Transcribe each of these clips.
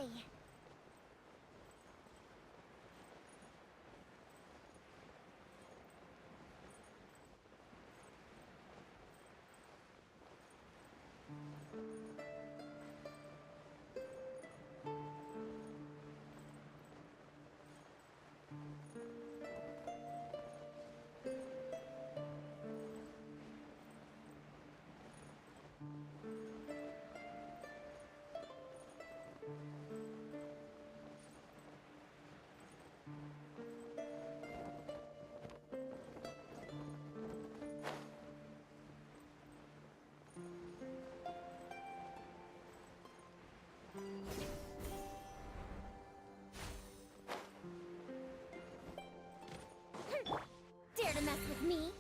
way. Dare to mess with me?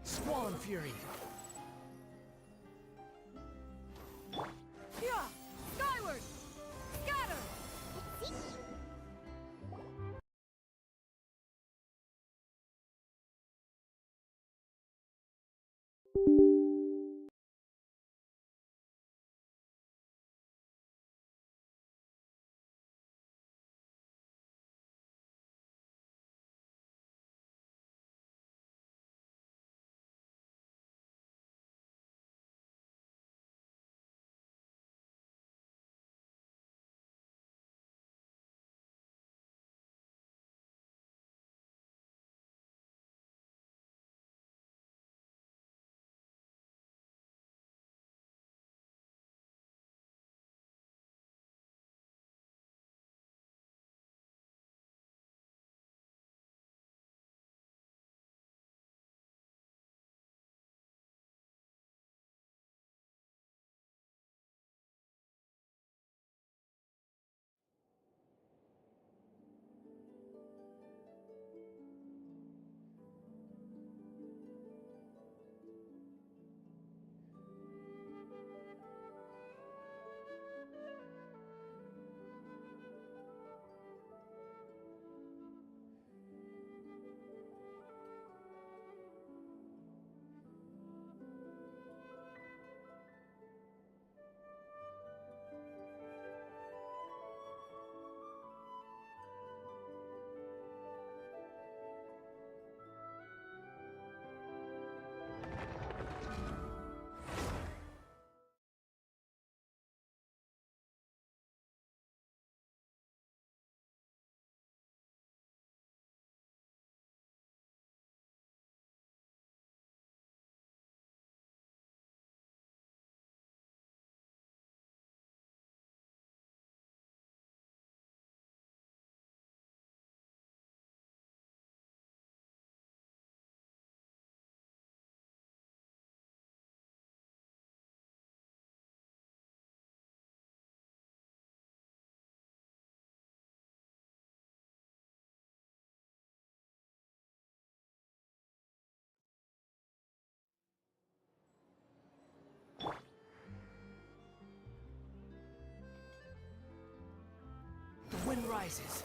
Swan Fury! Yeah! Skyward! Scatter! rises.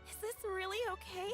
Is this really okay?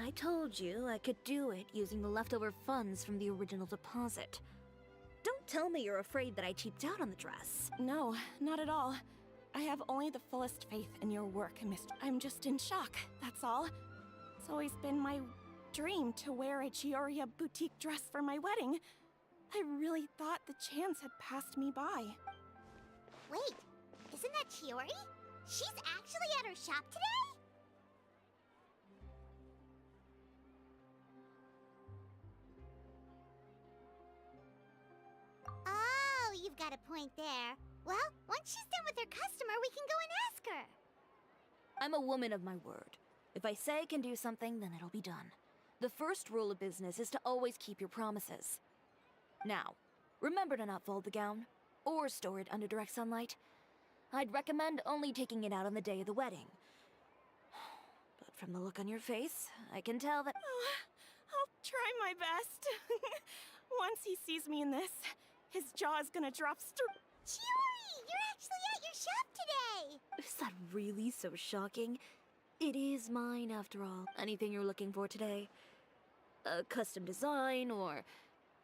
I told you I could do it using the leftover funds from the original deposit. Don't tell me you're afraid that I cheaped out on the dress. No, not at all. I have only the fullest faith in your work, Mr. I'm just in shock, that's all. It's always been my dream to wear a Chiori boutique dress for my wedding. I really thought the chance had passed me by. Wait, isn't that Chiori? She's actually at her shop today? Oh, you've got a point there. Well, once she's done with her customer, we can go and ask her. I'm a woman of my word. If I say I can do something, then it'll be done. The first rule of business is to always keep your promises. Now, remember to not fold the gown, or store it under direct sunlight. I'd recommend only taking it out on the day of the wedding. But from the look on your face, I can tell that... I'll try my best. Once he sees me in this, his jaw is gonna drop Chiori, you're actually at your shop today! Is that really so shocking? It is mine, after all. Anything you're looking for today? A custom design, or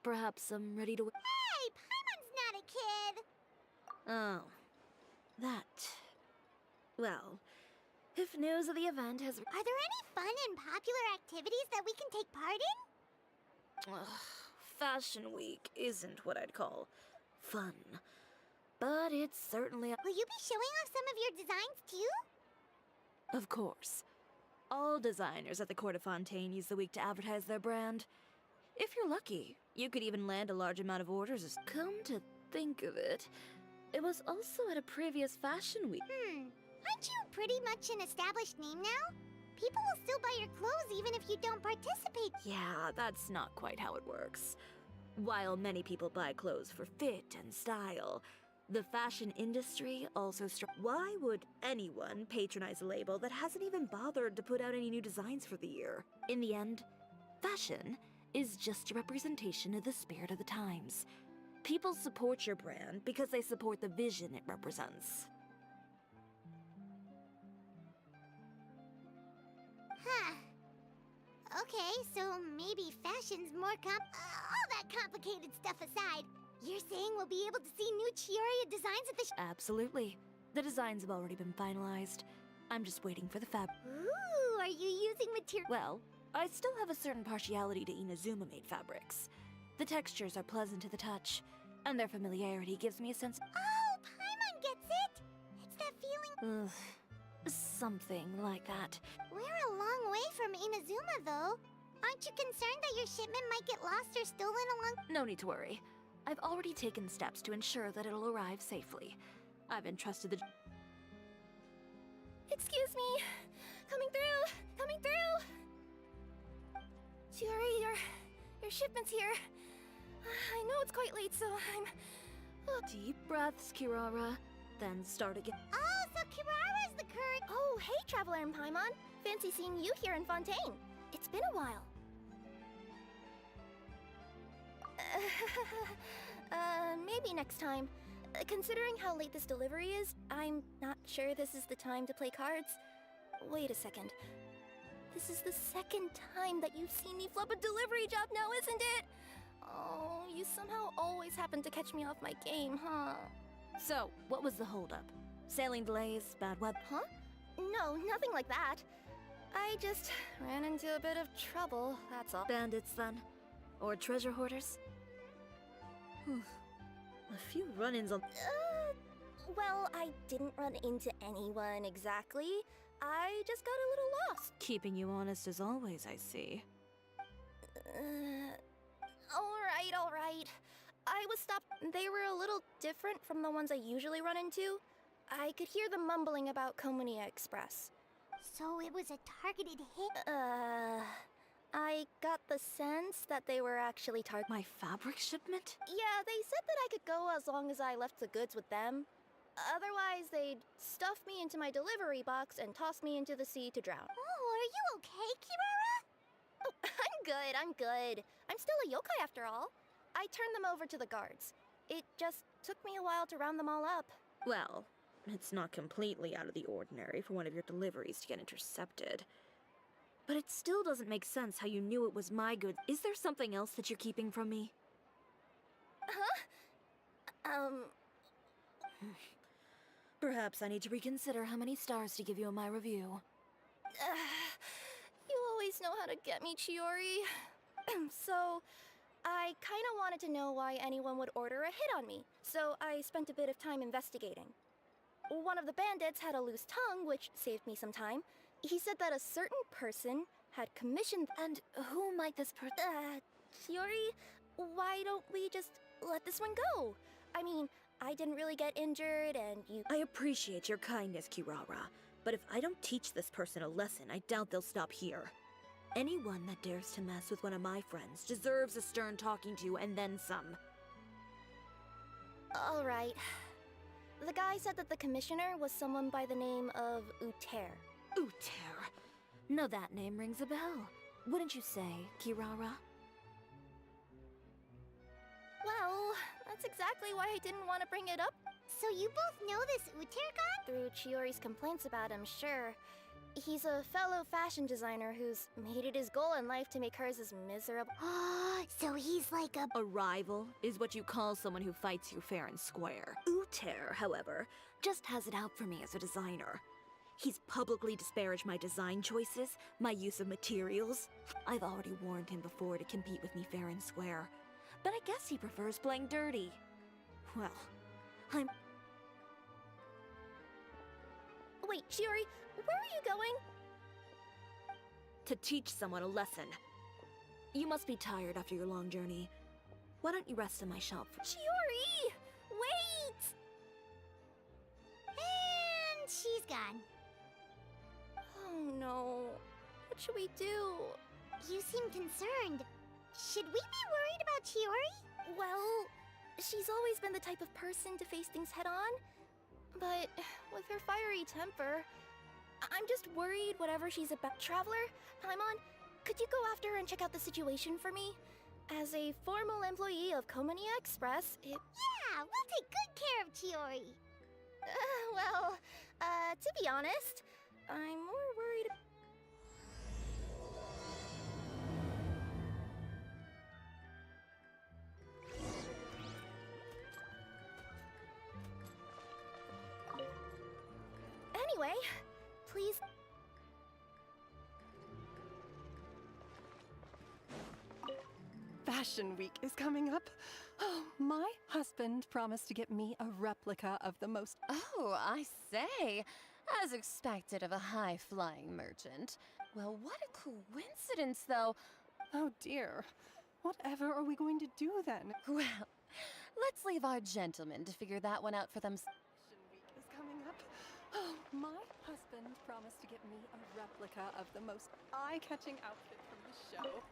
perhaps some ready to wear? Hey, Paimon's not a kid! Oh. That. Well, if news of the event has. Are there any fun and popular activities that we can take part in? Ugh, Fashion Week isn't what I'd call fun. But it's certainly. Will you be showing off some of your designs too? Of course. All designers at the Court of Fontaine use the week to advertise their brand. If you're lucky, you could even land a large amount of orders. Come to think of it, it was also at a previous Fashion Week. Aren't you pretty much an established name now? People will still buy your clothes even if you don't participate. Yeah, that's not quite how it works. While many people buy clothes for fit and style, the fashion industry also Why would anyone patronize a label that hasn't even bothered to put out any new designs for the year? In the end, fashion is just a representation of the spirit of the times. People support your brand because they support the vision it represents. Huh. Okay, so maybe fashion's more all that complicated stuff aside, you're saying we'll be able to see new Chiori designs at the Absolutely. The designs have already been finalized. I'm just waiting for the fabric. Ooh, are you using material? Well, I still have a certain partiality to Inazuma-made fabrics. The textures are pleasant to the touch, and their familiarity gives me a sense. Oh, Paimon gets it! It's that feeling. Ugh. Something like that. We're a long way from Inazuma, though. Aren't you concerned that your shipment might get lost or stolen along? No need to worry. I've already taken steps to ensure that it'll arrive safely. I've entrusted the... Excuse me! Coming through! Coming through! Chiori, your shipment's here. I know it's quite late, so I'm... Deep breaths, Kirara. Then start again. Oh, so Kirara's the current... Oh, hey, Traveler and Paimon. Fancy seeing you here in Fontaine. It's been a while. Maybe next time. Considering how late this delivery is, I'm not sure this is the time to play cards. Wait a second. This is the second time that you've seen me flub a delivery job now, isn't it? Oh, you somehow always happen to catch me off my game, huh? So, what was the holdup? Sailing delays, bad weather? Huh? No, nothing like that. I just ran into a bit of trouble, that's all. Bandits, then? Or treasure hoarders? A few run-ins on... Well, I didn't run into anyone exactly. I just got a little lost. Keeping you honest as always, I see. All right. I was stopped. They were a little different from the ones I usually run into. I could hear them mumbling about Komunia Express. So it was a targeted hit? I got the sense that they were actually My fabric shipment? Yeah, they said that I could go as long as I left the goods with them. Otherwise, they'd stuff me into my delivery box and toss me into the sea to drown. Oh, are you okay, Kirara? Oh, I'm good. I'm still a yokai after all. I turned them over to the guards. It just took me a while to round them all up. Well, it's not completely out of the ordinary for one of your deliveries to get intercepted. But it still doesn't make sense how you knew it was my goods. Is there something else that you're keeping from me? Huh? Perhaps I need to reconsider how many stars to give you in my review. You always know how to get me, Chiori. So, I kinda wanted to know why anyone would order a hit on me, so I spent a bit of time investigating. One of the bandits had a loose tongue, which saved me some time. He said that a certain person had commissioned... And who might this Chiori, why don't we just let this one go? I mean, I didn't really get injured, and you... I appreciate your kindness, Kirara, but if I don't teach this person a lesson, I doubt they'll stop here. Anyone that dares to mess with one of my friends deserves a stern talking to and then some. All right. The guy said that the commissioner was someone by the name of Uter. Uter. Now that name rings a bell. wouldn't you say, Kirara? Well, that's exactly why I didn't want to bring it up. So you both know this Utergon? Through Chiori's complaints about him, sure. He's a fellow fashion designer who's made it his goal in life to make hers as miserable. So he's like a... A rival is what you call someone who fights you fair and square. Uter, however, just has it out for me as a designer. He's publicly disparaged my design choices, my use of materials. I've already warned him before to compete with me fair and square. But I guess he prefers playing dirty. Well, I'm... Wait, Chiori, where are you going? to teach someone a lesson. You must be tired after your long journey. Why don't you rest in my shop for... Chiori! Wait! And she's gone. Oh no. What should we do? You seem concerned. Should we be worried about Chiori? Well, she's always been the type of person to face things head on. But with her fiery temper, I'm just worried whatever she's about. Traveler, Paimon, could you go after her and check out the situation for me? As a formal employee of Komonia Express, Yeah, we'll take good care of Chiori. To be honest, I'm more worried... Anyway, please... Fashion Week is coming up. Oh, my husband promised to get me a replica of the most... Oh, I say. As expected of a high-flying merchant. Well, what a coincidence, though. Oh dear. Whatever are we going to do then? Well, let's leave our gentlemen to figure that one out for themselves. Fashion Week is coming up. Oh, my husband promised to get me a replica of the most eye-catching outfit from the show.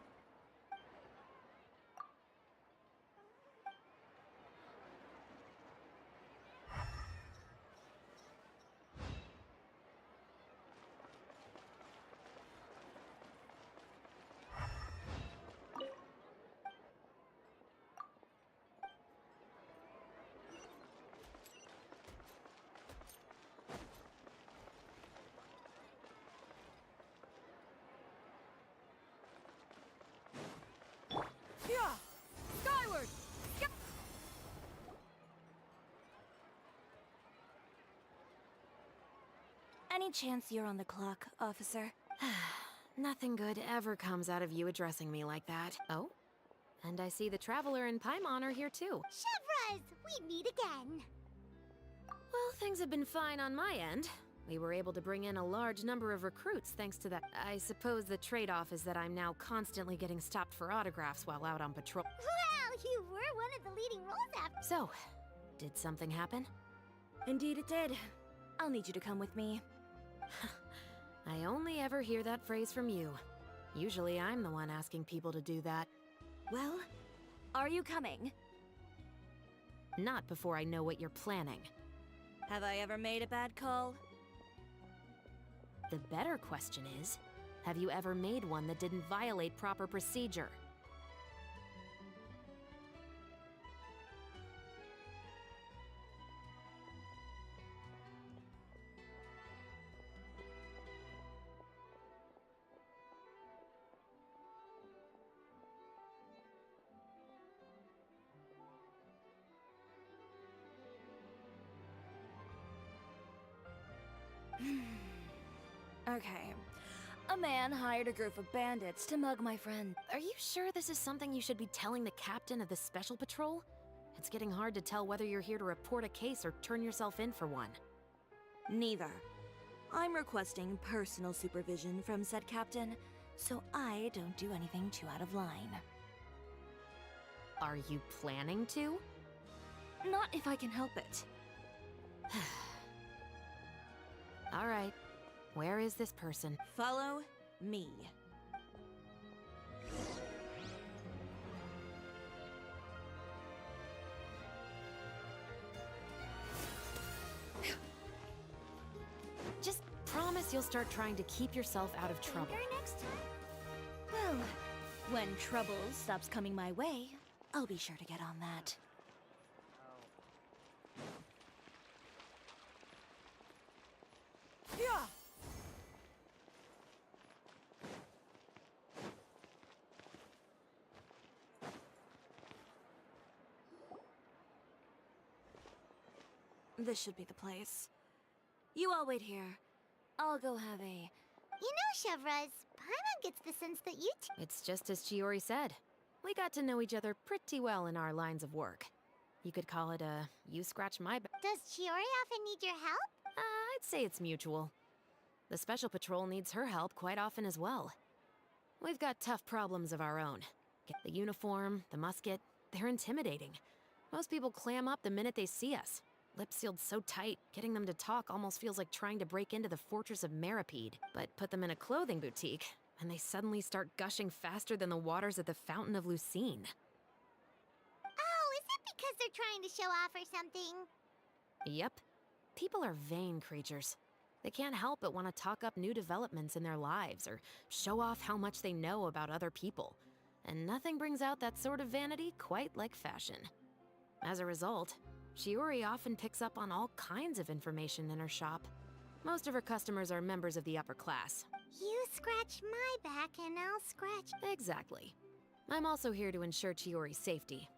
Yeah! Skyward! Any chance you're on the clock, officer? Nothing good ever comes out of you addressing me like that. Oh? And I see the Traveler and Paimon are here too. Chevraz, we meet again. Well, things have been fine on my end. We were able to bring in a large number of recruits thanks to that. I suppose the trade-off is that I'm now constantly getting stopped for autographs while out on patrol. Well, you were one of the leading roles after. So, did something happen? Indeed it did. I'll need you to come with me. I only ever hear that phrase from you. Usually I'm the one asking people to do that. Well, are you coming? Not before I know what you're planning. Have I ever made a bad call? The better question is, have you ever made one that didn't violate proper procedure? Okay. A man hired a group of bandits to mug my friend. Are you sure this is something you should be telling the captain of the special patrol? It's getting hard to tell whether you're here to report a case or turn yourself in for one. Neither. I'm requesting personal supervision from said captain, so I don't do anything too out of line. Are you planning to? Not if I can help it. All right. Where is this person? Follow me. Just promise you'll start trying to keep yourself out of trouble. Next time. Well, When trouble stops coming my way, I'll be sure to get on that. Yeah! This should be the place. You all wait here. I'll go have a... You know, Chevraz, Paimon gets the sense that you two... It's just as Chiori said. We got to know each other pretty well in our lines of work. You could call it a you scratch my back. Does Chiori often need your help? I'd say it's mutual. The Special Patrol needs her help quite often as well. We've got tough problems of our own. Get the uniform, the musket, they're intimidating. Most people clam up the minute they see us. Lips sealed so tight, getting them to talk almost feels like trying to break into the fortress of Meripede. But put them in a clothing boutique, and they suddenly start gushing faster than the waters at the Fountain of Lucine. Oh, is it because they're trying to show off or something? Yep. People are vain creatures. They can't help but want to talk up new developments in their lives or show off how much they know about other people. And nothing brings out that sort of vanity quite like fashion. As a result, Chiori often picks up on all kinds of information in her shop. Most of her customers are members of the upper class. You scratch my back and I'll scratch... Exactly. I'm also here to ensure Chiori's safety.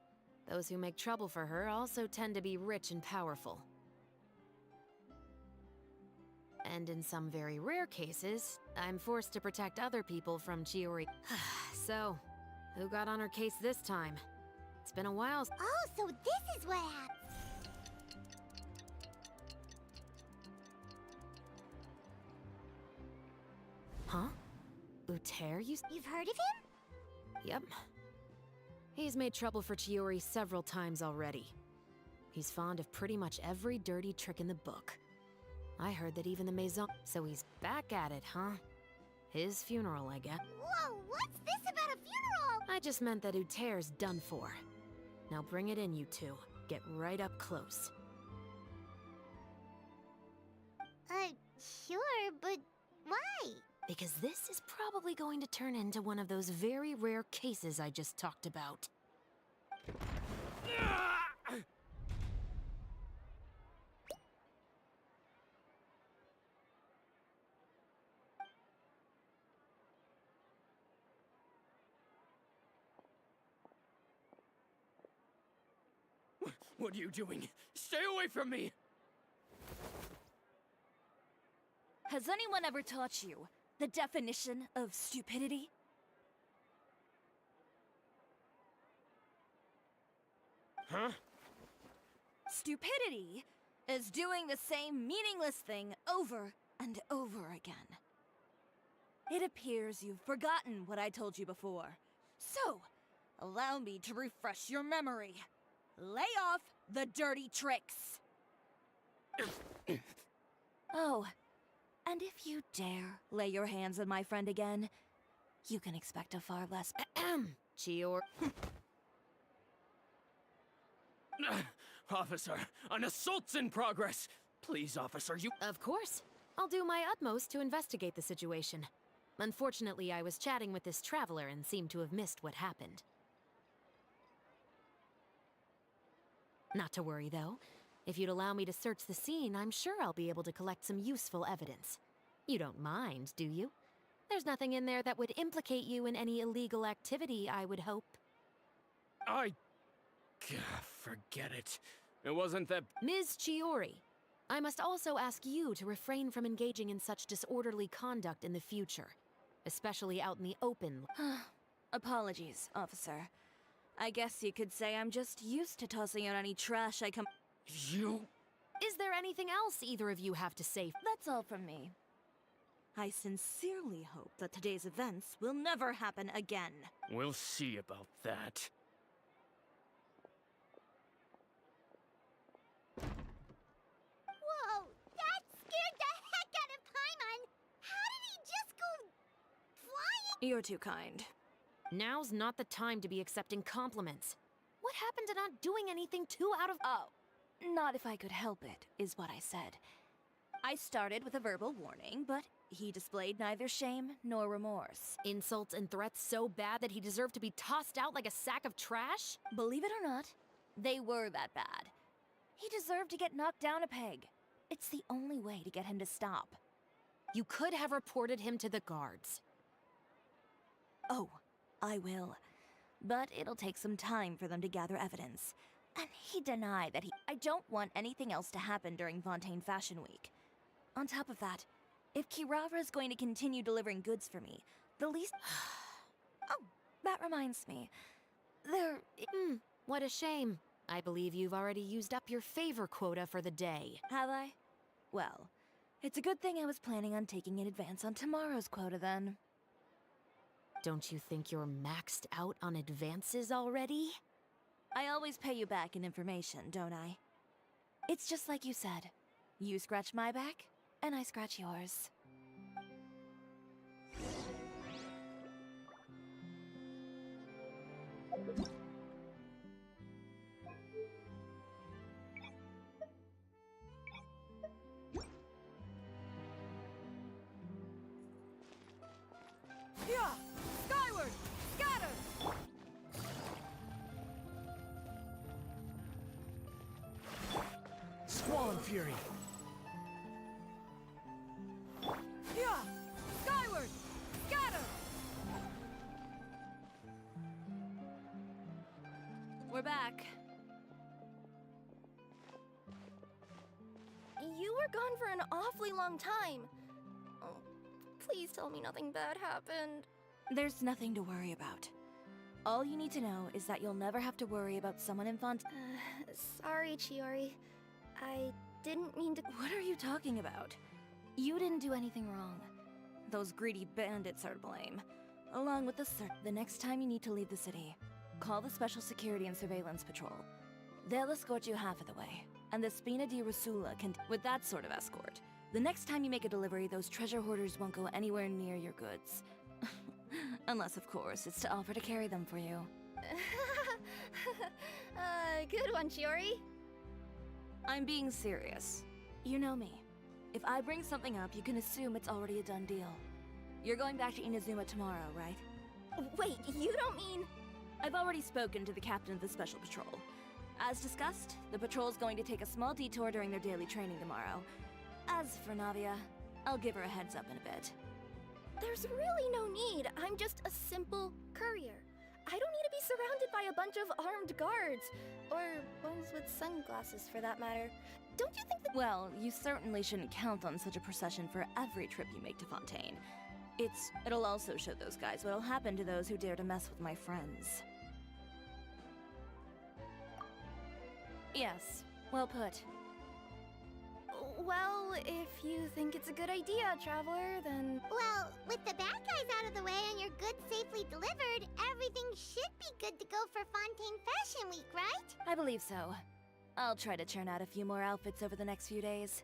Those who make trouble for her also tend to be rich and powerful. And in some very rare cases, I'm forced to protect other people from Chiori. So, who got on her case this time? It's been a while. Oh, so this is what happened. Huh? Uter, You've heard of him? Yep. He's made trouble for Chiori several times already. He's fond of pretty much every dirty trick in the book. I heard that even the Maison... So he's back at it, huh? His funeral, I guess. Whoa, what's this about a funeral? I just meant that Uter's done for. Now bring it in, you two. Get right up close. Sure, but why? Because this is probably going to turn into one of those very rare cases I just talked about. What are you doing? Stay away from me! Has anyone ever taught you the definition of stupidity? Huh? Stupidity is doing the same meaningless thing over and over again. It appears you've forgotten what I told you before. So, allow me to refresh your memory. Lay off the dirty tricks! Oh, and if you dare lay your hands on my friend again, you can expect a far less... Chiori... Officer, an assault's in progress! Please, officer, you... Of course. I'll do my utmost to investigate the situation. Unfortunately, I was chatting with this traveler and seemed to have missed what happened. Not to worry, though. If you'd allow me to search the scene, I'm sure I'll be able to collect some useful evidence. You don't mind, do you? There's nothing in there that would implicate you in any illegal activity, I would hope. Forget it. It wasn't that... Ms. Chiori, I must also ask you to refrain from engaging in such disorderly conduct in the future, especially out in the open. Apologies, officer. I guess you could say I'm just used to tossing out any trash I come... You... Is there anything else either of you have to say? That's all from me. I sincerely hope that today's events will never happen again. We'll see about that. Whoa, that scared the heck out of Paimon! How did he just go... flying? You're too kind. Now's not the time to be accepting compliments. What happened to not doing anything too out of... Oh, not if I could help it, is what I said. I started with a verbal warning, but he displayed neither shame nor remorse. Insults and threats so bad that he deserved to be tossed out like a sack of trash? Believe it or not, they were that bad. He deserved to get knocked down a peg. It's the only way to get him to stop. You could have reported him to the guards. Oh, I will. But it'll take some time for them to gather evidence. And he denied that I don't want anything else to happen during Fontaine Fashion Week. On top of that, if Kirara is going to continue delivering goods for me, the least... Oh, that reminds me. What a shame. I believe you've already used up your favor quota for the day. Have I? Well, it's a good thing I was planning on taking an advance on tomorrow's quota then. Don't you think you're maxed out on advances already? I always pay you back in information, don't I? It's just like you said. You scratch my back, and I scratch yours. Yeah! Skyward! Scatter! Squall Fury! Yeah! Skyward! Scatter! We're back. You were gone for an awfully long time. Oh, please tell me nothing bad happened. There's nothing to worry about. All you need to know is that you'll never have to worry about someone in Fontaine. Sorry, Chiori. I didn't mean to. What are you talking about? You didn't do anything wrong. Those greedy bandits are to blame. Along with the next time you need to leave the city, call the Special Security and Surveillance Patrol. They'll escort you half of the way, and the Spina di Rusula can... With that sort of escort, the next time you make a delivery, those treasure hoarders won't go anywhere near your goods. Unless, of course, it's to offer to carry them for you. Good one, Chiori. I'm being serious. You know me. If I bring something up, you can assume it's already a done deal. You're going back to Inazuma tomorrow, right? Wait, you don't mean... I've already spoken to the captain of the Special Patrol. As discussed, the patrol's going to take a small detour during their daily training tomorrow. As for Navia, I'll give her a heads up in a bit. There's really no need. I'm just a simple courier. I don't need to be surrounded by a bunch of armed guards. Or ones with sunglasses, for that matter. Don't you think that— Well, you certainly shouldn't count on such a procession for every trip you make to Fontaine. It'll also show those guys what'll happen to those who dare to mess with my friends. Yes, well put. Well, if you think it's a good idea, Traveler, then... Well, with the bad guys out of the way and your goods safely delivered, everything should be good to go for Fontaine Fashion Week, right? I believe so. I'll try to churn out a few more outfits over the next few days.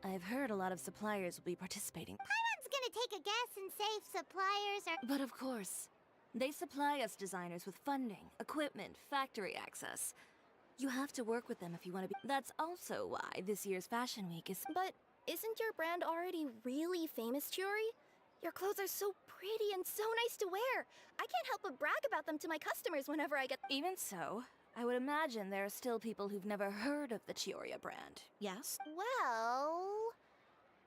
I've heard a lot of suppliers will be participating. Paimon's gonna take a guess and say if suppliers are... But of course, they supply us designers with funding, equipment, factory access. You have to work with them if you want to be... That's also why this year's Fashion Week is... But isn't your brand already really famous, Chiori? Your clothes are so pretty and so nice to wear. I can't help but brag about them to my customers whenever I get... Even so, I would imagine there are still people who've never heard of the Chiori brand, yes? Well...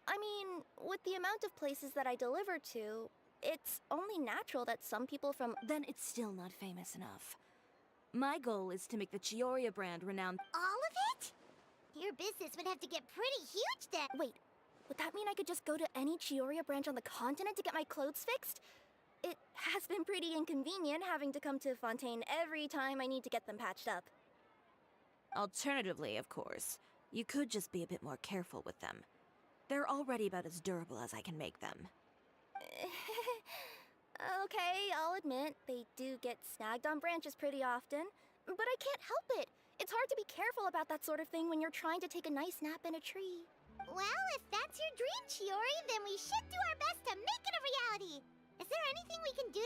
I mean, with the amount of places that I deliver to, it's only natural that some people from... Then it's still not famous enough. My goal is to make the Chiori brand renowned. All of it? Your business would have to get pretty huge then. Wait, would that mean I could just go to any Chiori branch on the continent to get my clothes fixed? It has been pretty inconvenient having to come to Fontaine every time I need to get them patched up. Alternatively, of course, you could just be a bit more careful with them. They're already about as durable as I can make them. Okay, I'll admit, they do get snagged on branches pretty often, but I can't help it. It's hard to be careful about that sort of thing when you're trying to take a nice nap in a tree. Well, if that's your dream, Chiori, then we should do our best to make it a reality. Is there anything we can do?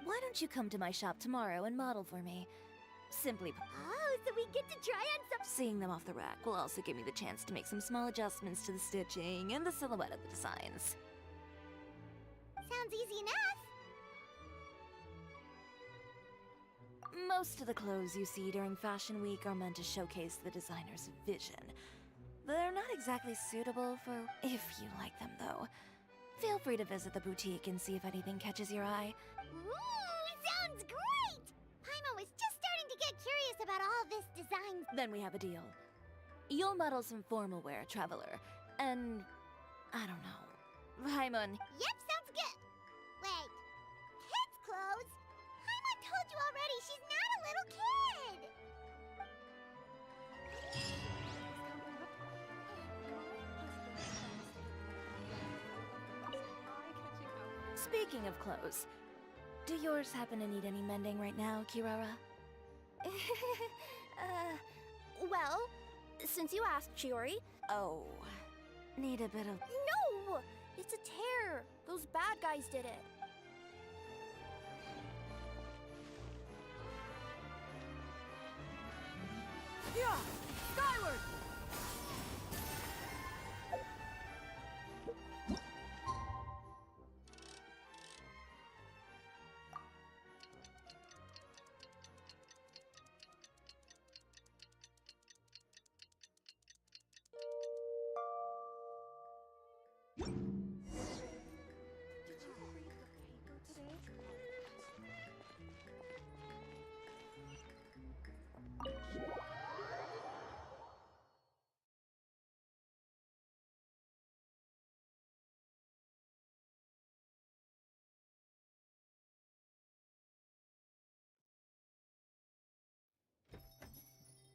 Why don't you come to my shop tomorrow and model for me? Simply put, Oh, so we get to try on some. seeing them off the rack will also give me the chance to make some small adjustments to the stitching and the silhouette of the designs. Sounds easy enough. Most of the clothes you see during Fashion Week are meant to showcase the designer's vision. They're not exactly suitable for if you like them, though. Feel free to visit the boutique and see if anything catches your eye. Ooh, sounds great! Paimon was just starting to get curious about all this design. Then we have a deal. You'll model some formal wear, Traveler, and I don't know. Paimon, Yep, sounds good. Wait, kids' clothes? Paimon told you already she's not a little kid. speaking of clothes, do yours happen to need any mending right now, Kirara? Well, since you asked, Chiori. Oh, need a bit of... No! It's a tear! Those bad guys did it. Yeah! Skyward!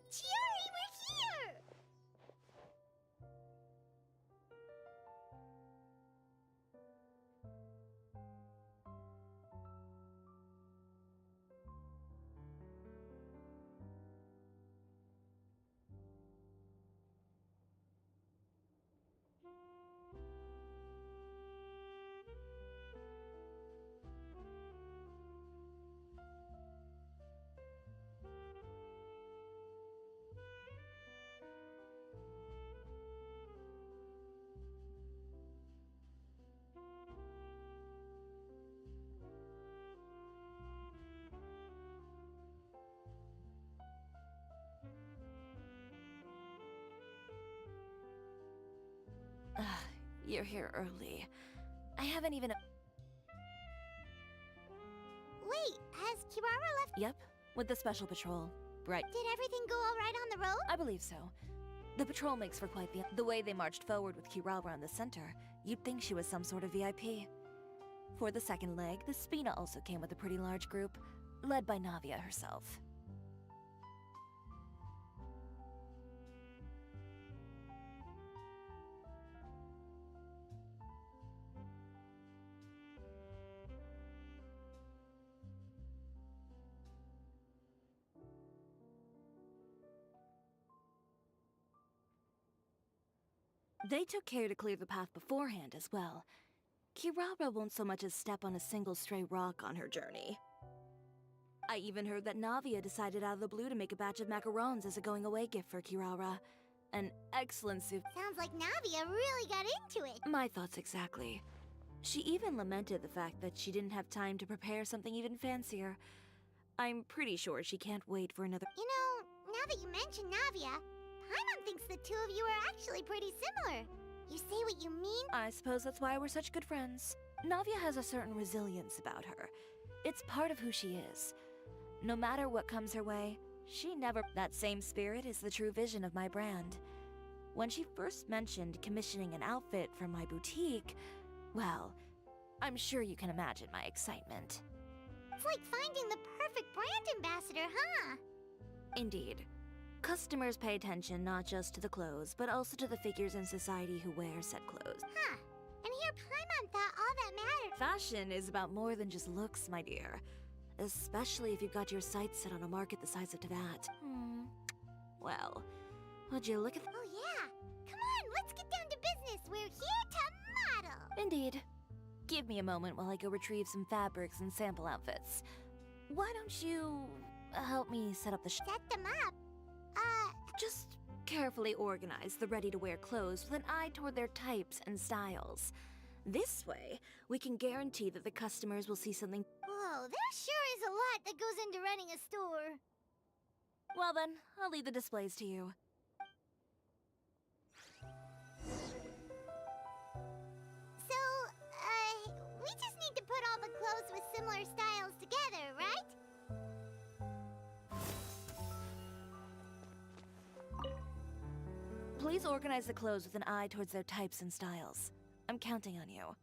Chiori, we're here! You're here early. I haven't even... Wait, has Kirara left? Yep, with the special patrol. Right. Did everything go all right on the road? I believe so. The patrol makes for quite the way they marched forward with Kirara in the center, you'd think she was some sort of VIP. For the second leg, the Spina also came with a pretty large group, led by Navia herself. They took care to clear the path beforehand as well. Kirara won't so much as step on a single stray rock on her journey. I even heard that Navia decided out of the blue to make a batch of macarons as a going-away gift for Kirara. An excellent soup. Sounds like Navia really got into it. My thoughts exactly. She even lamented the fact that she didn't have time to prepare something even fancier. I'm pretty sure she can't wait for another... You know, now that you mention Navia, Paimon thinks the two of you are actually pretty similar. You say what you mean? I suppose that's why we're such good friends. Navia has a certain resilience about her. It's part of who she is. No matter what comes her way, she never... That same spirit is the true vision of my brand. When she first mentioned commissioning an outfit for my boutique, well, I'm sure you can imagine my excitement. It's like finding the perfect brand ambassador, huh? Indeed. Customers pay attention not just to the clothes, but also to the figures in society who wear said clothes. Huh. And here Paimon thought all that mattered. Fashion is about more than just looks, my dear. Especially if you've got your sights set on a market the size of Teyvat. Well, would you look at... Oh yeah. Come on, let's get down to business. We're here to model. Indeed. Give me a moment while I go retrieve some fabrics and sample outfits. Why don't you... help me set up the Set them up? Just carefully organize the ready-to-wear clothes with an eye toward their types and styles. This way, we can guarantee that the customers will see something. Whoa, there sure is a lot that goes into running a store. Well then, I'll leave the displays to you. So, we just need to put all the clothes with similar styles together, right? Please organize the clothes with an eye towards their types and styles. I'm counting on you.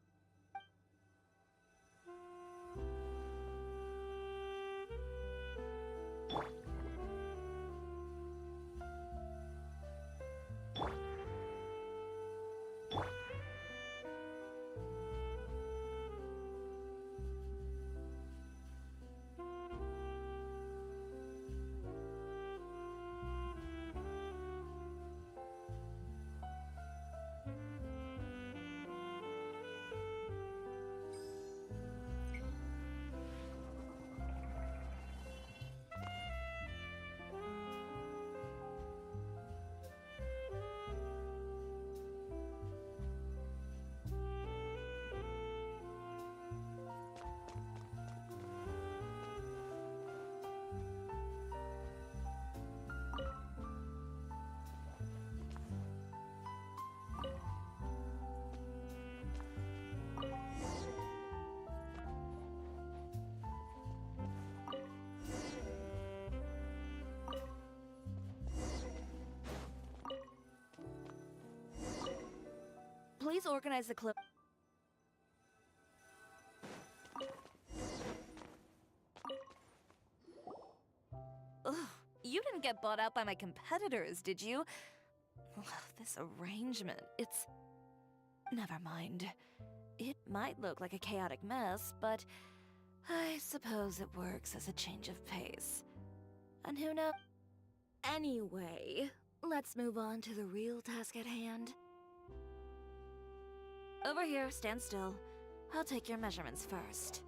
Please organize the clothes. Ugh, you didn't get bought out by my competitors, did you? Ugh, this arrangement, it's... Never mind. It might look like a chaotic mess, but I suppose it works as a change of pace. And who knows? Anyway, let's move on to the real task at hand. Over here, stand still. I'll take your measurements first.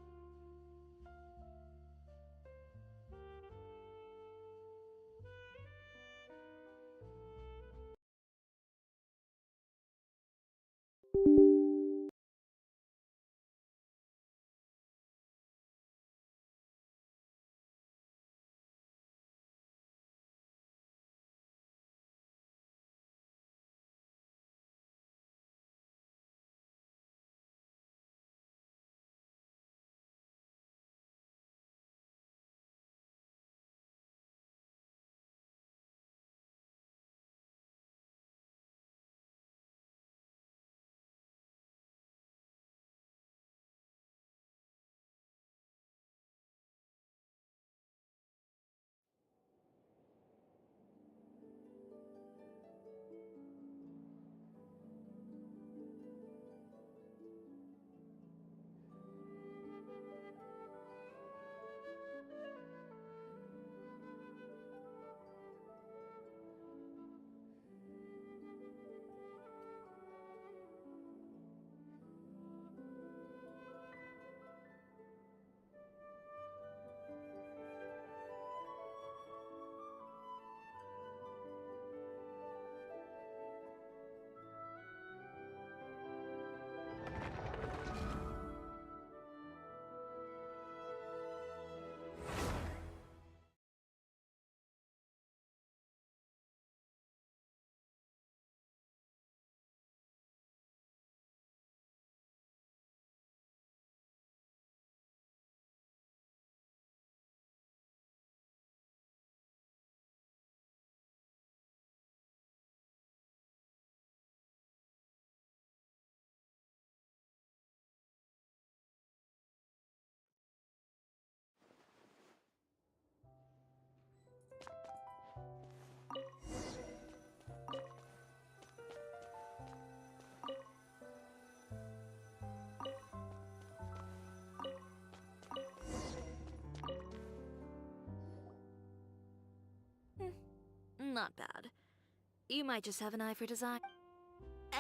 Not bad. You might just have an eye for design.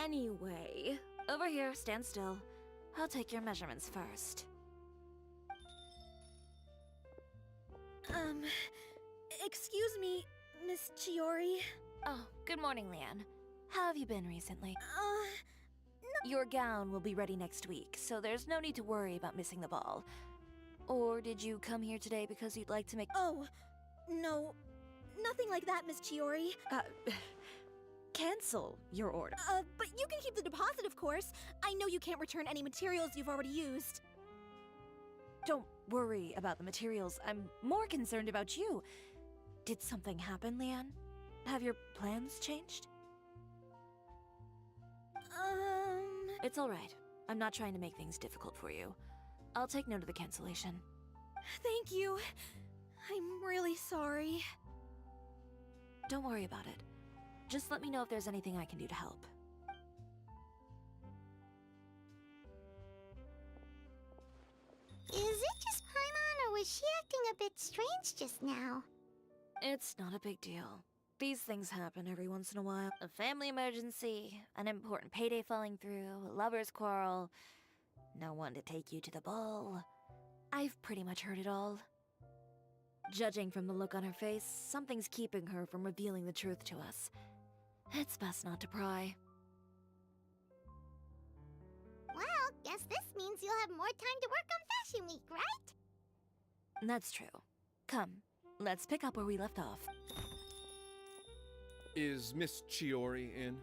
Anyway, over here, stand still. I'll take your measurements first. Excuse me, Miss Chiori. Oh, good morning, Leanne. How have you been recently? Your gown will be ready next week, so there's no need to worry about missing the ball. Or did you come here today because you'd like to make— Oh, no. Nothing like that, Miss Chiori. cancel your order? But you can keep the deposit, of course. I know you can't return any materials you've already used. Don't worry about the materials. I'm more concerned about you. Did something happen, Leanne? Have your plans changed? It's all right. I'm not trying to make things difficult for you. I'll take note of the cancellation. Thank you. I'm really sorry. Don't worry about it. Just let me know if there's anything I can do to help. Is it just Paimon, or was she acting a bit strange just now? It's not a big deal. These things happen every once in a while. A family emergency, an important payday falling through, a lover's quarrel, no one to take you to the ball. I've pretty much heard it all. Judging from the look on her face, something's keeping her from revealing the truth to us. It's best not to pry. Well, guess this means you'll have more time to work on Fashion Week, right? That's true. Come, let's pick up where we left off. Is Miss Chiori in?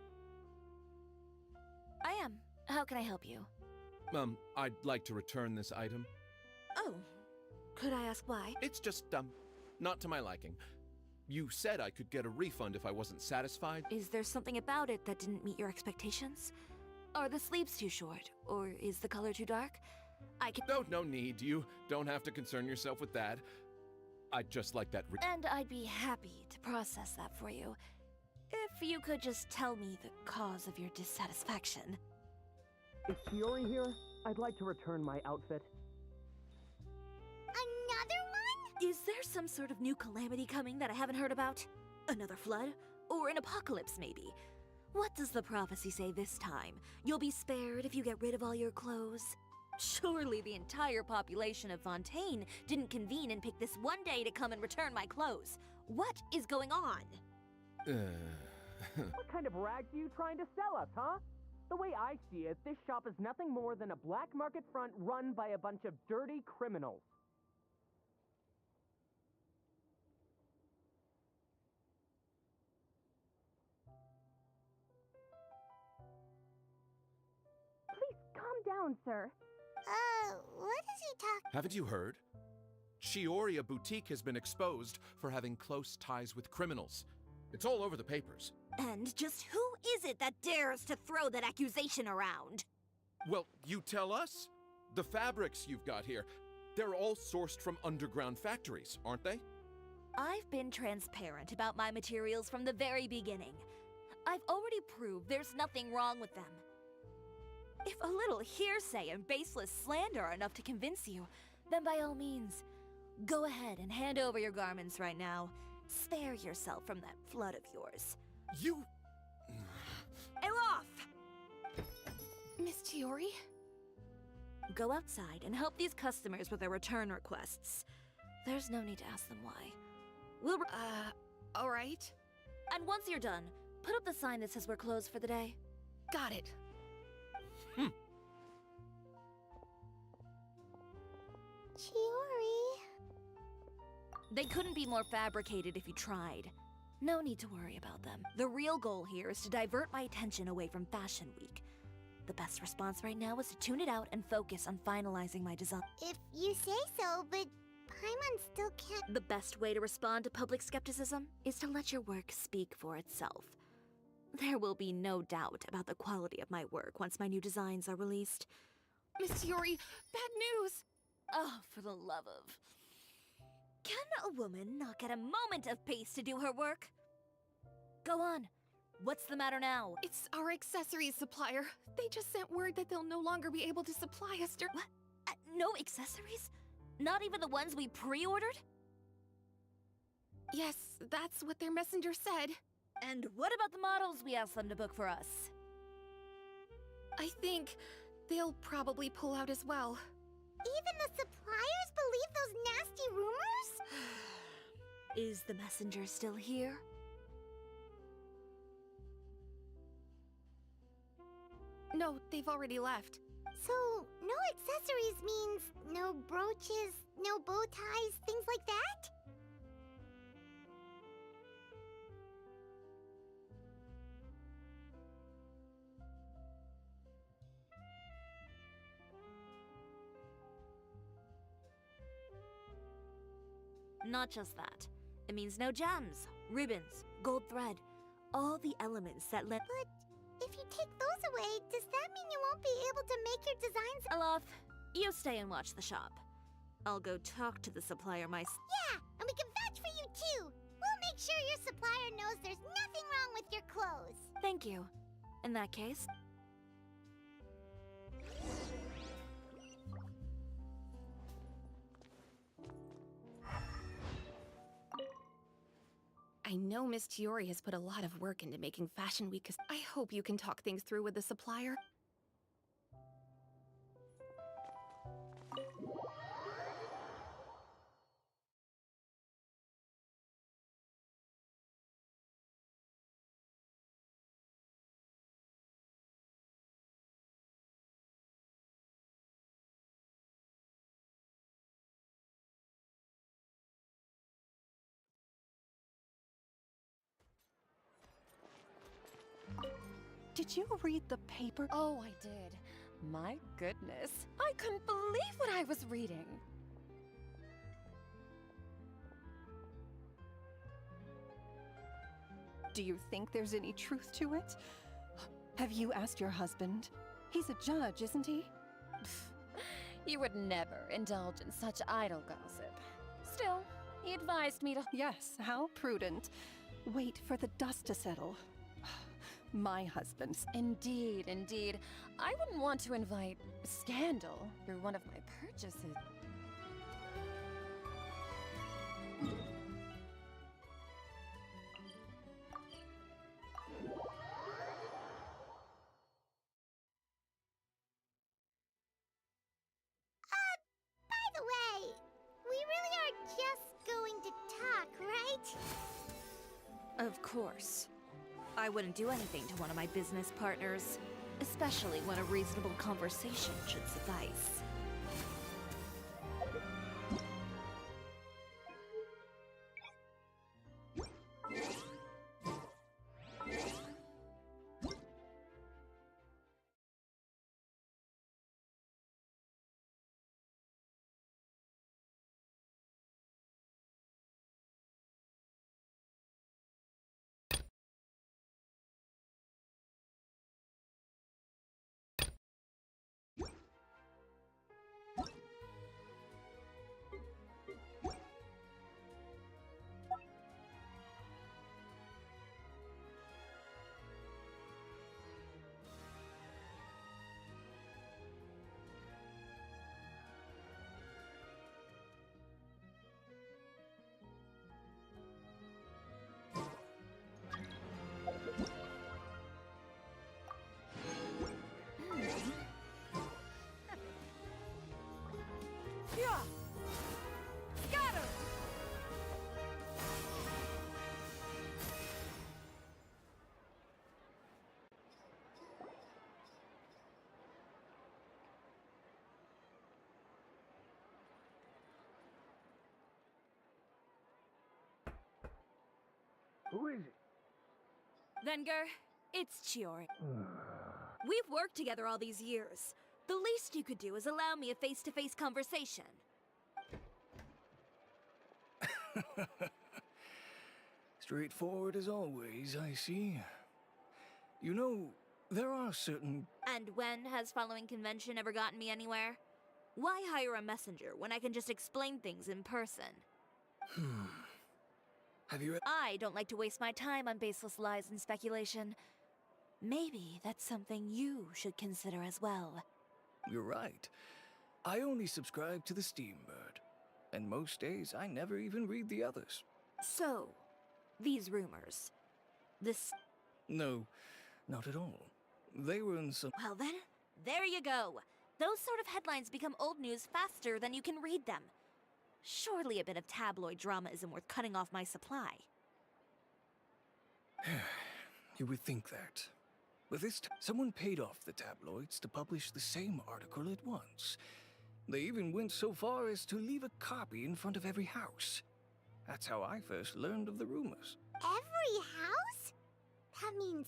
I am. How can I help you? I'd like to return this item. Oh, could I ask why? It's just, not to my liking. You said I could get a refund if I wasn't satisfied. Is there something about it that didn't meet your expectations? Are the sleeves too short? Or is the color too dark? I can— No need. You don't have to concern yourself with that. I'd just like that And I'd be happy to process that for you. If you could just tell me the cause of your dissatisfaction. Is Chiori here? I'd like to return my outfit. Another one? Is there some sort of new calamity coming that I haven't heard about? Another flood? Or an apocalypse, maybe? What does the prophecy say this time? You'll be spared if you get rid of all your clothes? Surely the entire population of Fontaine didn't convene and pick this one day to come and return my clothes. What is going on? What kind of rags are you trying to sell us, huh? The way I see it, this shop is nothing more than a black market front run by a bunch of dirty criminals. Please calm down, sir. What is he talking? Haven't you heard? Chiori Boutique has been exposed for having close ties with criminals. It's all over the papers. And just who is it that dares to throw that accusation around? Well, you tell us. The fabrics you've got here, they're all sourced from underground factories, aren't they? I've been transparent about my materials from the very beginning. I've already proved there's nothing wrong with them. If a little hearsay and baseless slander are enough to convince you, then by all means, go ahead and hand over your garments right now. Spare yourself from that flood of yours. You... Elof! Miss Chiori? Go outside and help these customers with their return requests. There's no need to ask them why. We'll... Alright. And once you're done, put up the sign that says we're closed for the day. Got it. Chiori. They couldn't be more fabricated if you tried. No need to worry about them. The real goal here is to divert my attention away from Fashion Week. The best response right now is to tune it out and focus on finalizing my design. If you say so, but Paimon still can't. The best way to respond to public skepticism is to let your work speak for itself. There will be no doubt about the quality of my work once my new designs are released. Miss Chiori, bad news! Oh, for the love of... Can a woman not get a moment of peace to do her work? Go on. What's the matter now? It's our accessories supplier. They just sent word that they'll no longer be able to supply us during— What? No accessories? Not even the ones we pre-ordered? Yes, that's what their messenger said. And what about the models we asked them to book for us? I think they'll probably pull out as well. Even the suppliers believe those nasty rumors? Is the messenger still here? No, they've already left. So, no accessories means no brooches, no bow ties, things like that? Not just that. It means no gems, ribbons, gold thread, all the elements that let— But if you take those away, does that mean you won't be able to make your designs? Alof, you stay and watch the shop. I'll go talk to the supplier myself. Yeah, and we can vouch for you too. We'll make sure your supplier knows there's nothing wrong with your clothes. Thank you. In that case, I know Miss Chiori has put a lot of work into making Fashion Week. I hope you can talk things through with the supplier. Did you read the paper? Oh, I did. My goodness. I couldn't believe what I was reading. Do you think there's any truth to it? Have you asked your husband? He's a judge, isn't he? You would never indulge in such idle gossip. Still, he advised me to— Yes, how prudent. Wait for the dust to settle. My husband's. Indeed, indeed. I wouldn't want to invite scandal through one of my purchases. By the way, we really are just going to talk, right? of course. I wouldn't do anything to one of my business partners, especially when a reasonable conversation should suffice. Who is it? Venger, it's Chiori. We've worked together all these years. The least you could do is allow me a face-to-face conversation. Straightforward as always, I see. You know, there are certain... And when has following convention ever gotten me anywhere? Why hire a messenger when I can just explain things in person? Have you... I don't like to waste my time on baseless lies and speculation. Maybe that's something you should consider as well. You're right. I only subscribe to the Steambird. And most days, I never even read the others. So, these rumors. This... No, not at all. They were in some... Well then, there you go. Those sort of headlines become old news faster than you can read them. Surely a bit of tabloid drama isn't worth cutting off my supply. You would think that. But this time, someone paid off the tabloids to publish the same article at once. They even went so far as to leave a copy in front of every house. That's how I first learned of the rumors. Every house? That means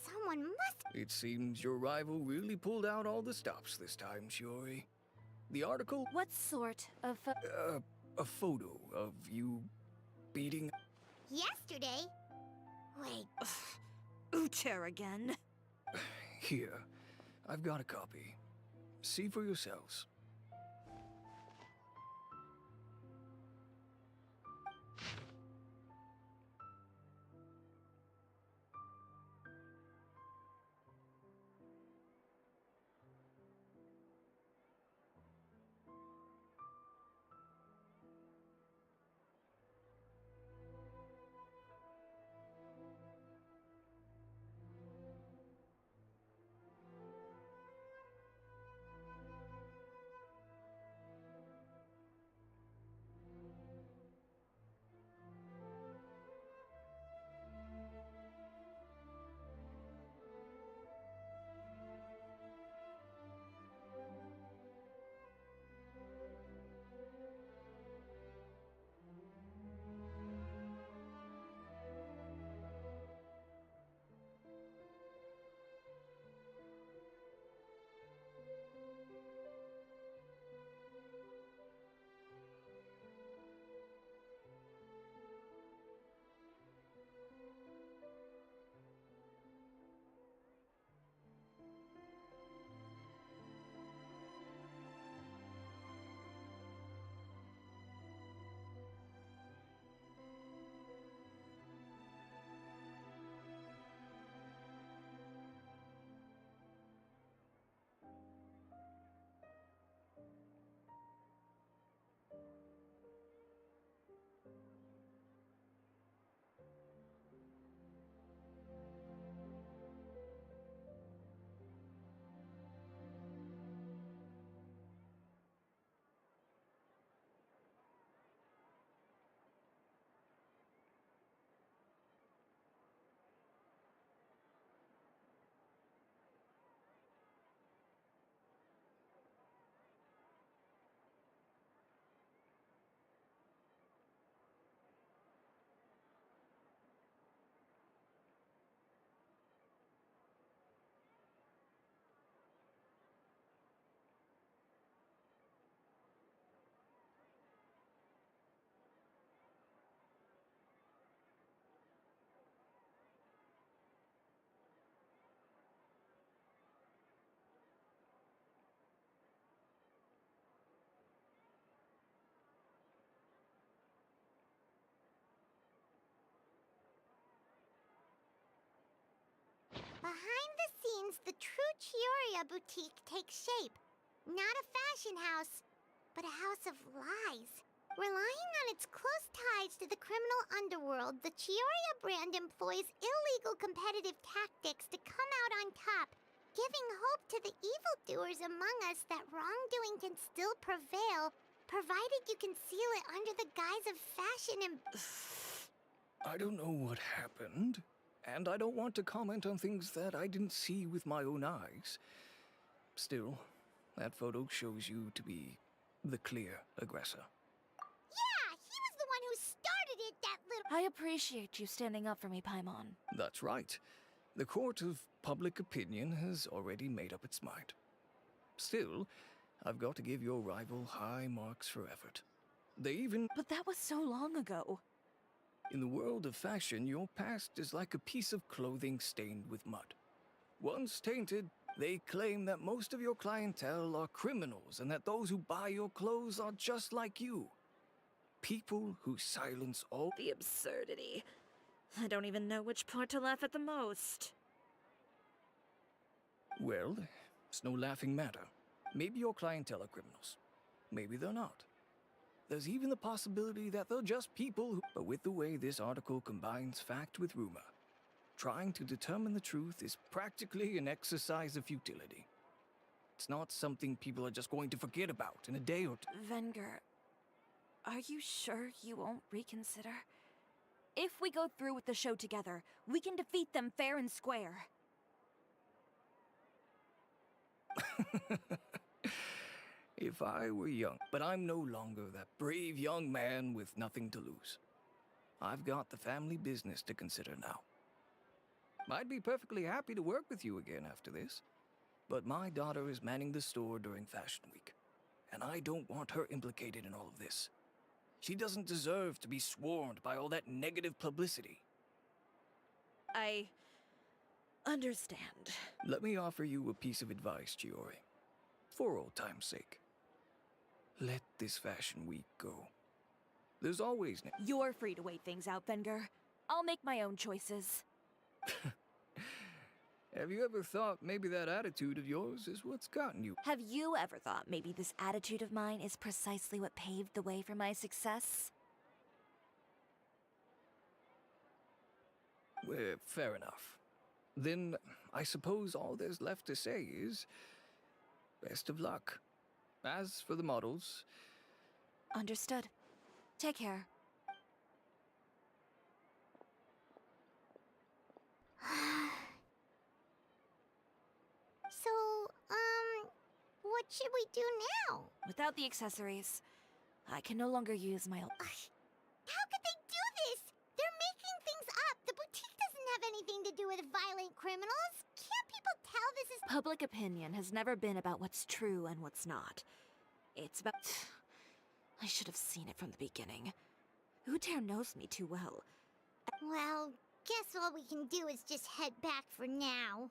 someone must. It seems your rival really pulled out all the stops this time, Chiori. The article? What sort of A photo of you beating. Yesterday? Wait, Ucher again? Here, I've got a copy. See for yourselves. behind the scenes, the true Chioria boutique takes shape. Not a fashion house, but a house of lies. Relying on its close ties to the criminal underworld, the Chioria brand employs illegal competitive tactics to come out on top, giving hope to the evildoers among us that wrongdoing can still prevail, provided you conceal it under the guise of fashion and... I don't know what happened, and I don't want to comment on things that I didn't see with my own eyes. Still, that photo shows you to be the clear aggressor. Yeah, he was the one who started it, that little... I appreciate you standing up for me, Paimon. That's right. The court of public opinion has already made up its mind. Still, I've got to give your rival high marks for effort. They even... But that was so long ago. In the world of fashion, your past is like a piece of clothing stained with mud. Once tainted, they claim that most of your clientele are criminals and that those who buy your clothes are just like you. People who silence all... The absurdity. I don't even know which part to laugh at the most. Well, it's no laughing matter. Maybe your clientele are criminals. Maybe they're not. There's even the possibility that they're just people who... But with the way this article combines fact with rumor, trying to determine the truth is practically an exercise of futility. It's not something people are just going to forget about in a day or two. Venger, Are you sure you won't reconsider? If we go through with the show together, we can defeat them fair and square. If I were young, but I'm no longer that brave young man with nothing to lose. I've got the family business to consider now. I'd be perfectly happy to work with you again after this, but my daughter is manning the store during Fashion Week, and I don't want her implicated in all of this. She doesn't deserve to be swarmed by all that negative publicity. I understand. Let me offer you a piece of advice, Chiori. For old time's sake. Let this Fashion Week go. There's always You're free to wait things out, Venger. I'll make my own choices. Have you ever thought maybe that attitude of yours is what's gotten you? Have you ever thought maybe this attitude of mine is precisely what paved the way for my success? Well, fair enough. Then I suppose all there's left to say is best of luck. As for the models... Understood. Take care. So, what should we do now? Without the accessories, I can no longer use my... How could they do this? They're making things up. The boutique doesn't have anything to do with violent criminals. Can't people tell this is... Public opinion has never been about what's true and what's not. It's about... I should have seen it from the beginning. Uter knows me too well. Well, guess all we can do is just head back for now.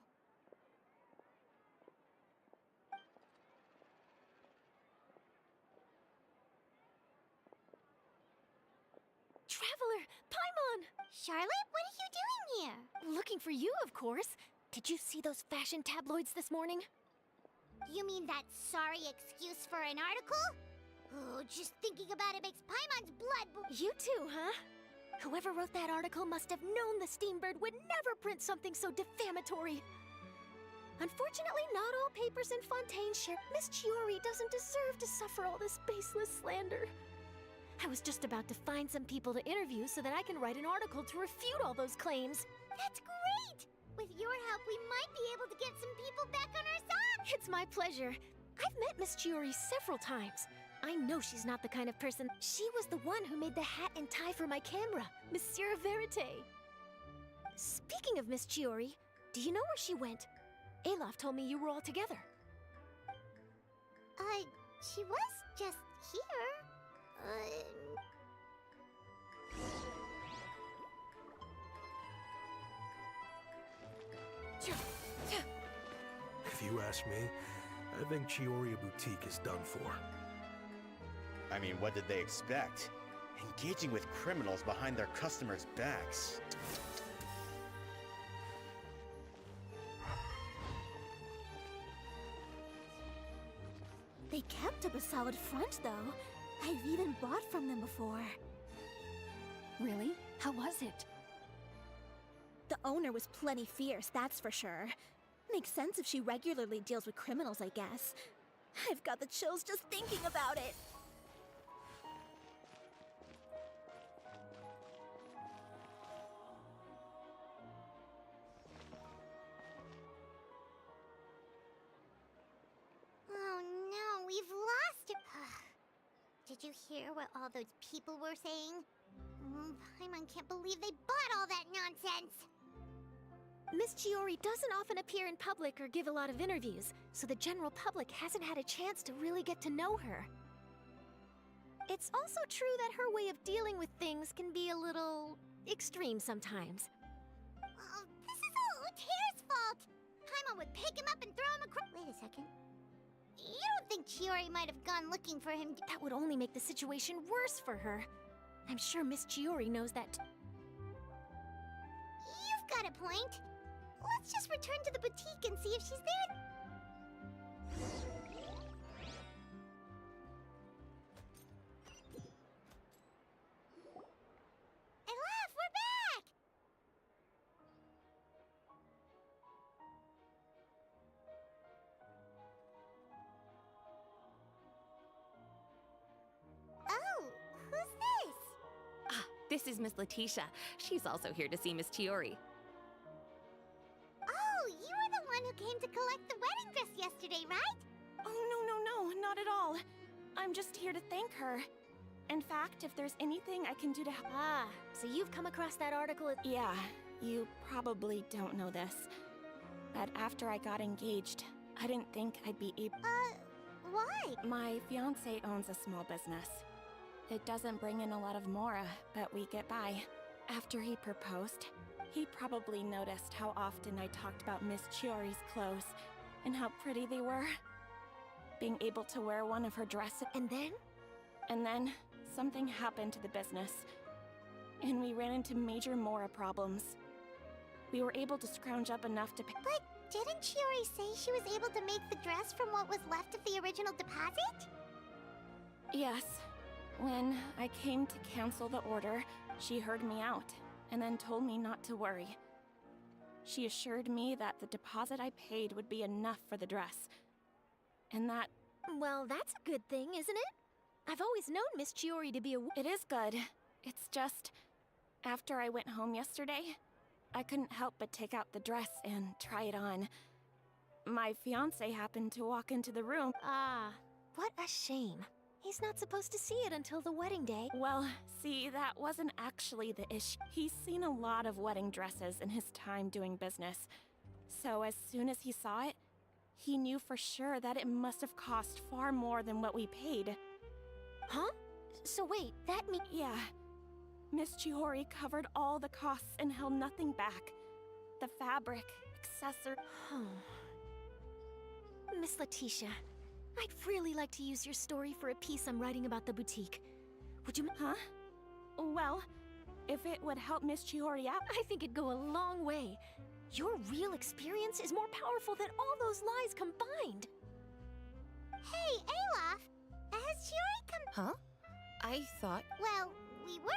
Traveler! Paimon! Charlotte, what are you doing here? Looking for you, of course. Did you see those fashion tabloids this morning? You mean that sorry excuse for an article? Oh, just thinking about it makes Paimon's blood You too, huh? Whoever wrote that article must have known the Steambird would never print something so defamatory. Unfortunately, not all papers in Fontaine share. Miss Chiori doesn't deserve to suffer all this baseless slander. I was just about to find some people to interview so that I can write an article to refute all those claims. That's great! With your help, we might be able to get some people back on our side! It's my pleasure. I've met Miss Chiori several times. I know she's not the kind of person. She was the one who made the hat and tie for my camera, Monsieur Verite. Speaking of Miss Chiori, do you know where she went? Alof told me you were all together. She was just here. If you ask me, I think Chiori Boutique is done for. I mean, what did they expect? Engaging with criminals behind their customers' backs. They kept up a solid front, though. I've even bought from them before. Really? How was it? The owner was plenty fierce, that's for sure. Makes sense if she regularly deals with criminals, I guess. I've got the chills just thinking about it. Oh no, we've lost her. Did you hear what all those people were saying? Paimon can't believe they bought all that nonsense. Miss Chiori doesn't often appear in public or give a lot of interviews, so the general public hasn't had a chance to really get to know her. It's also true that her way of dealing with things can be a little extreme sometimes. Oh, this is all Uter's fault. Paimon would pick him up and throw him across. Wait a second. You don't think Chiori might have gone looking for him? That would only make the situation worse for her. I'm sure Miss Chiori knows that. You've got a point. Let's just return to the boutique and see if she's there. Elaf, we're back! Oh, This is Miss Letitia. She's also here to see Miss Chiori. Oh, you were the one who came to collect the wedding dress yesterday, right? Oh, no, not at all. I'm just here to thank her. In fact, if there's anything I can do to help... Ah, so you've come across that article at... Yeah, you probably don't know this. But after I got engaged, I didn't think I'd be able... Why? My fiancé owns a small business. It doesn't bring in a lot of mora, but we get by. After he proposed, he probably noticed how often I talked about Miss Chiori's clothes and how pretty they were. Being able to wear one of her dresses. And then? And then, something happened to the business. And we ran into major mora problems. We were able to scrounge up enough to pay. But didn't Chiori say she was able to make the dress from what was left of the original deposit? Yes. When I came to cancel the order, she heard me out, and then told me not to worry. She assured me that the deposit I paid would be enough for the dress. And that... Well, that's a good thing, isn't it? I've always known Miss Chiori to be a... It is good. It's just... After I went home yesterday, I couldn't help but take out the dress and try it on. My fiancé happened to walk into the room. Ah, what a shame. He's not supposed to see it until the wedding day. Well, see, that wasn't actually the issue. He's seen a lot of wedding dresses in his time doing business. So as soon as he saw it, he knew for sure that it must have cost far more than what we paid. Huh? So wait, that means... Yeah. Miss Chiori covered all the costs and held nothing back. The fabric, accessory... Miss Letitia, I'd really like to use your story for a piece I'm writing about the boutique. Would you... Huh? Well, if it would help Miss Chiori out... I think it'd go a long way. Your real experience is more powerful than all those lies combined. Hey, Olaf! Has Chiori come... Huh? I thought... Well, we were.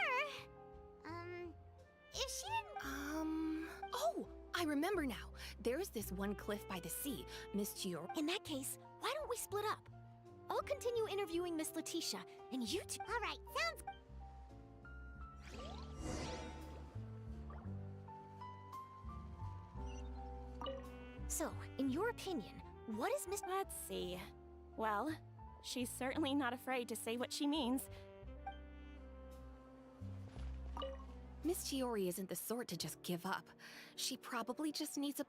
If she didn't... Oh! I remember now. There's this one cliff by the sea, Miss Chiori. In that case, why don't we split up? I'll continue interviewing Miss Letitia, and you two... All right, sounds... So, in your opinion, what is Miss... Let's see. Well, she's certainly not afraid to say what she means. Miss Chiori isn't the sort to just give up. She probably just needs a...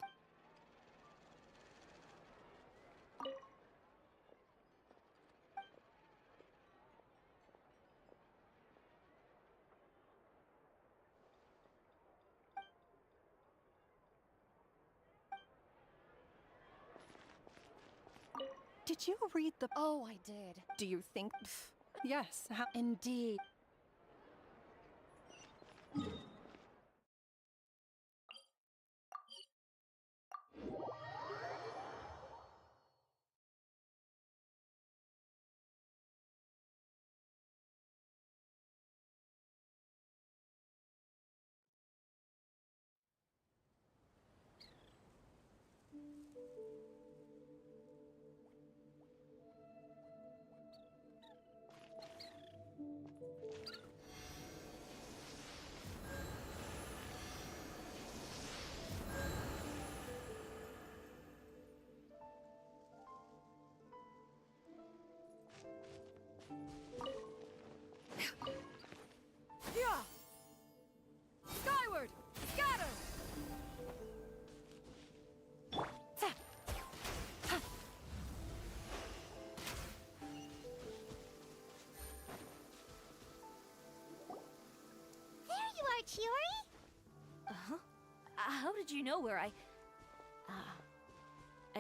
Did you read the... Oh, I did. Do you think... Yes, how... Indeed. Skyward! Scatter! There you are, Chiori! Uh-huh. How did you know where I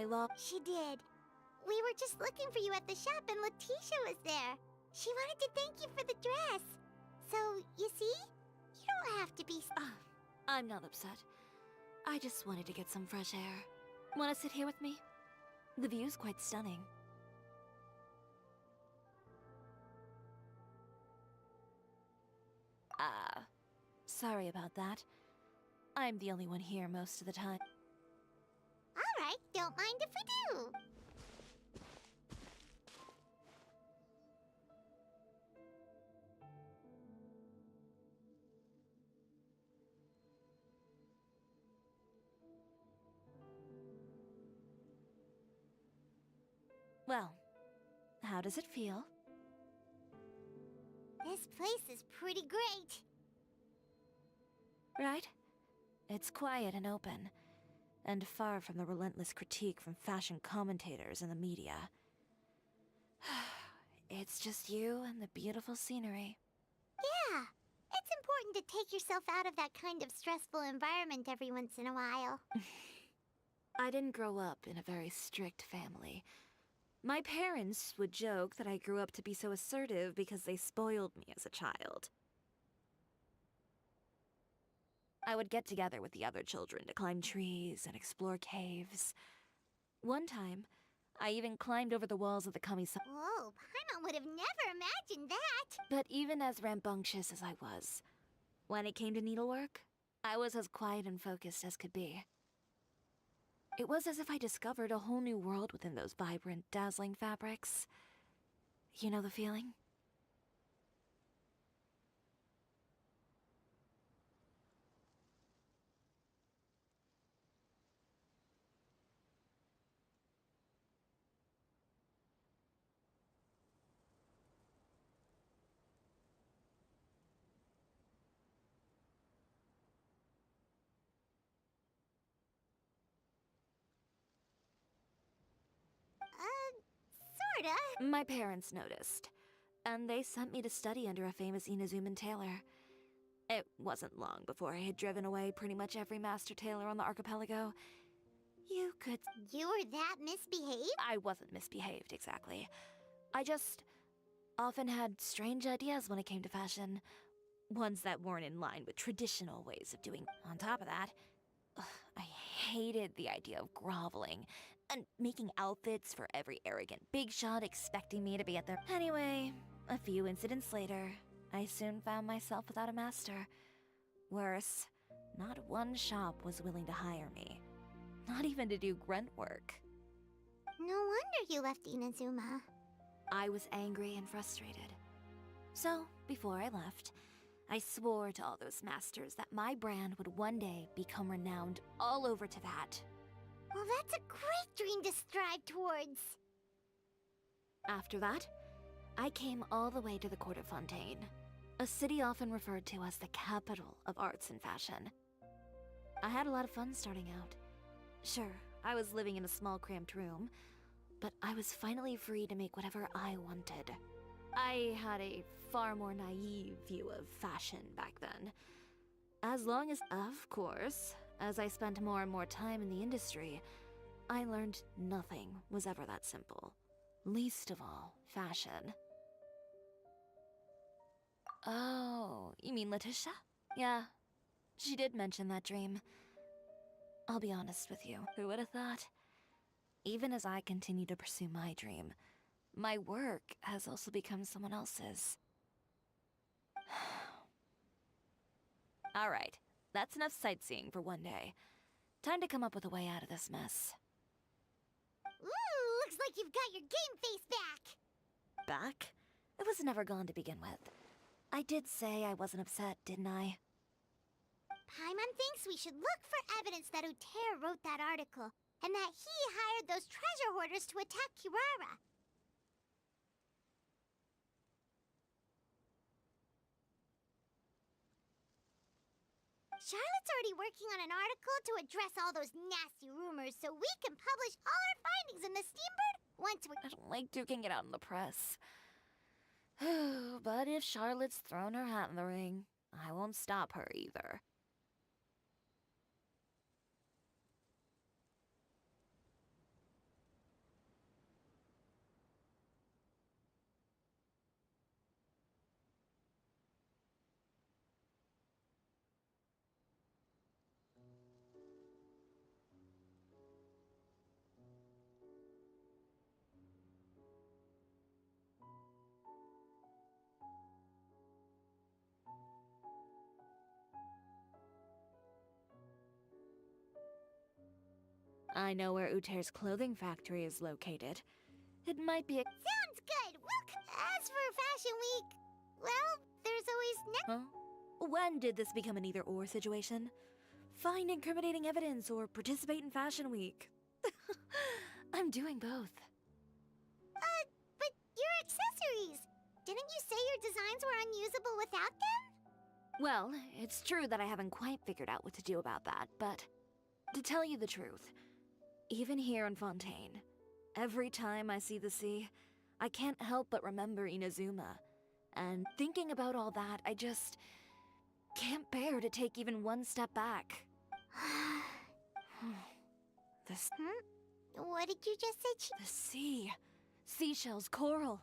lost... She did. We were just looking for you at the shop and Letitia was there. She wanted to thank you for the dress. So, you see? You don't have to be... I'm not upset. I just wanted to get some fresh air. Wanna sit here with me? The view's quite stunning. Sorry about that. I'm the only one here most of the time. All right, don't mind if we do. Well, how does it feel? This place is pretty great. Right? It's quiet and open, and far from the relentless critique from fashion commentators and the media. It's just you and the beautiful scenery. Yeah, it's important to take yourself out of that kind of stressful environment every once in a while. I didn't grow up in a very strict family. My parents would joke that I grew up to be so assertive because they spoiled me as a child. I would get together with the other children to climb trees and explore caves. One time, I even climbed over the walls of the Kami-sama. Whoa, Paimon would have never imagined that! But even as rambunctious as I was, when it came to needlework, I was as quiet and focused as could be. It was as if I discovered a whole new world within those vibrant, dazzling fabrics. You know the feeling? Sorta. My parents noticed, and they sent me to study under a famous Inazuman tailor. It wasn't long before I had driven away pretty much every master tailor on the archipelago. You could... You were that misbehaved? I wasn't misbehaved, exactly. I just often had strange ideas when it came to fashion. Ones that weren't in line with traditional ways of doing. On top of that, I hated the idea of groveling and making outfits for every arrogant big shot expecting me to be at their... Anyway, a few incidents later, I soon found myself without a master. Worse, not one shop was willing to hire me. Not even to do grunt work. No wonder you left Inazuma. I was angry and frustrated. So, before I left, I swore to all those masters that my brand would one day become renowned all over Teyvat. Well, that's a great dream to strive towards. After that, I came all the way to the court of Fontaine, a city often referred to as the capital of arts and fashion. I had a lot of fun starting out. Sure, I was living in a small cramped room, but I was finally free to make whatever I wanted. I had a far more naive view of fashion back then. As long as, of course, as I spent more and more time in the industry, I learned nothing was ever that simple. Least of all, fashion. Oh, you mean Letitia? Yeah, she did mention that dream. I'll be honest with you, who would have thought? Even as I continue to pursue my dream, my work has also become someone else's. Alright, that's enough sightseeing for one day. Time to come up with a way out of this mess. Ooh, looks like you've got your game face back! Back? It was never gone to begin with. I did say I wasn't upset, didn't I? Paimon thinks we should look for evidence that Uter wrote that article, and that he hired those treasure hoarders to attack Kirara. Charlotte's already working on an article to address all those nasty rumors so we can publish all our findings in the Steambird once we're... I don't like duking it out in the press. But if Charlotte's thrown her hat in the ring, I won't stop her either. I know where Uter's clothing factory is located. It might be a... Sounds good! As for Fashion Week, well, there's always Huh? When did this become an either-or situation? Find incriminating evidence or participate in Fashion Week. I'm doing both. Didn't you say your designs were unusable without them? Well, it's true that I haven't quite figured out what to do about that, but to tell you the truth, even here in Fontaine, every time I see the sea, I can't help but remember Inazuma. And thinking about all that, I just can't bear to take even one step back. This. What did you just say, The sea. Seashells, coral.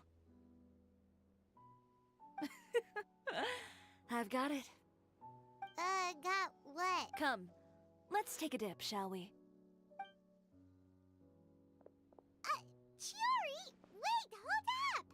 I've got it. Got what? Come, let's take a dip, shall we? Chiori! Wait, hold up!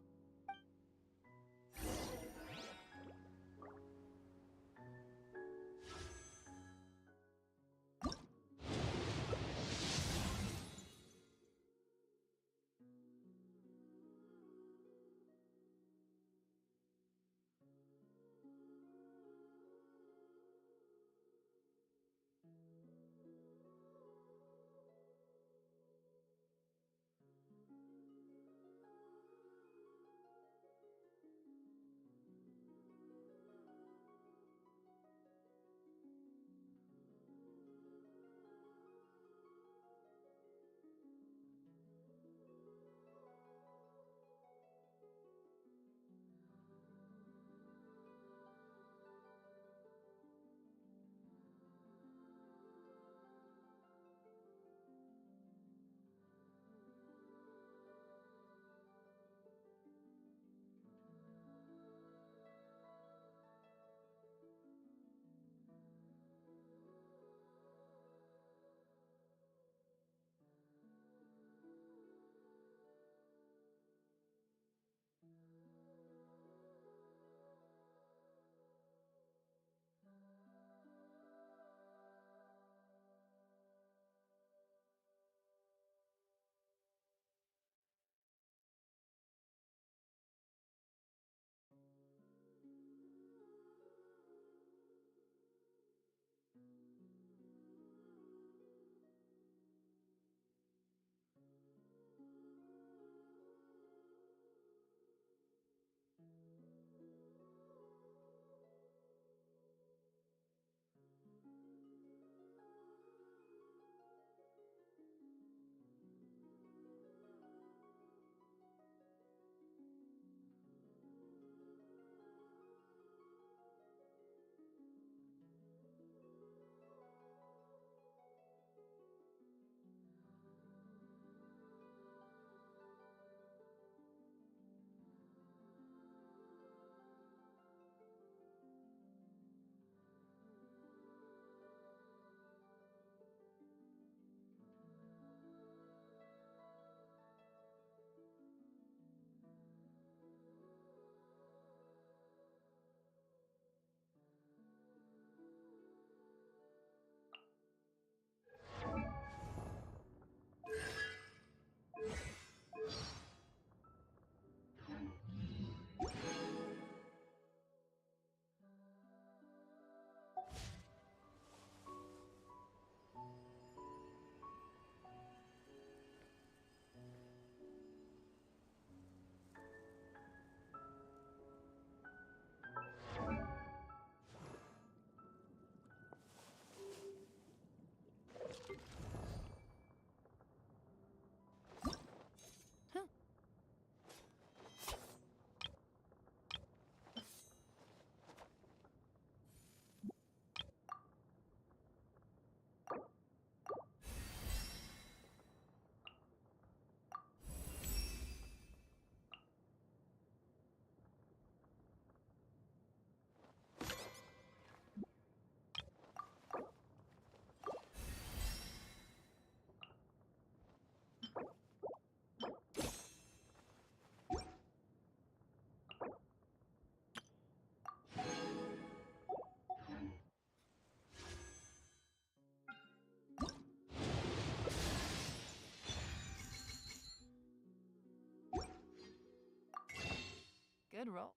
Good roll.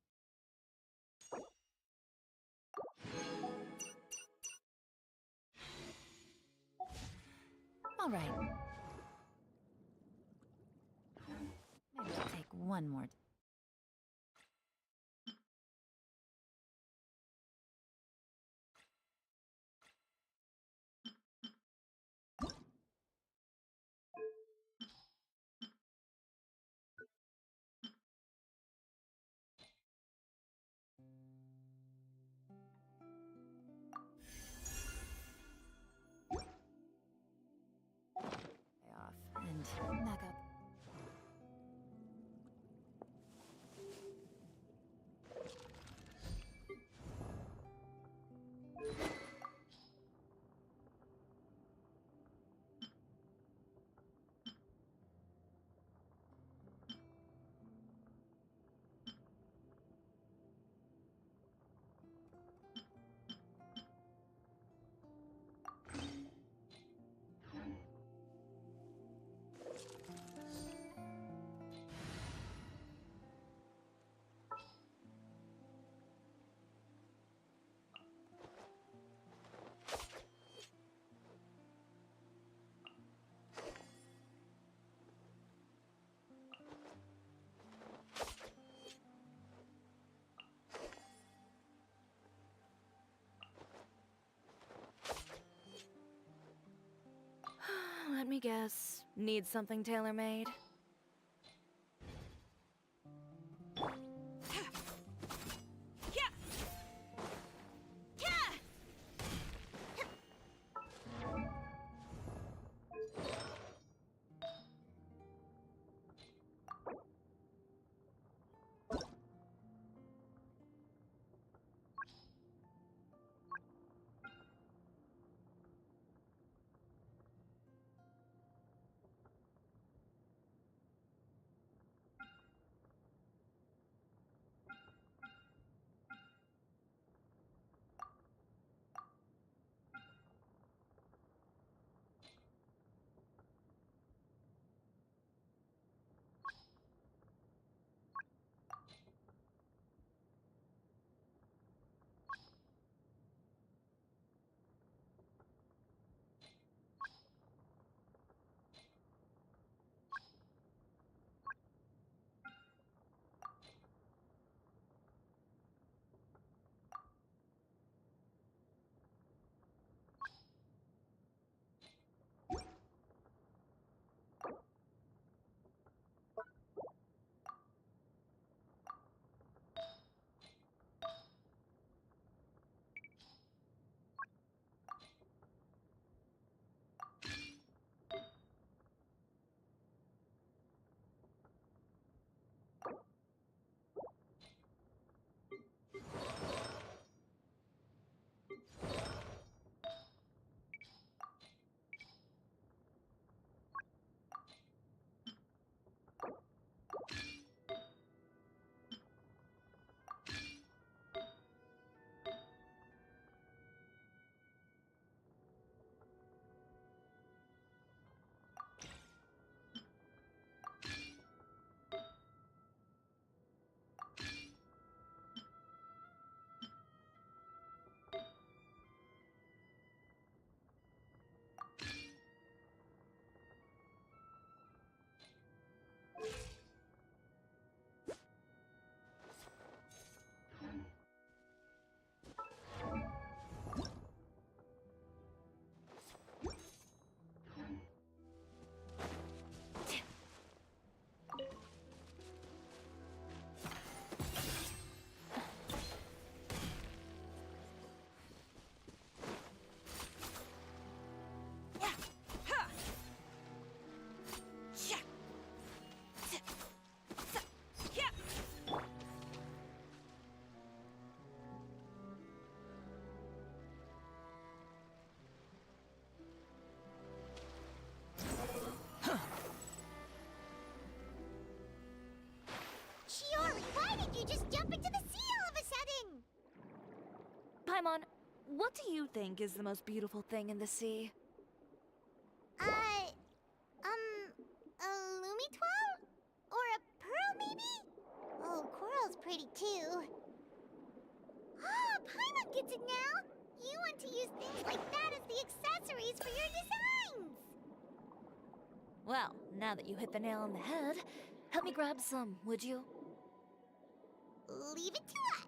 All right. Maybe I'll take one more. guess, need something tailor-made? Chiori, why did you just jump into the sea all of a sudden? Paimon, what do you think is the most beautiful thing in the sea? A Lumitwal? Or a pearl, maybe? Oh, coral's pretty too. Ah, Paimon gets it now! You want to use things like that as the accessories for your designs! Well, now that you hit the nail on the head, help me grab some, would you? Leave it to us.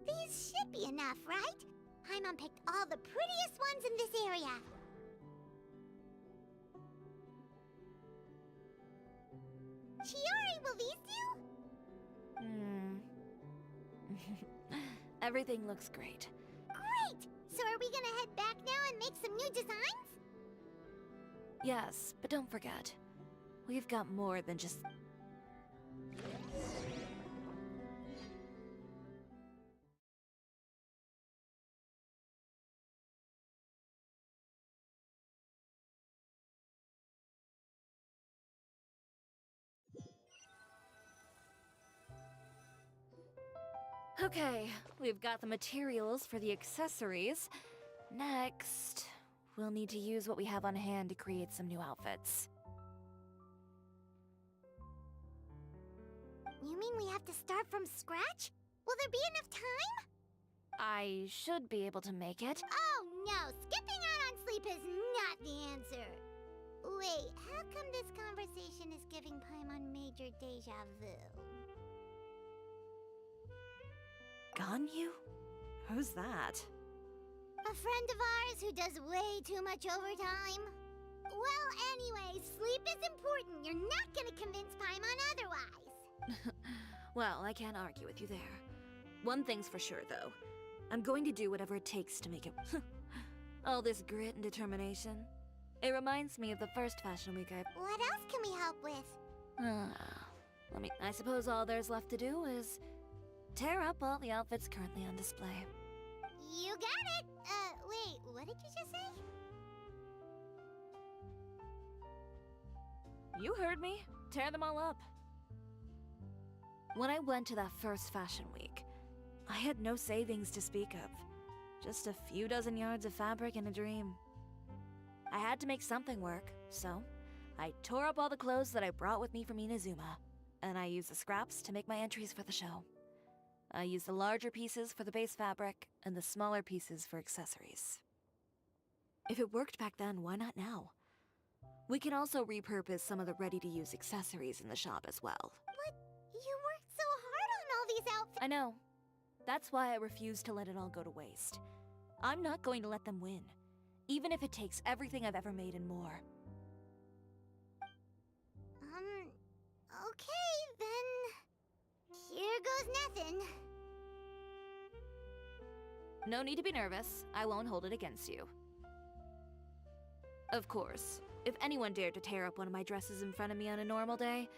These should be enough, right? Paimon picked all the prettiest ones in this area. Chiori, will these do? Everything looks great. Great! So are we gonna head back now and make some new designs? Yes, but don't forget, we've got more than just... Okay, we've got the materials for the accessories. Next, we'll need to use what we have on hand to create some new outfits. You mean we have to start from scratch? Will there be enough time? I should be able to make it. Oh no, skipping out on sleep is not the answer. Wait, how come this conversation is giving Paimon major deja vu? Ganyu? Who's that? A friend of ours who does way too much overtime. Well, anyway, sleep is important. You're not gonna convince Paimon otherwise. Well, I can't argue with you there. One thing's for sure, though. I'm going to do whatever it takes to make it... All this grit and determination. It reminds me of the first fashion week I... What else can we help with? I suppose all there's left to do is... tear up all the outfits currently on display. You got it! Wait, what did you just say? You heard me. Tear them all up. When I went to that first fashion week, I had no savings to speak of. Just a few dozen yards of fabric and a dream. I had to make something work, so I tore up all the clothes that I brought with me from Inazuma, and I used the scraps to make my entries for the show. I used the larger pieces for the base fabric, and the smaller pieces for accessories. If it worked back then, why not now? We can also repurpose some of the ready-to-use accessories in the shop as well. But you worked so hard on all these outfits. I know. That's why I refuse to let it all go to waste. I'm not going to let them win, even if it takes everything I've ever made and more. Okay, then... here goes nothing. No need to be nervous. I won't hold it against you. Of course, if anyone dared to tear up one of my dresses in front of me on a normal day,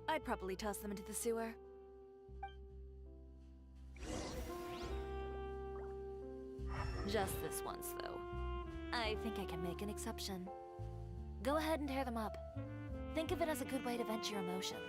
I'd probably toss them into the sewer. Just this once, though. I think I can make an exception. Go ahead and tear them up. Think of it as a good way to vent your emotions.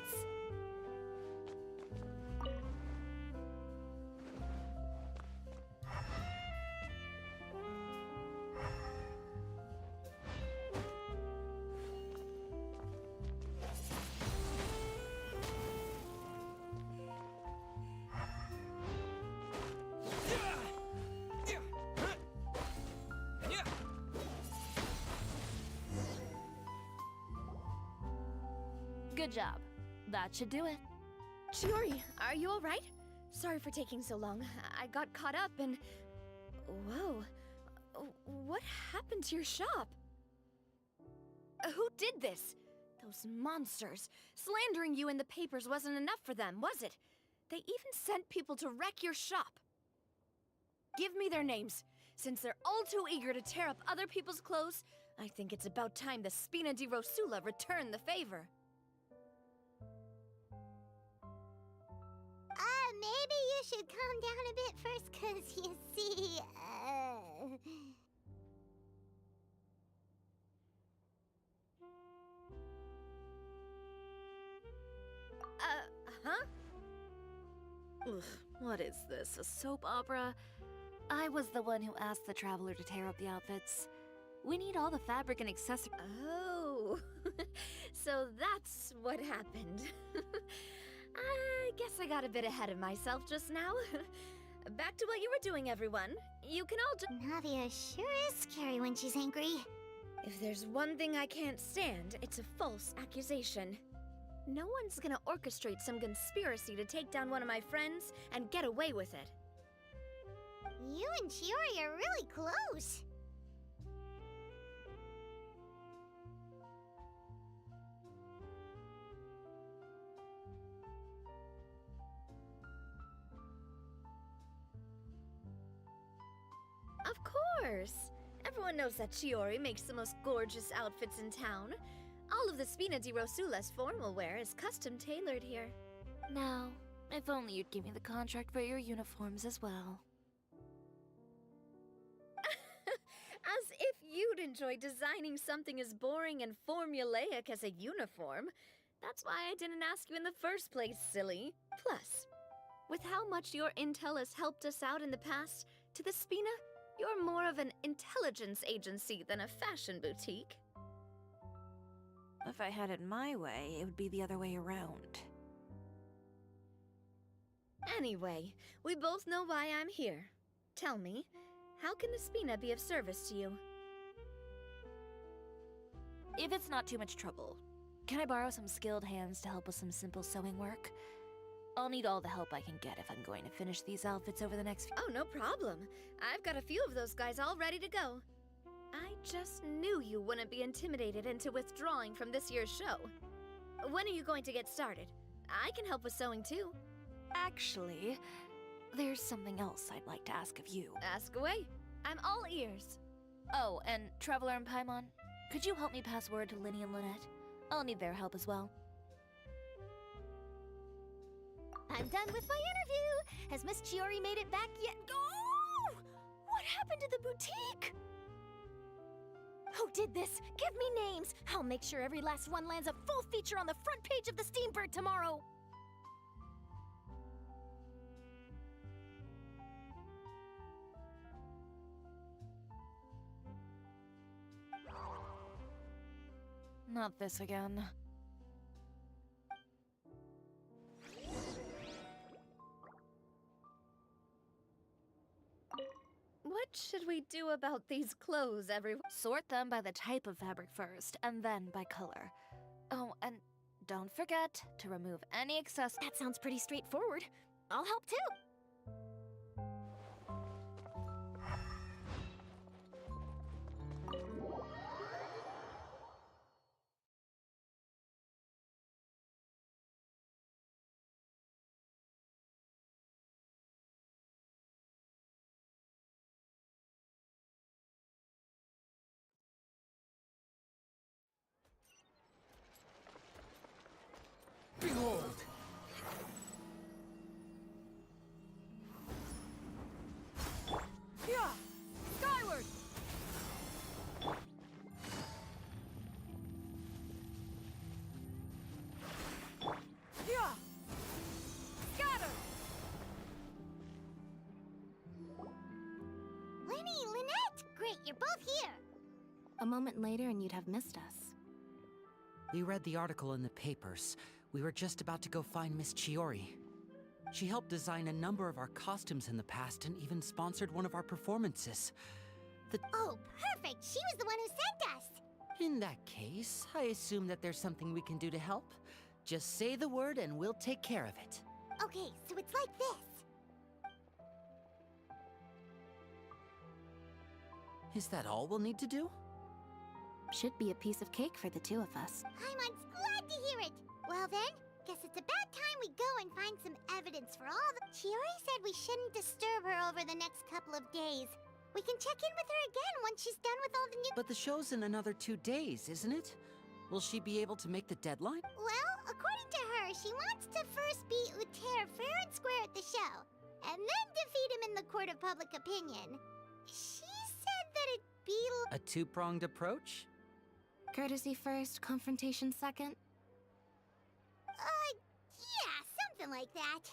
Good job. That should do it. Chiori, are you alright? Sorry for taking so long. I got caught up and... Whoa. What happened to your shop? Who did this? Those monsters. Slandering you in the papers wasn't enough for them, was it? They even sent people to wreck your shop. Give me their names. Since they're all too eager to tear up other people's clothes, I think it's about time the Spina di Rosula return the favor. Maybe you should calm down a bit first, 'cause you see, huh? Ugh, what is this, a soap opera? I was the one who asked the traveler to tear up the outfits. We need all the fabric and accessories. Oh, so that's what happened. I guess I got a bit ahead of myself just now. Back to what you were doing, everyone. You can all Navia sure is scary when she's angry. If there's one thing I can't stand, it's a false accusation. No one's gonna orchestrate some conspiracy to take down one of my friends and get away with it. You and Chiori are really close. Of course! Everyone knows that Chiori makes the most gorgeous outfits in town. All of the Spina di Rosula's formal wear is custom tailored here. Now, if only you'd give me the contract for your uniforms as well. As if you'd enjoy designing something as boring and formulaic as a uniform. That's why I didn't ask you in the first place, silly. Plus, with how much your intel has helped us out in the past, to the Spina, you're more of an intelligence agency than a fashion boutique. If I had it my way, it would be the other way around. Anyway, we both know why I'm here. Tell me, how can the Spina be of service to you? If it's not too much trouble, can I borrow some skilled hands to help with some simple sewing work? I'll need all the help I can get if I'm going to finish these outfits over the next Oh, no problem. I've got a few of those guys all ready to go. I just knew you wouldn't be intimidated into withdrawing from this year's show. When are you going to get started? I can help with sewing too. Actually, there's something else I'd like to ask of you. Ask away. I'm all ears. Oh, and Traveler and Paimon, could you help me pass word to Linny and Lynette? I'll need their help as well. I'm done with my interview! Has Miss Chiori made it back yet? Oh! What happened to the boutique? Who did this? Give me names! I'll make sure every last one lands a full feature on the front page of the Steambird tomorrow! Not this again. What should we do about these clothes, everyone? Sort them by the type of fabric first, and then by color. Oh, and don't forget to remove any excess— That sounds pretty straightforward. I'll help too! Behold! Yeah! Skyward! Yeah! Scatter! Linny, Lynette! Great, you're both here! A moment later and you'd have missed us. We read the article in the papers. We were just about to go find Miss Chiori. She helped design a number of our costumes in the past and even sponsored one of our performances. Oh, perfect! She was the one who sent us! In that case, I assume that there's something we can do to help. Just say the word and we'll take care of it. Okay, so it's like this. Is that all we'll need to do? Should be a piece of cake for the two of us. Paimon's glad to hear it! Well then, guess it's about time we go and find some evidence for all the— Chiori said we shouldn't disturb her over the next couple of days. We can check in with her again once she's done with all the new— But the show's in another 2 days, isn't it? Will she be able to make the deadline? Well, according to her, she wants to first beat Uter fair and square at the show, and then defeat him in the court of public opinion. She said that it'd be A two-pronged approach? Courtesy first, confrontation second? yeah, something like that.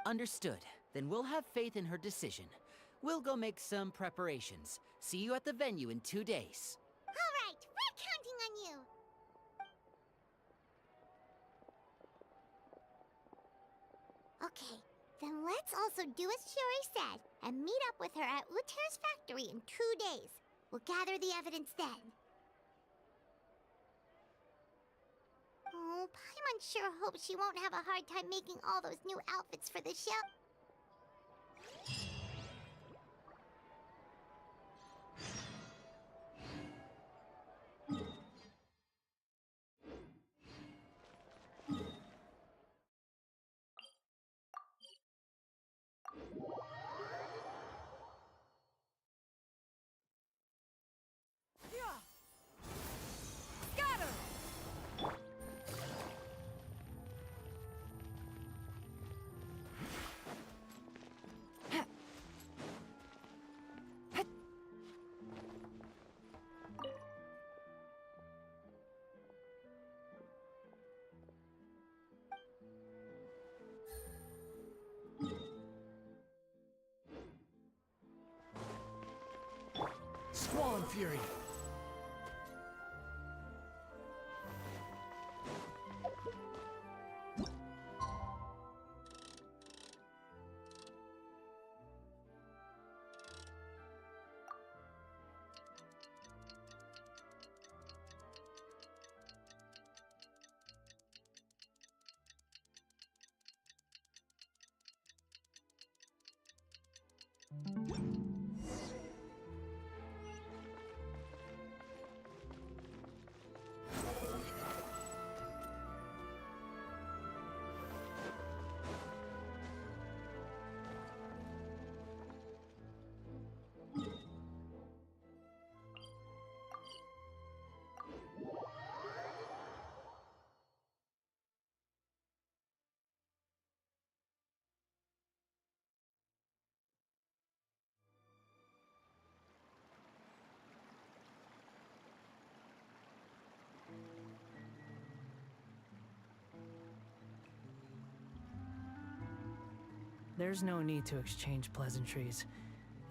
Understood. Then we'll have faith in her decision. We'll go make some preparations. See you at the venue in 2 days. All right, we're counting on you. Okay, then let's also do as Chiori said and meet up with her at Uter's factory in 2 days. We'll gather the evidence then. Oh, Paimon sure hopes she won't have a hard time making all those new outfits for the show. Swan Fury! There's no need to exchange pleasantries.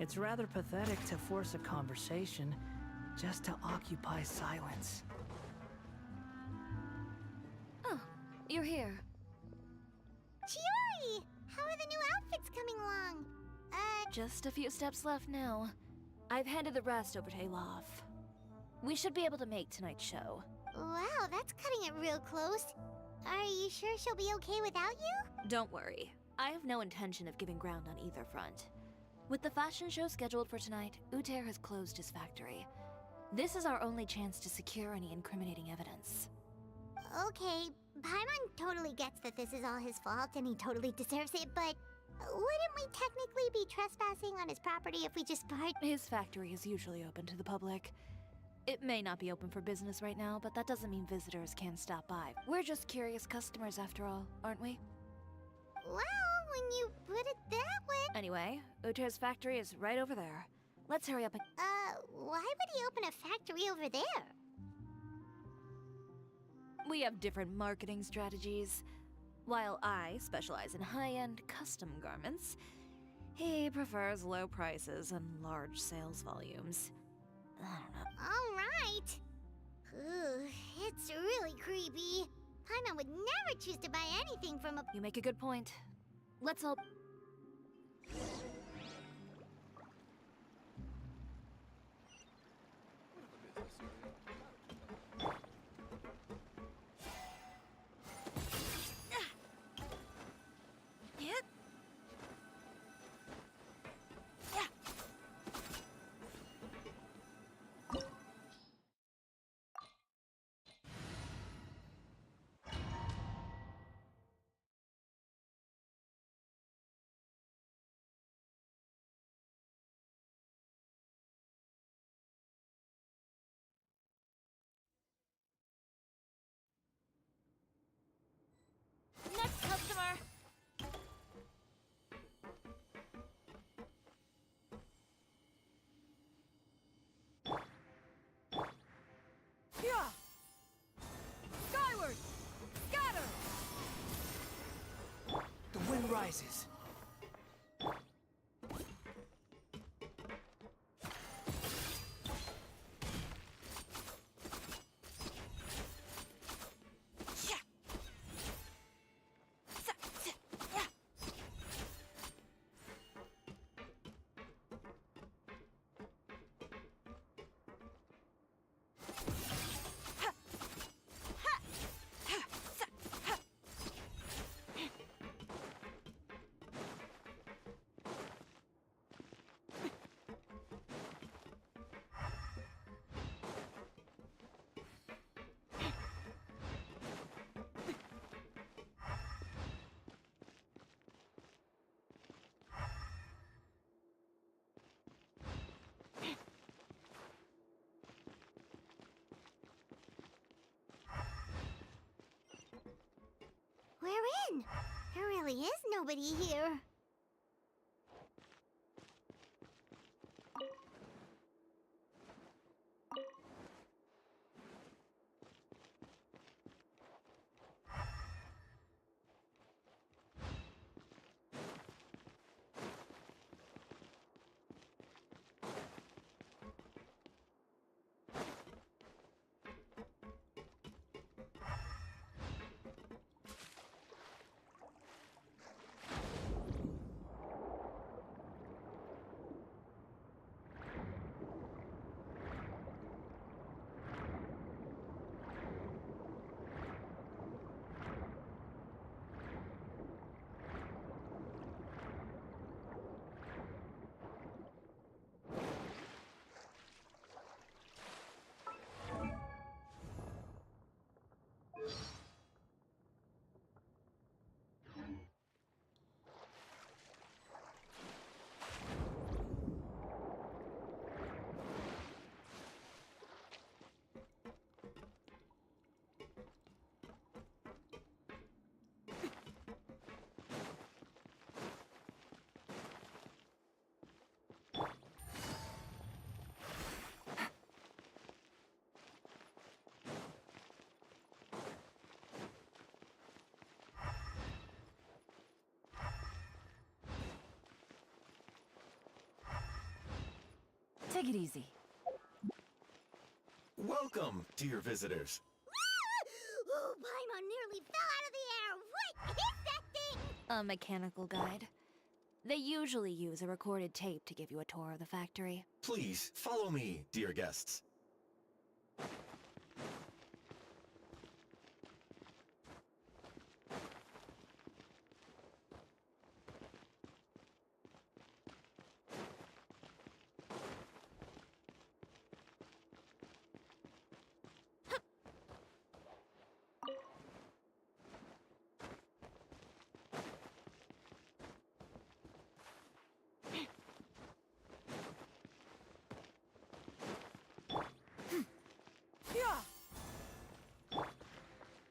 It's rather pathetic to force a conversation just to occupy silence. Oh, you're here. Chiori! How are the new outfits coming along? Just a few steps left now. I've handed the rest over to Alof. We should be able to make tonight's show. Wow, that's cutting it real close. Are you sure she'll be okay without you? Don't worry. I have no intention of giving ground on either front. With the fashion show scheduled for tonight, Uter has closed his factory. This is our only chance to secure any incriminating evidence. Okay, Paimon totally gets that this is all his fault and he totally deserves it, but wouldn't we technically be trespassing on his property if we just barred? His factory is usually open to the public. It may not be open for business right now, but that doesn't mean visitors can't stop by. We're just curious customers after all, aren't we? Well, when you put it that way... Anyway, Uter's factory is right over there. Let's hurry up and... why would he open a factory over there? We have different marketing strategies. While I specialize in high-end custom garments, he prefers low prices and large sales volumes. I don't know. Alright. Ugh, it's really creepy. Paimon would never choose to buy anything from a... You make a good point. Let's hope... Next customer! Yeah! Skyward! Scatter! The wind rises. We're in. There really is nobody here. Take it easy. Welcome, dear visitors. Oh, Paimon nearly fell out of the air. What is that thing? A mechanical guide. They usually use a recorded tape to give you a tour of the factory. Please follow me, dear guests.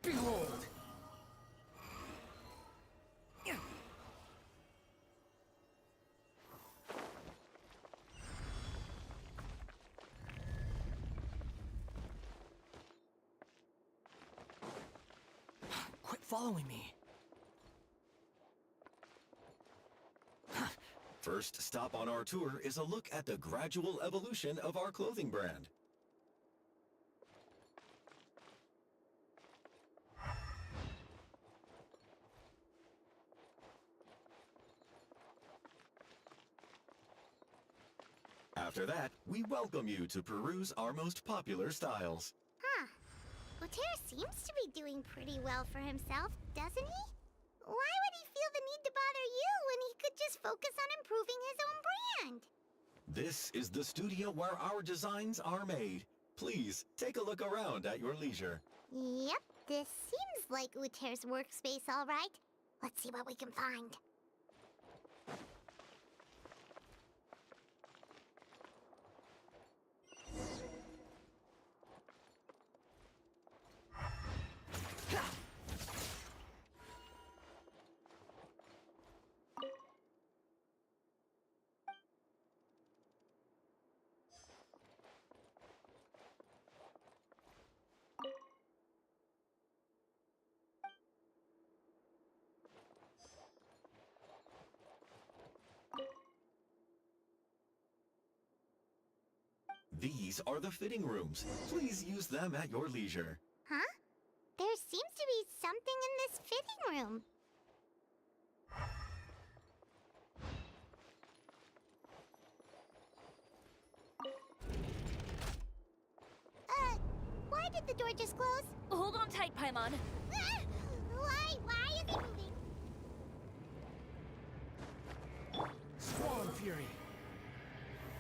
Behold! Quit following me. First stop on our tour is a look at the gradual evolution of our clothing brand. After that, we welcome you to peruse our most popular styles. Huh. Uter seems to be doing pretty well for himself, doesn't he? Why would he feel the need to bother you when he could just focus on improving his own brand? This is the studio where our designs are made. Please, take a look around at your leisure. Yep, this seems like Uter's workspace, all right. Let's see what we can find. These are the fitting rooms. Please use them at your leisure. Huh? There seems to be something in this fitting room. Why did the door just close? Hold on tight, Paimon. Why is it moving? Squall and Fury.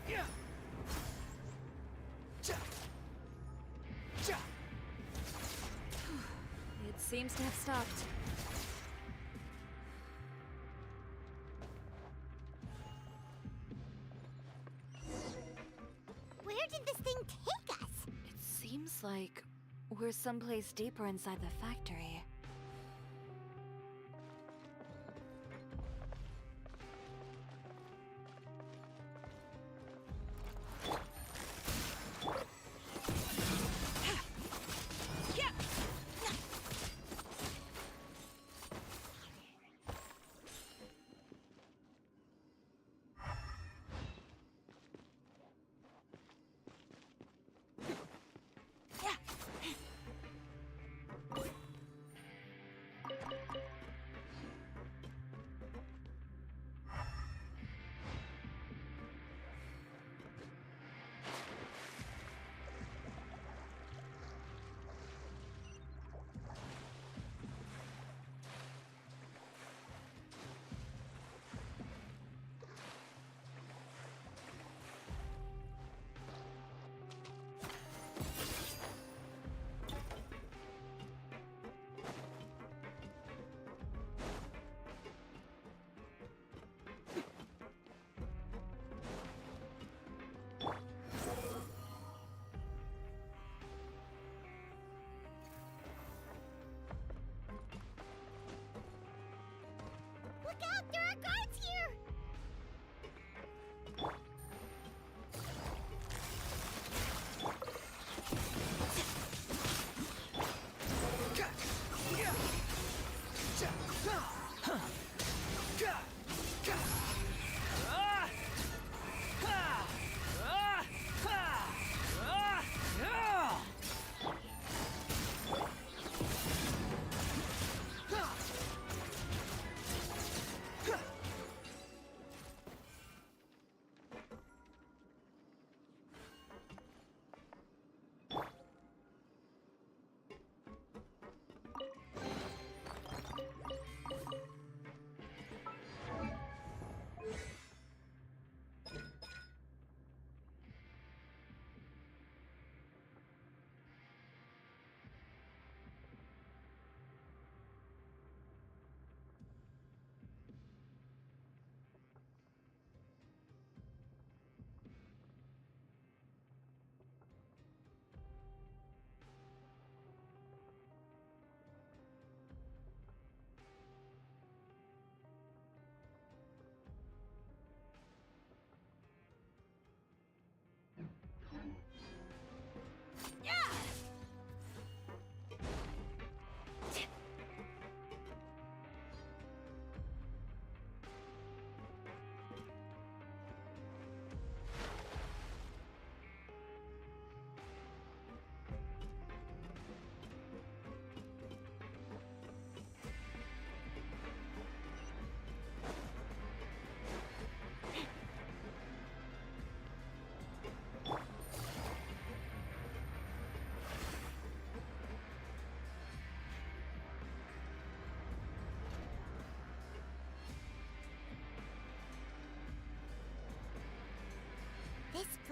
Yeah. It seems to have stopped. Where did this thing take us? It seems like we're someplace deeper inside the factory.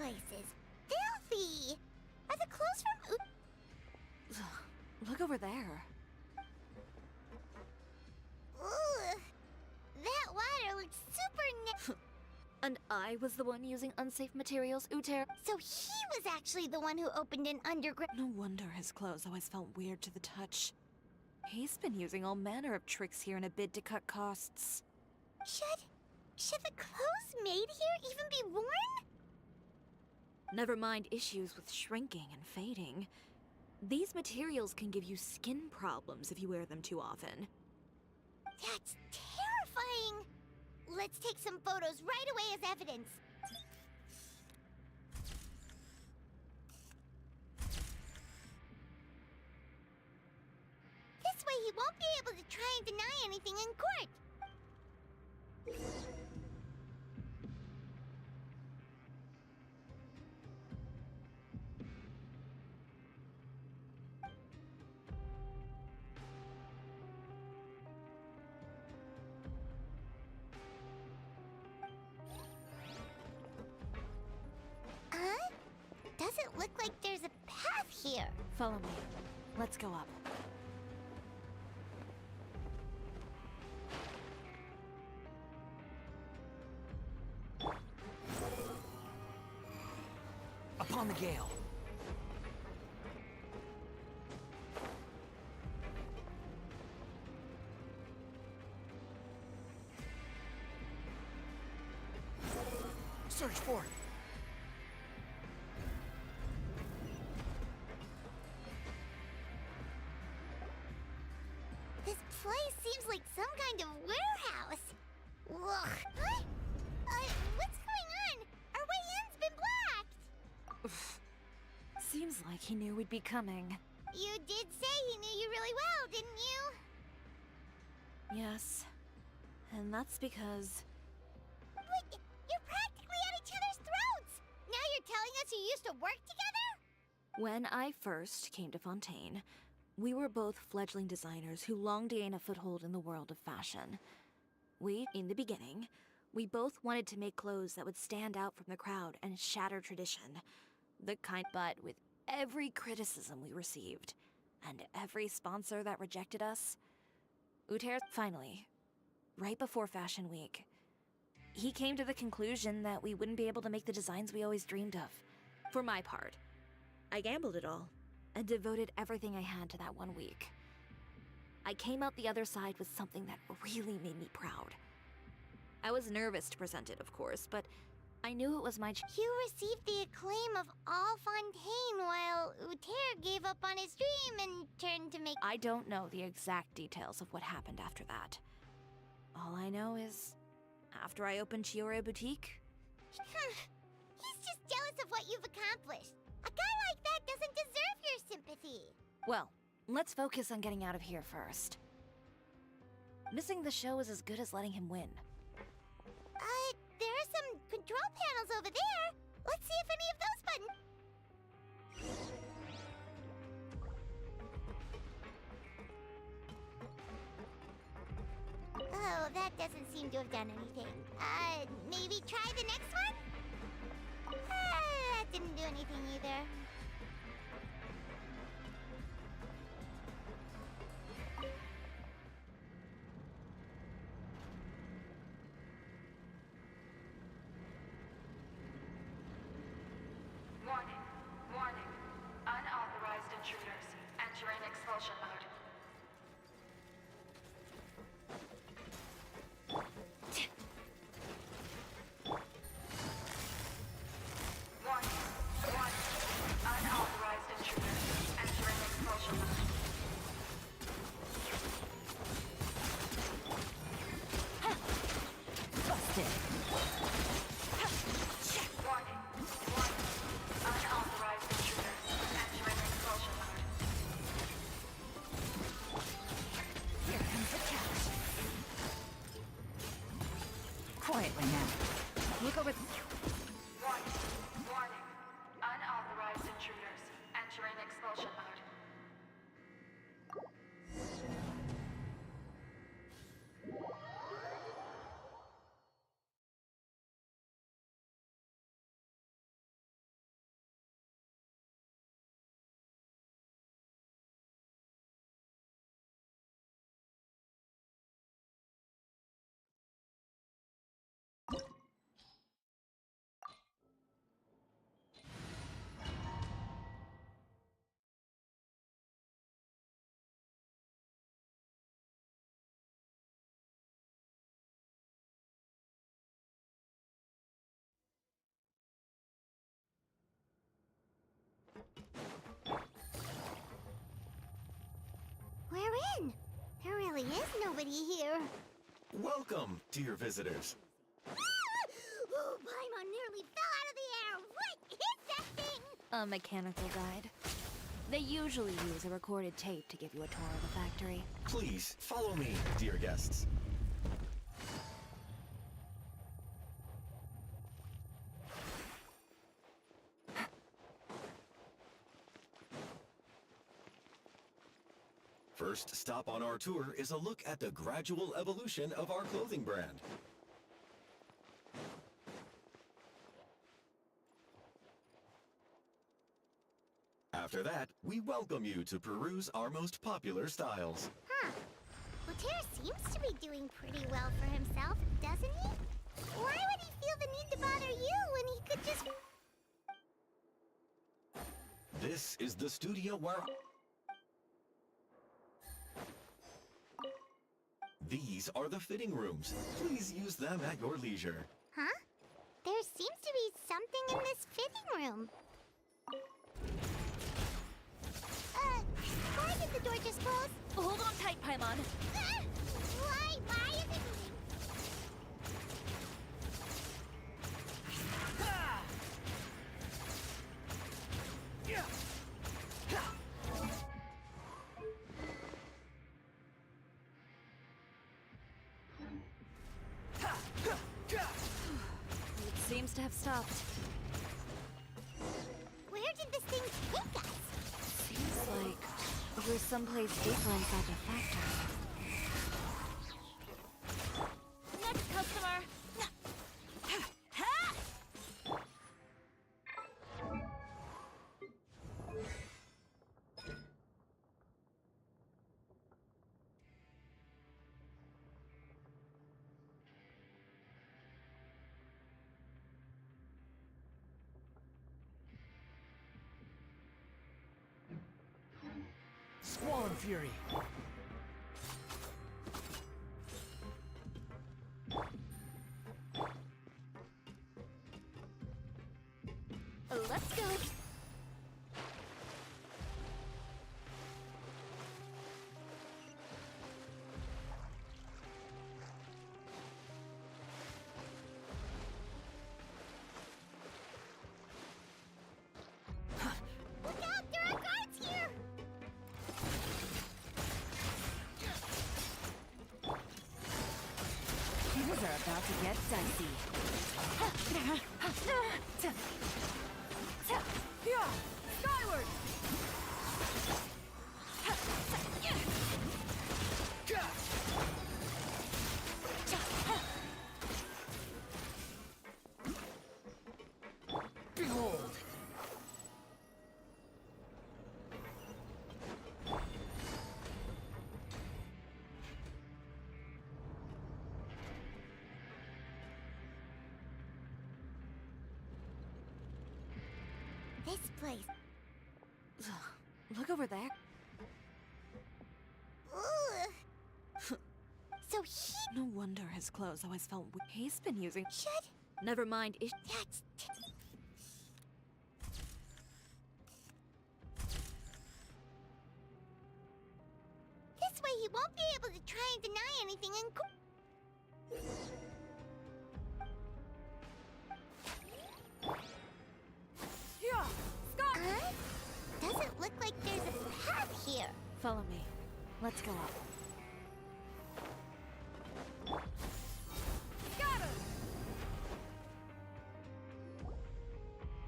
place is filthy. Are the clothes from Look over there. Ugh. That water looks super And I was the one using unsafe materials, Uter. So he was actually the one who opened an underground. No wonder his clothes always felt weird to the touch. He's been using all manner of tricks here in a bid to cut costs. Should the clothes made here even be worn? Never mind issues with shrinking and fading. These materials can give you skin problems if you wear them too often. That's terrifying. Let's take some photos right away as evidence. This way he won't be able to try and deny anything in court. Doesn't look like there's a path here. Follow me. Let's go up. Upon the gale. Search for it. This place seems like some kind of warehouse. Ugh. Huh? What's going on? Our way in's been blocked. Seems like he knew we'd be coming. You did say he knew you really well, didn't you? Yes. And that's because... But you're practically at each other's throats! Now you're telling us you used to work together? When I first came to Fontaine, we were both fledgling designers who longed to gain a foothold in the world of fashion. In the beginning, we both wanted to make clothes that would stand out from the crowd and shatter tradition. But with every criticism we received, and every sponsor that rejected us, Uter finally, right before Fashion Week, he came to the conclusion that we wouldn't be able to make the designs we always dreamed of. For my part, I gambled it all and devoted everything I had to that 1 week. I came out the other side with something that really made me proud. I was nervous to present it, of course, but I knew it was my You received the acclaim of all Fontaine while Uter gave up on his dream and turned to make... I don't know the exact details of what happened after that. All I know is, after I opened Chiori Boutique... He's just jealous of what you've accomplished. A guy like that doesn't deserve your sympathy. Well, let's focus on getting out of here first. Missing the show is as good as letting him win. There are some control panels over there. Let's see if any of those buttons... Oh, that doesn't seem to have done anything. Maybe try the next one? That didn't do anything either. Warning. Warning. Unauthorized intruders entering expulsion mode. Warning. Warning. in. There really is nobody here. Welcome, dear visitors. Oh, Paimon nearly fell out of the air. What is that thing? A mechanical guide. They usually use a recorded tape to give you a tour of the factory. Please, follow me, dear guests. First stop on our tour is a look at the gradual evolution of our clothing brand. After that, we welcome you to peruse our most popular styles. Huh. Later seems to be doing pretty well for himself, doesn't he? Why would he feel the need to bother you when he could just... This is the studio where... These are the fitting rooms. Please use them at your leisure. Huh? There seems to be something in this fitting room. Why did the door just close? Hold on tight, Paimon. Why is it moving? It seems to have stopped. Where did this thing take us? Seems like we're someplace deeper inside the factory. Next customer! Squall and Fury. Let's go. Look out, there are guards here! Things are about to get dicey. Skyward! Behold! This place. Look over there. Ugh. So he... No wonder his clothes always felt he's been using. should... Never mind. That's... This way he won't be able to try and deny anything and... Yeah! Scott! Doesn't look like there's a path here. Follow me. Let's go up. Got him!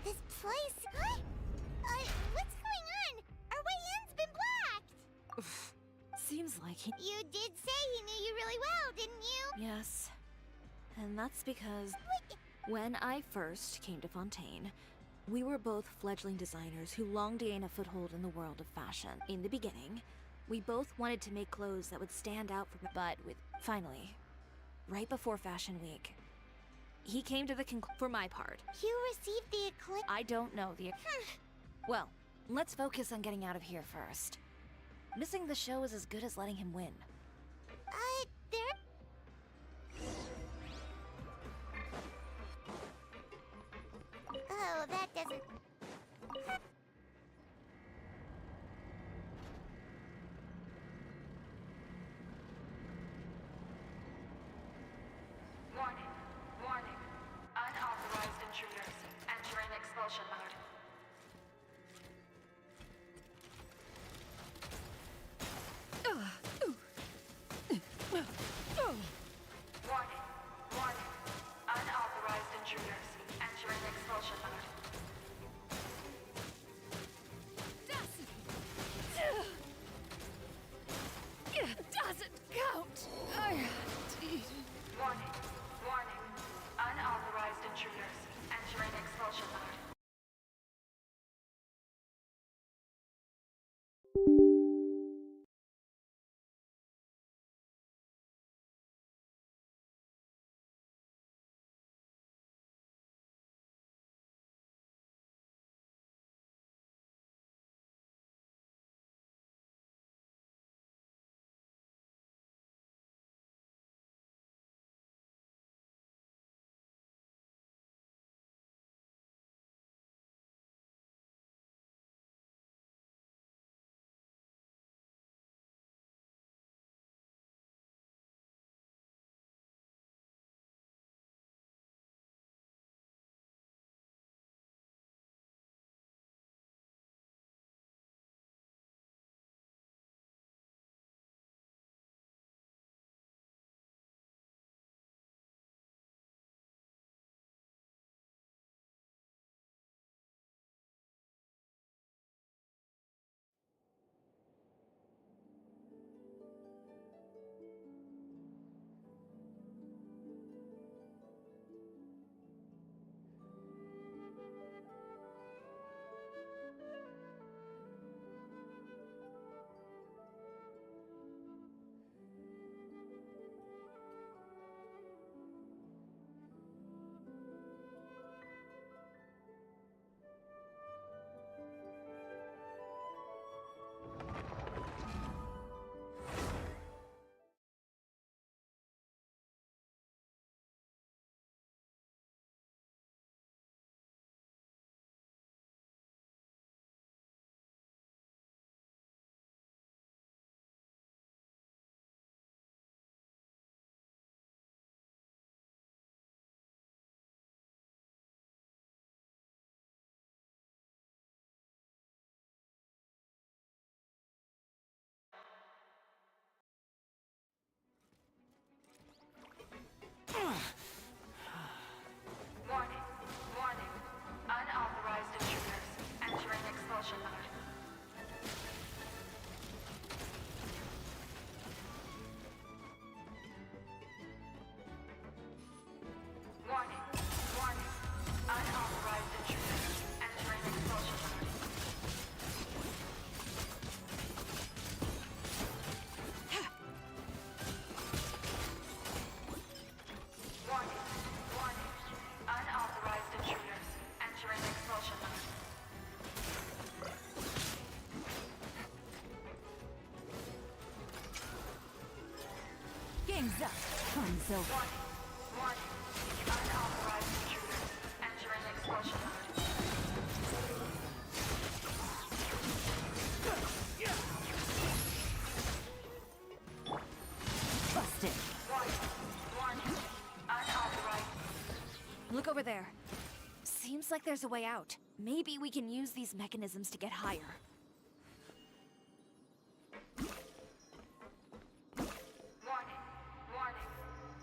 This place... Huh? What's going on? Our way in's been blocked! Seems like he... You did say he knew you really well, didn't you? Yes. And that's because when I first came to Fontaine, we were both fledgling designers who longed to gain a foothold in the world of fashion. In the beginning, we both wanted to make clothes that would stand out from... But finally, right before Fashion Week, he came to the conclusion... For my part, You received the eclipse... I don't know the... Well, let's focus on getting out of here first. Missing the show is as good as letting him win. there... Oh, that doesn't... Things up. Fun's over. Warning. Unauthorized intruders. Entering expulsion mode. Busted. Warning. Unauthorized. Look over there. Seems like there's a way out. Maybe we can use these mechanisms to get higher. Warning. Warning.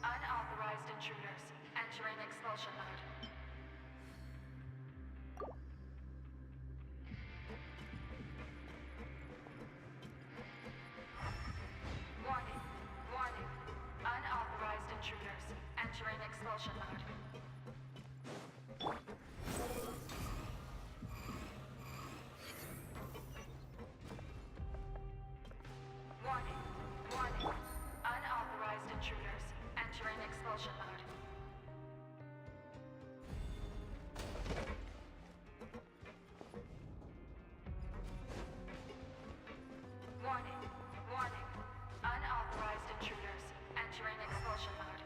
Unauthorized intruders. Entering expulsion mode. Warning. Warning. Unauthorized intruders. Entering expulsion mode. Warning. Warning. Unauthorized intruders. Entering expulsion mode. Warning. Warning. Unauthorized intruders. Entering expulsion mode.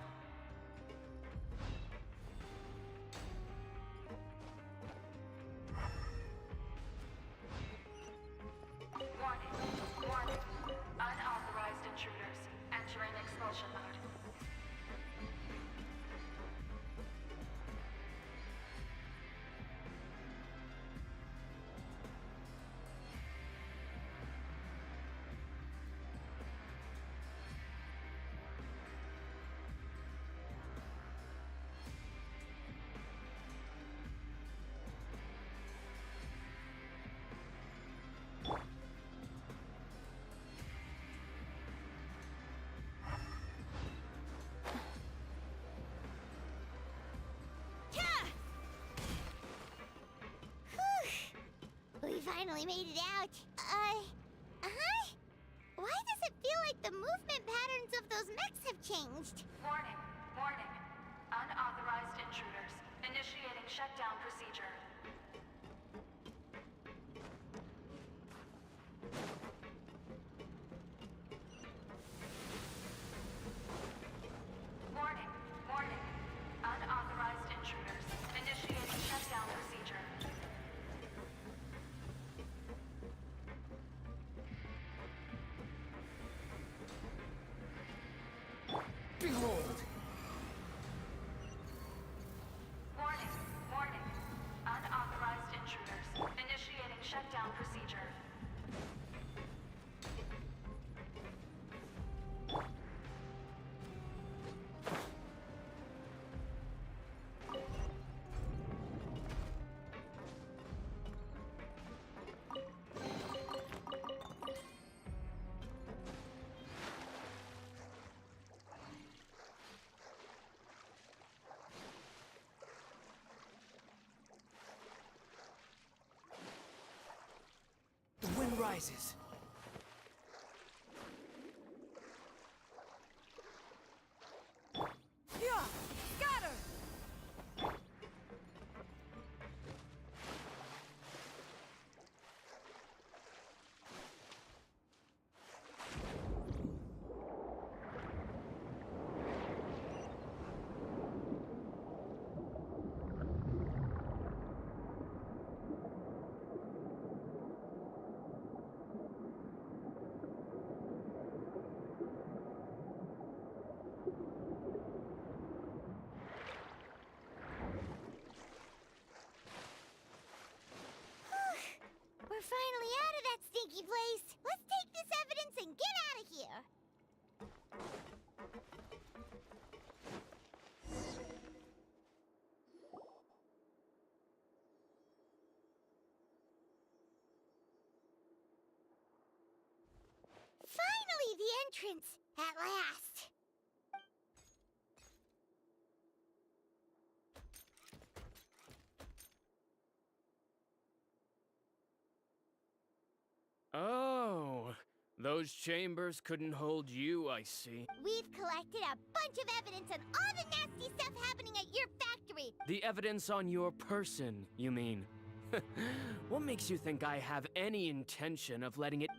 Warning. Warning. Unauthorized intruders. Entering expulsion mode. We finally made it out. Huh? Why does it feel like the movement patterns of those mechs have changed? Warning. Warning. Unauthorized intruders. Initiating shutdown procedure. Warning. Warning. Unauthorized intruders. Initiating shutdown procedure. Behold! Warning. Warning. Unauthorized intruders. Initiating shutdown procedure. The wind rises. Yeah! Scatter! We're finally out of that stinky place. Let's take this evidence and get out of here. Finally, the entrance! At last! Oh, those chambers couldn't hold you, I see. We've collected a bunch of evidence on all the nasty stuff happening at your factory. The evidence on your person, you mean? What makes you think I have any intention of letting it...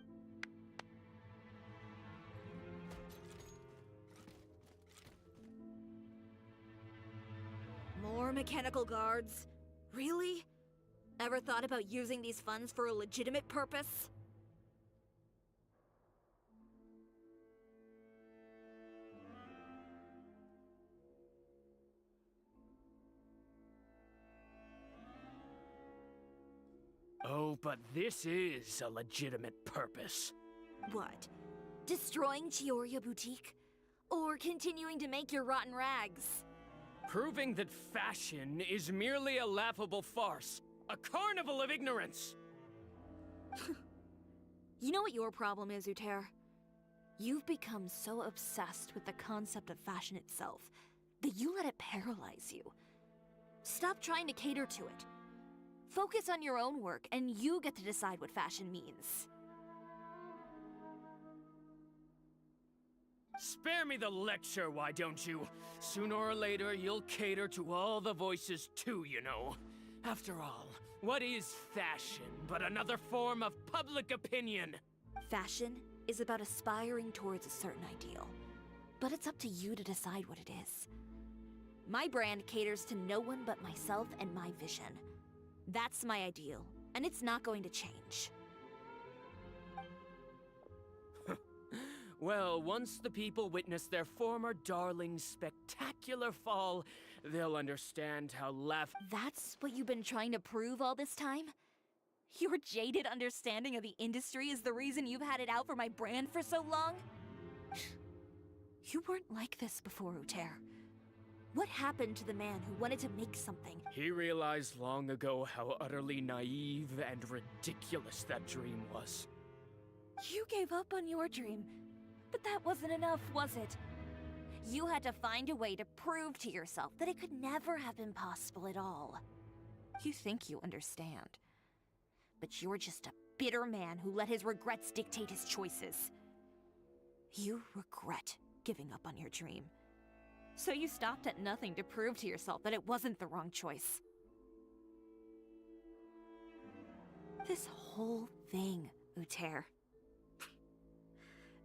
mechanical guards? Really? Ever thought about using these funds for a legitimate purpose? Oh, but this is a legitimate purpose. What? Destroying Chiori Boutique? Or continuing to make your rotten rags? Proving that fashion is merely a laughable farce. A carnival of ignorance! You know what your problem is, Uter? You've become so obsessed with the concept of fashion itself that you let it paralyze you. Stop trying to cater to it. Focus on your own work, and you get to decide what fashion means. Spare me the lecture, why don't you? Sooner or later, you'll cater to all the voices too, you know. After all, what is fashion but another form of public opinion? Fashion is about aspiring towards a certain ideal, but it's up to you to decide what it is. My brand caters to no one but myself and my vision. That's my ideal, and it's not going to change. Well, once the people witness their former darling's spectacular fall, they'll understand how That's what you've been trying to prove all this time? Your jaded understanding of the industry is the reason you've had it out for my brand for so long? You weren't like this before, Uter. What happened to the man who wanted to make something? He realized long ago how utterly naive and ridiculous that dream was. You gave up on your dream, but that wasn't enough, was it? You had to find a way to prove to yourself that it could never have been possible at all. You think you understand, but you're just a bitter man who let his regrets dictate his choices. You regret giving up on your dream. So you stopped at nothing to prove to yourself that it wasn't the wrong choice. This whole thing, Uter.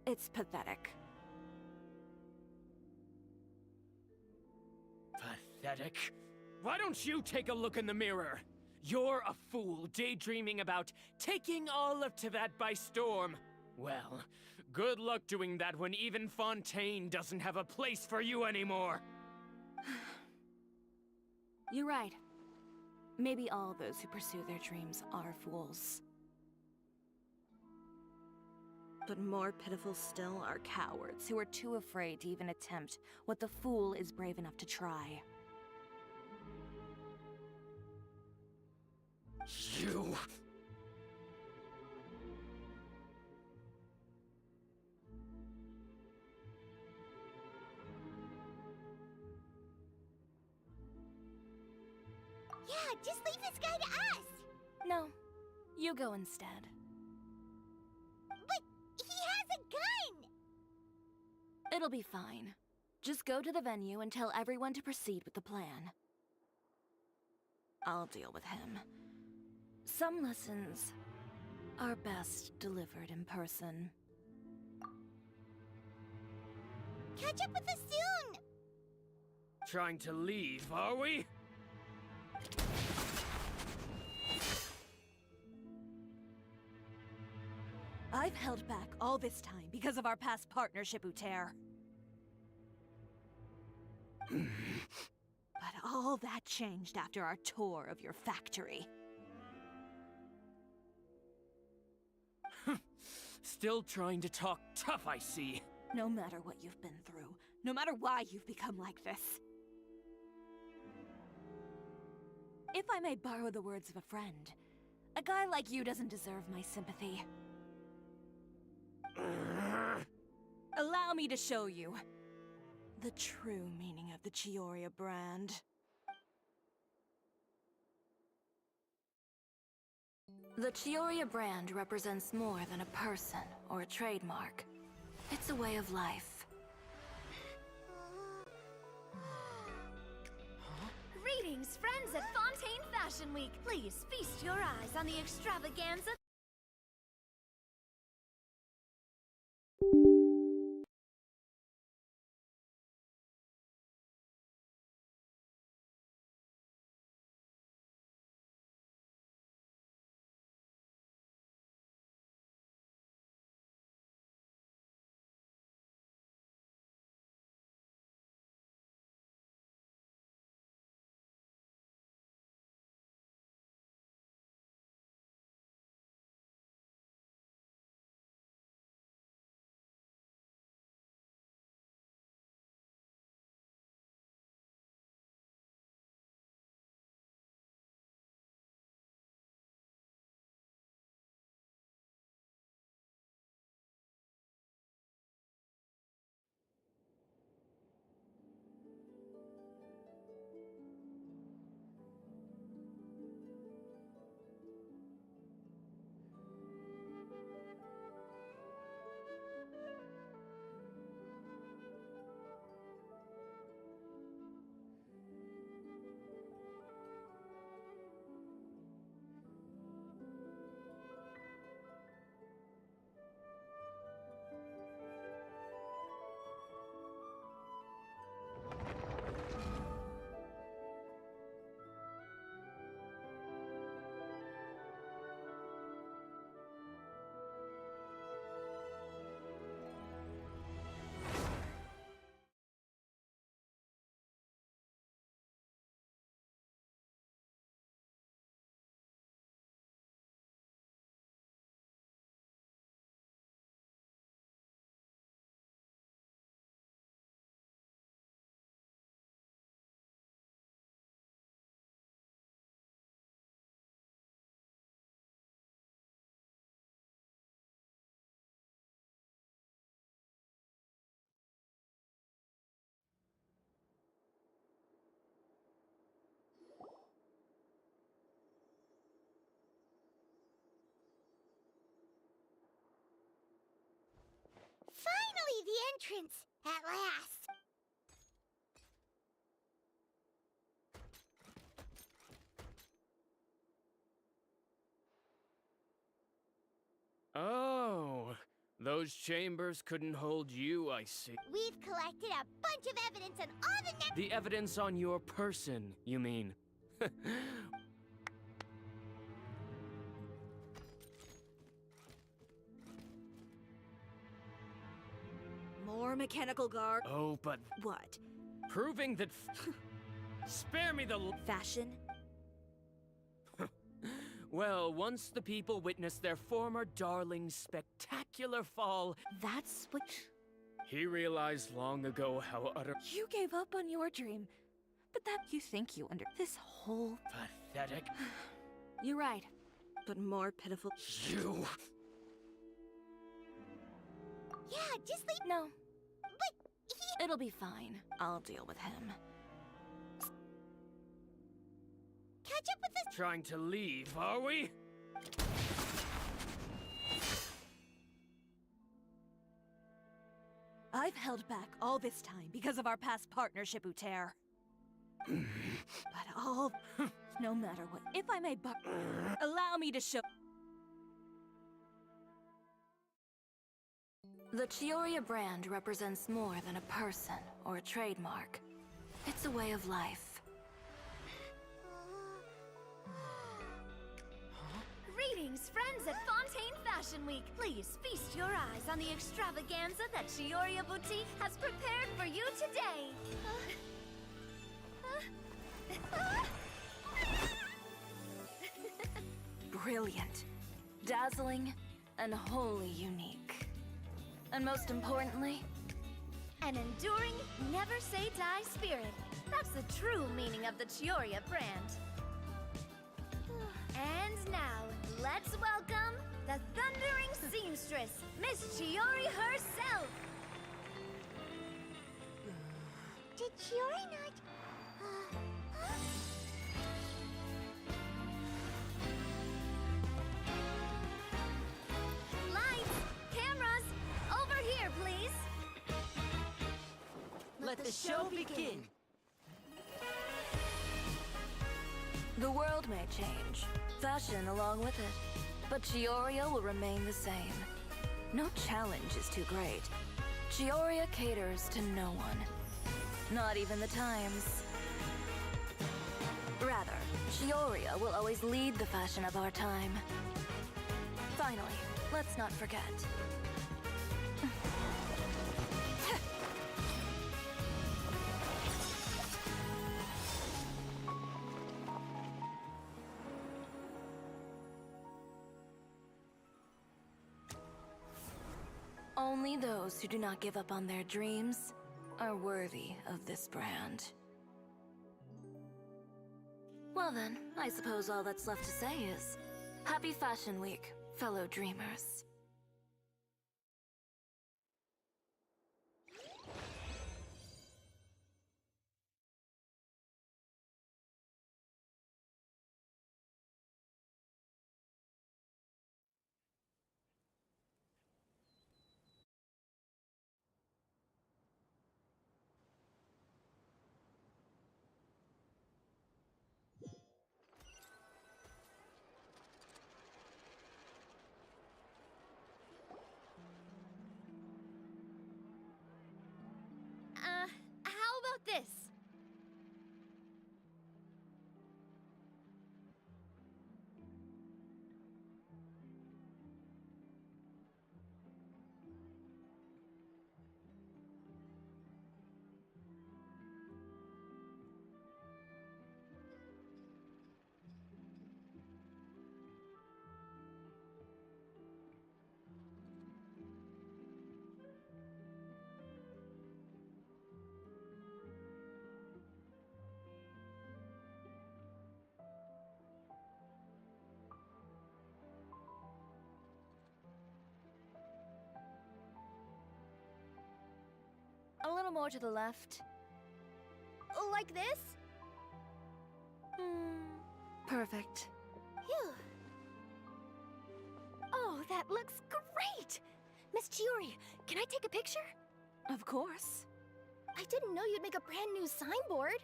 It's pathetic. Pathetic? Why don't you take a look in the mirror? You're a fool daydreaming about taking all of Tibet by storm. Well, good luck doing that when even Fontaine doesn't have a place for you anymore. You're right. Maybe all those who pursue their dreams are fools. But more pitiful still are cowards who are too afraid to even attempt what the fool is brave enough to try. You... Yeah, just leave this guy to us! No, you go instead. But he has a gun! It'll be fine. Just go to the venue and tell everyone to proceed with the plan. I'll deal with him. Some lessons are best delivered in person. Catch up with us soon! Trying to leave, are we? I've held back all this time because of our past partnership, Uter. But all that changed after our tour of your factory. Still trying to talk tough, I see. No matter what you've been through, no matter why you've become like this. If I may borrow the words of a friend, a guy like you doesn't deserve my sympathy. Allow me to show you the true meaning of the Chiori brand. The Chiori brand represents more than a person or a trademark. It's a way of life. Greetings, friends at Fontaine Fashion Week. Please feast your eyes on the extravaganza see the entrance, at last. Oh, those chambers couldn't hold you, I see. We've collected a bunch of evidence on all the The evidence on your person, you mean? More mechanical guard. Oh, but What? proving that. Spare me the. Fashion? Well, once the people witnessed their former darling's spectacular fall, That's what. he realized long ago how utter. You gave up on your dream. But that you think you under. This whole. Pathetic. You're right. But more pitiful. You. Yeah, just leave. No. But he. It'll be fine. I'll deal with him. Catch up with this. Trying to leave, are we? I've held back all this time because of our past partnership, Uter. But all... no matter what, if I may allow me to show... The Chiori brand represents more than a person or a trademark. It's a way of life. Greetings, friends at Fontaine Fashion Week. Please feast your eyes on the extravaganza that Chiori Boutique has prepared for you today. Brilliant, dazzling, and wholly unique. And most importantly, An enduring, never-say-die spirit. That's the true meaning of the Chiori brand. And now, let's welcome the thundering seamstress, Miss Chiori herself! Did Chiori not? Lights! Cameras! Over here, please! Let the show begin. the world may change, fashion along with it, but Chioria will remain the same. No challenge is too great. Chioria caters to no one. Not even the times. Rather, Chioria will always lead the fashion of our time. Finally, let's not forget. Only those who do not give up on their dreams are worthy of this brand. Well then, I suppose all that's left to say is, Happy Fashion Week, fellow dreamers. How about this? A little more to the left. Like this? Perfect. Phew. Oh, that looks great! Miss Chiori, can I take a picture? Of course. I didn't know you'd make a brand new signboard.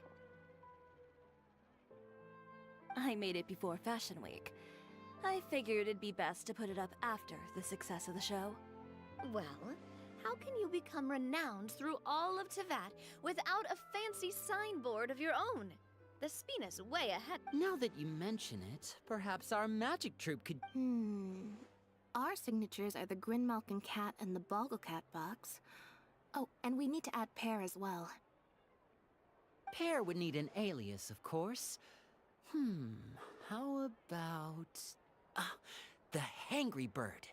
I made it before Fashion Week. I figured it'd be best to put it up after the success of the show. Well, how can you become renowned through all of Tevat without a fancy signboard of your own? The Spina's way ahead. Now that you mention it, perhaps our magic troupe could... Our signatures are the Grinmalkin Cat and the Bogglecat box. Oh, and we need to add Pear as well. Pear would need an alias, of course. How about... the Hangry Bird.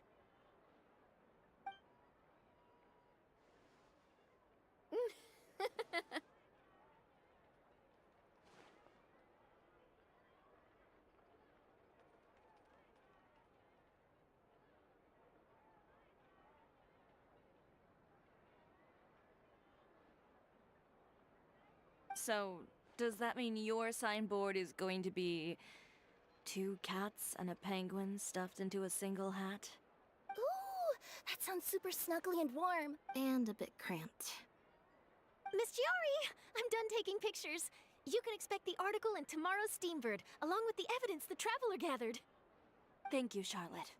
So, does that mean your signboard is going to be 2 cats and a penguin stuffed into a single hat? Ooh, that sounds super snuggly and warm. And a bit cramped. Miss Chiori, I'm done taking pictures. You can expect the article in tomorrow's Steambird, along with the evidence the Traveler gathered. Thank you, Charlotte.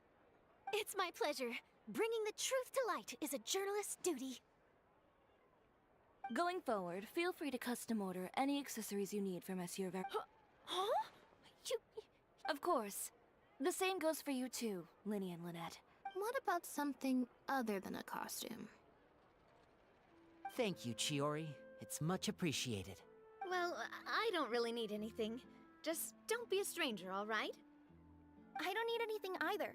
It's my pleasure. Bringing the truth to light is a journalist's duty. Going forward, feel free to custom order any accessories you need for Monsieur Ver... Huh? You... Of course. The same goes for you too, Linny and Lynette. What about something other than a costume? Thank you, Chiori. It's much appreciated. Well, I don't really need anything. Just don't be a stranger, all right? I don't need anything either.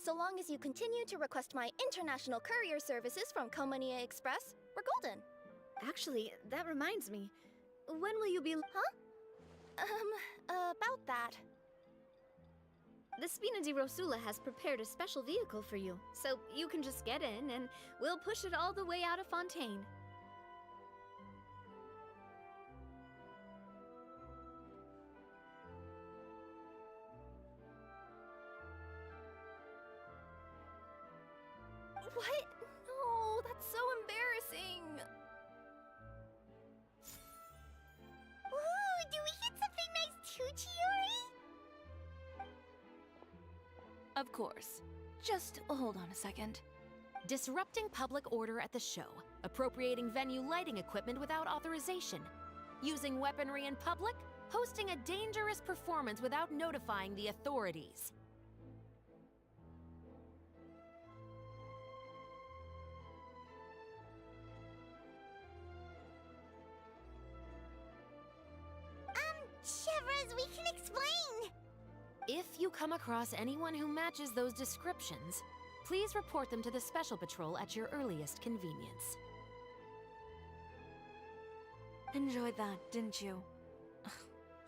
So long as you continue to request my international courier services from Komania Express, we're golden. Actually, that reminds me. When will you be... Huh? About that. The Spina di Rosula has prepared a special vehicle for you, so you can just get in and we'll push it all the way out of Fontaine. What? No, that's so embarrassing. Ooh, do we get something nice too, Chiori? Of course. Just hold on a second. Disrupting public order at the show. Appropriating venue lighting equipment without authorization. Using weaponry in public. Hosting a dangerous performance without notifying the authorities. Shivers, we can explain! If you come across anyone who matches those descriptions, please report them to the Special Patrol at your earliest convenience. Enjoyed that, didn't you?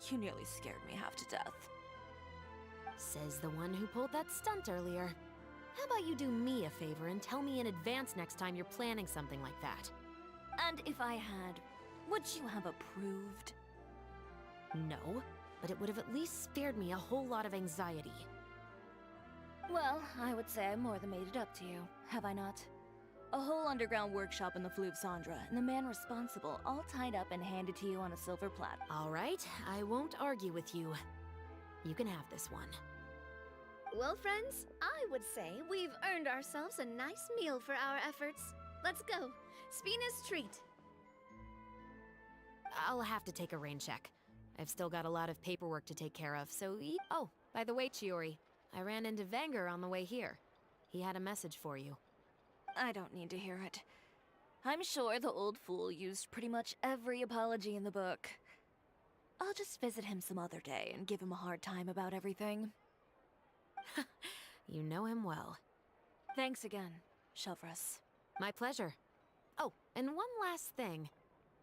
You nearly scared me half to death. Says the one who pulled that stunt earlier. How about you do me a favor and tell me in advance next time you're planning something like that? And if I had, would you have approved? No, but it would have at least spared me a whole lot of anxiety. Well, I would say I more than made it up to you, have I not? A whole underground workshop in the Fleuve Cendre, and the man responsible all tied up and handed to you on a silver platter. All right, I won't argue with you. You can have this one. Well, friends, I would say we've earned ourselves a nice meal for our efforts. Let's go. Spina's treat. I'll have to take a rain check. I've still got a lot of paperwork to take care of, so Oh, by the way, Chiori, I ran into Venger on the way here. He had a message for you. I don't need to hear it. I'm sure the old fool used pretty much every apology in the book. I'll just visit him some other day and give him a hard time about everything. You know him well. Thanks again, Chevres. My pleasure. Oh, and one last thing.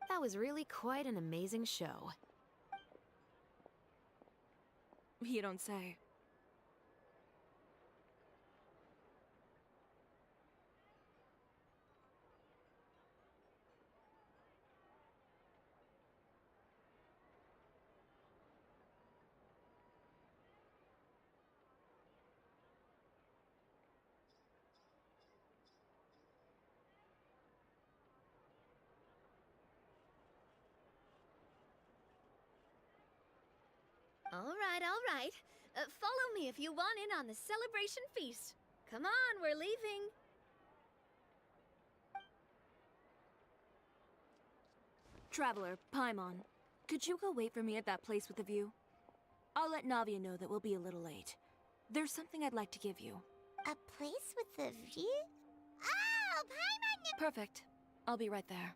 That was really quite an amazing show. You don't say. All right. Follow me if you want in on the celebration feast. Come on, we're leaving. Traveler, Paimon, could you go wait for me at that place with the view? I'll let Navia know that we'll be a little late. There's something I'd like to give you. A place with a view? Oh, Paimon! Perfect. I'll be right there.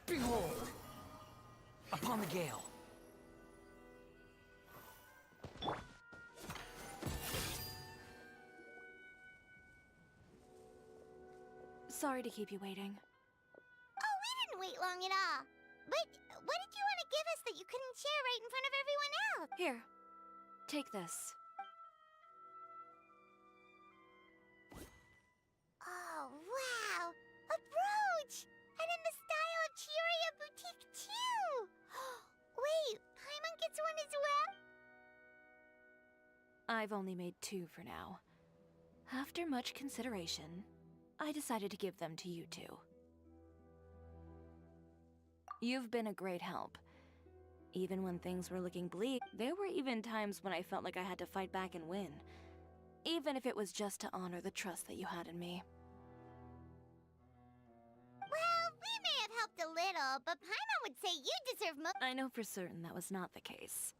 Behold! Upon the gale. Sorry to keep you waiting. Oh, we didn't wait long at all. But what did you want to give us that you couldn't share right in front of everyone else? Here, take this. Oh, wow! A brooch! And in the style of Chiori Boutique, too! Wait, Paimon gets one as well? I've only made 2 for now. After much consideration, I decided to give them to you two. You've been a great help. Even when things were looking bleak, there were even times when I felt like I had to fight back and win. Even if it was just to honor the trust that you had in me. Well, we may have helped a little, but Paimon would say you deserve more. I know for certain that was not the case.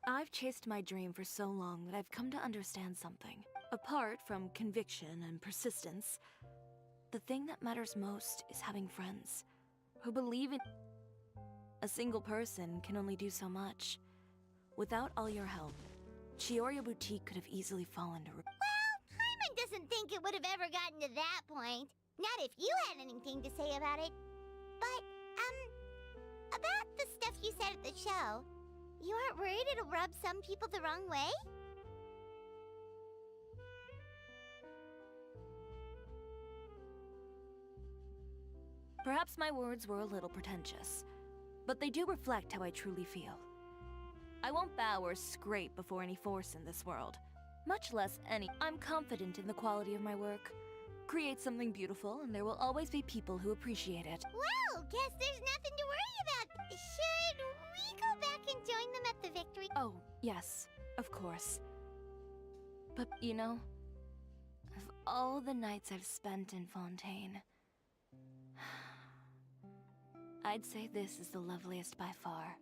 I've chased my dream for so long that I've come to understand something. Apart from conviction and persistence, the thing that matters most is having friends who believe in... A single person can only do so much. Without all your help, Chiori Boutique could have easily fallen to... Well, Paimon doesn't think it would have ever gotten to that point. Not if you had anything to say about it. But, about the stuff you said at the show, you aren't worried it'll rub some people the wrong way? Perhaps my words were a little pretentious, but they do reflect how I truly feel. I won't bow or scrape before any force in this world, much less any. I'm confident in the quality of my work. Create something beautiful, and there will always be people who appreciate it. Well, guess there's nothing to worry about. Should we go back and join them at the victory? Oh, yes, of course. But, you know, of all the nights I've spent in Fontaine, I'd say this is the loveliest by far.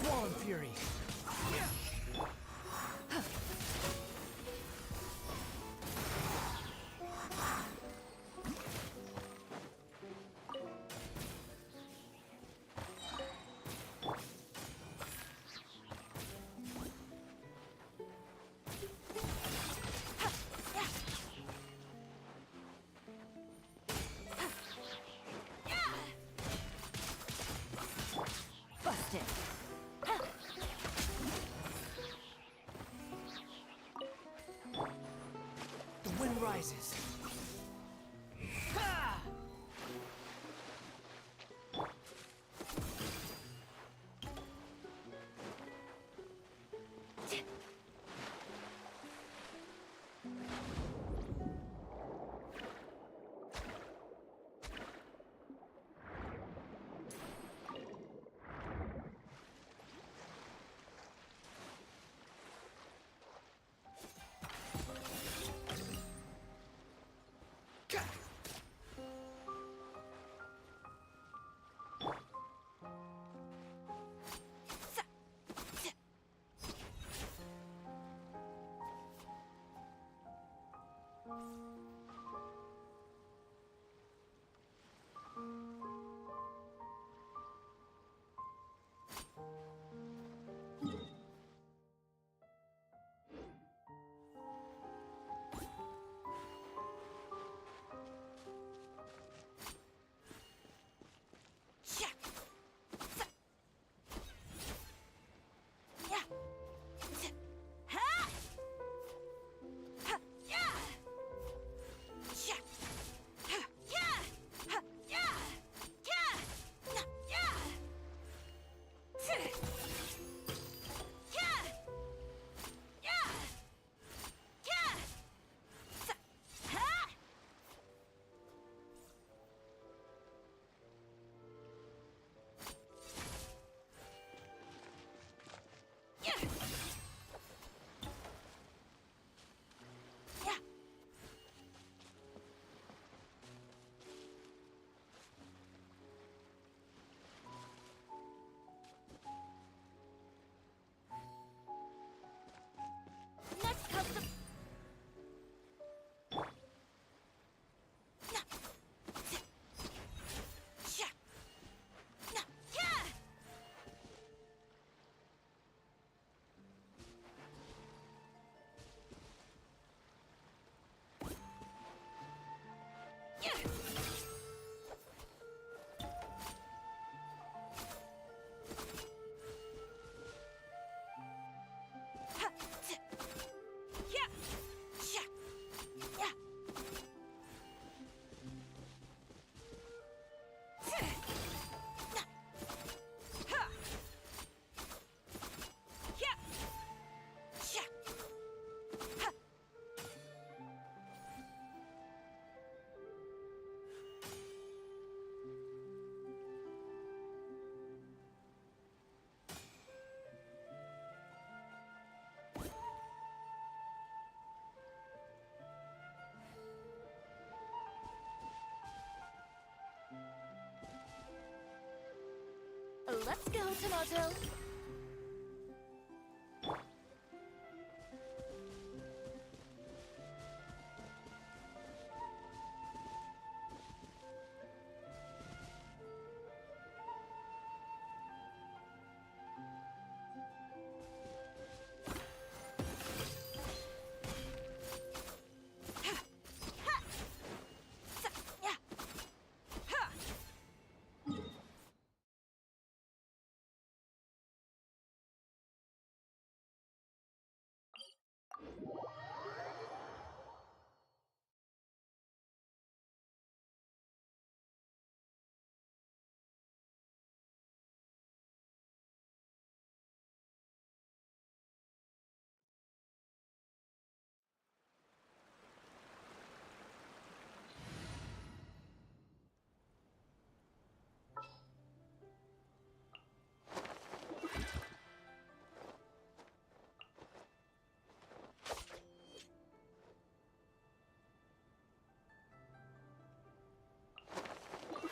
Swollen Fury. Busted. The wind rises. Ha! Next custom. Let's go, Tomato.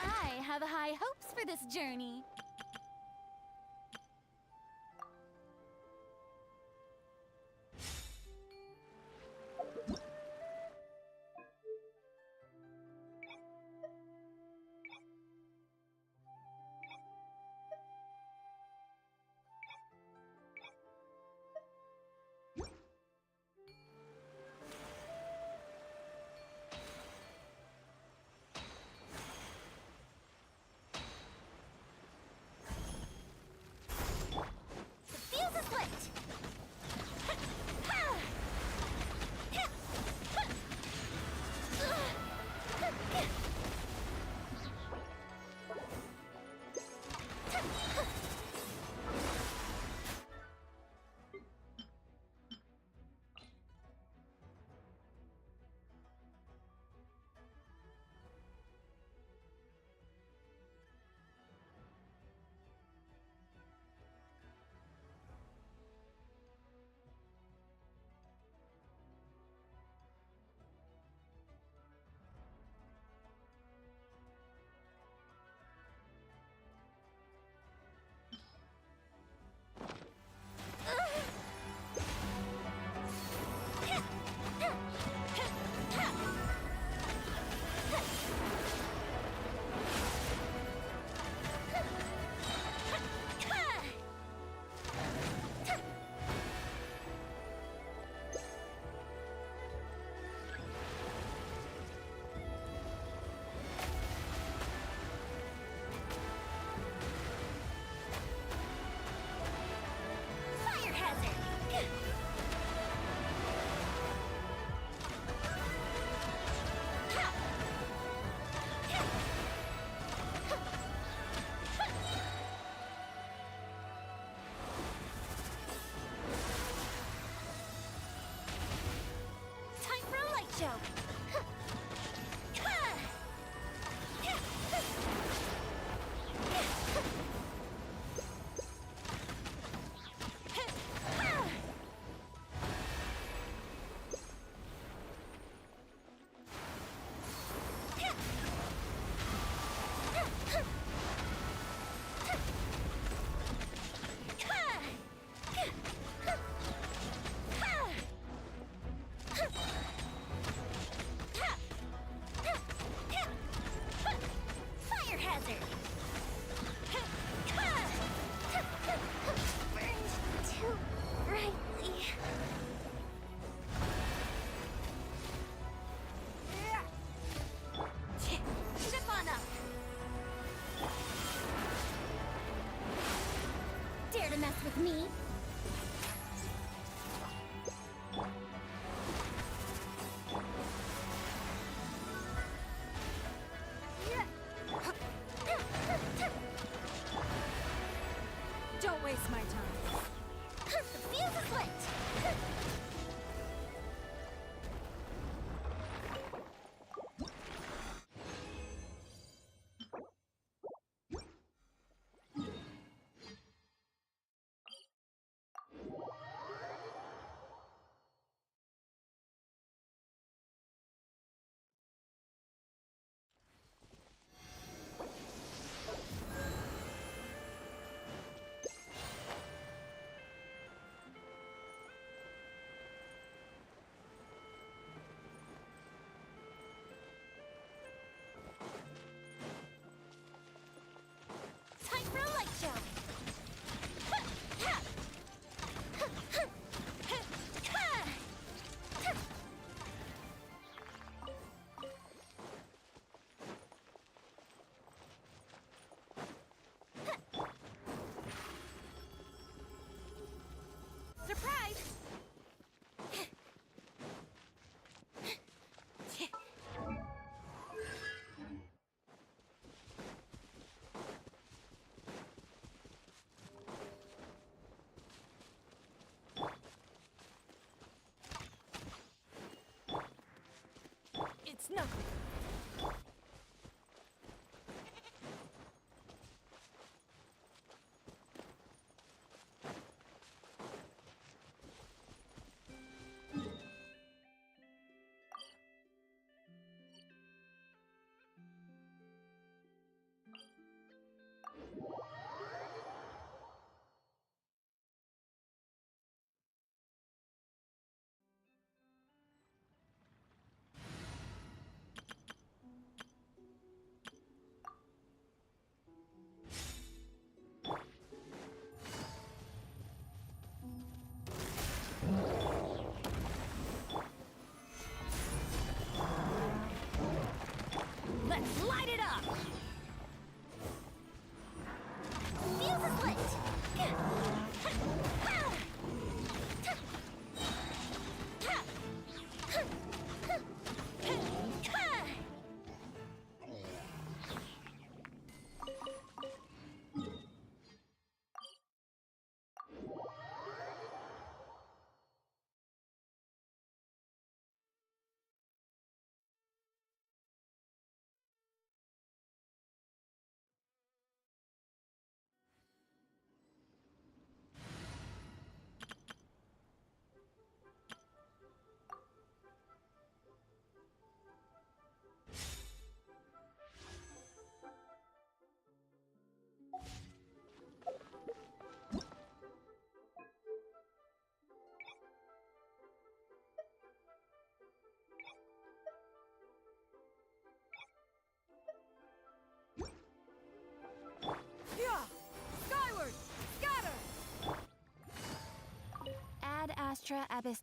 I have high hopes for this journey. with me. Don't waste my time. The fuse is lit! Time for a light show! Surprise! It's nothing. Let's light it up! Fuse is lit! Skyward! Scatter! Ad Astra Abyss.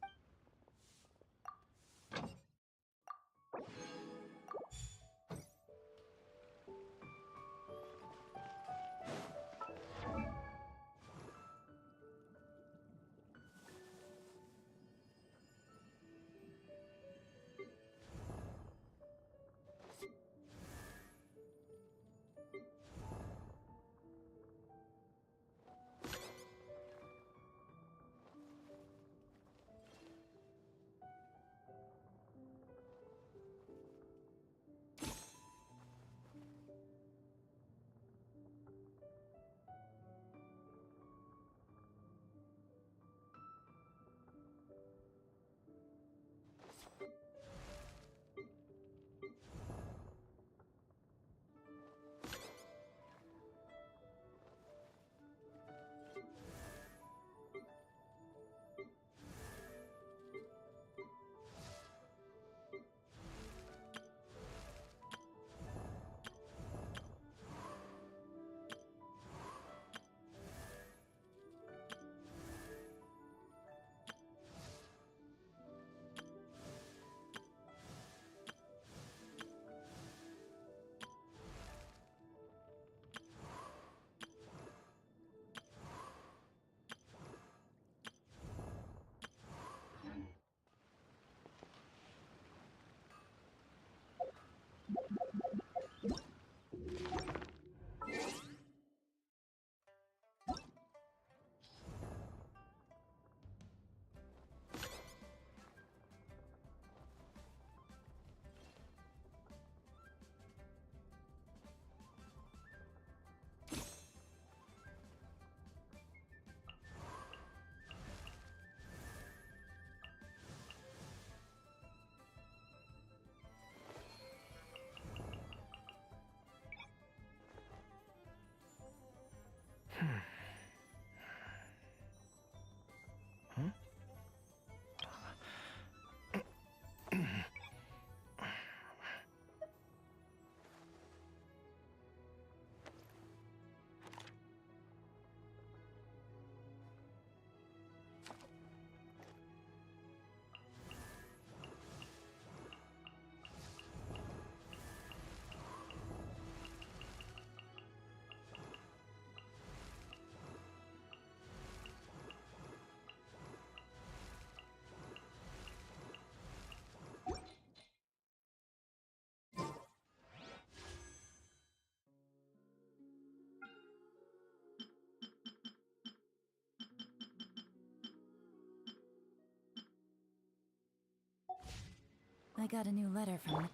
I got a new letter from...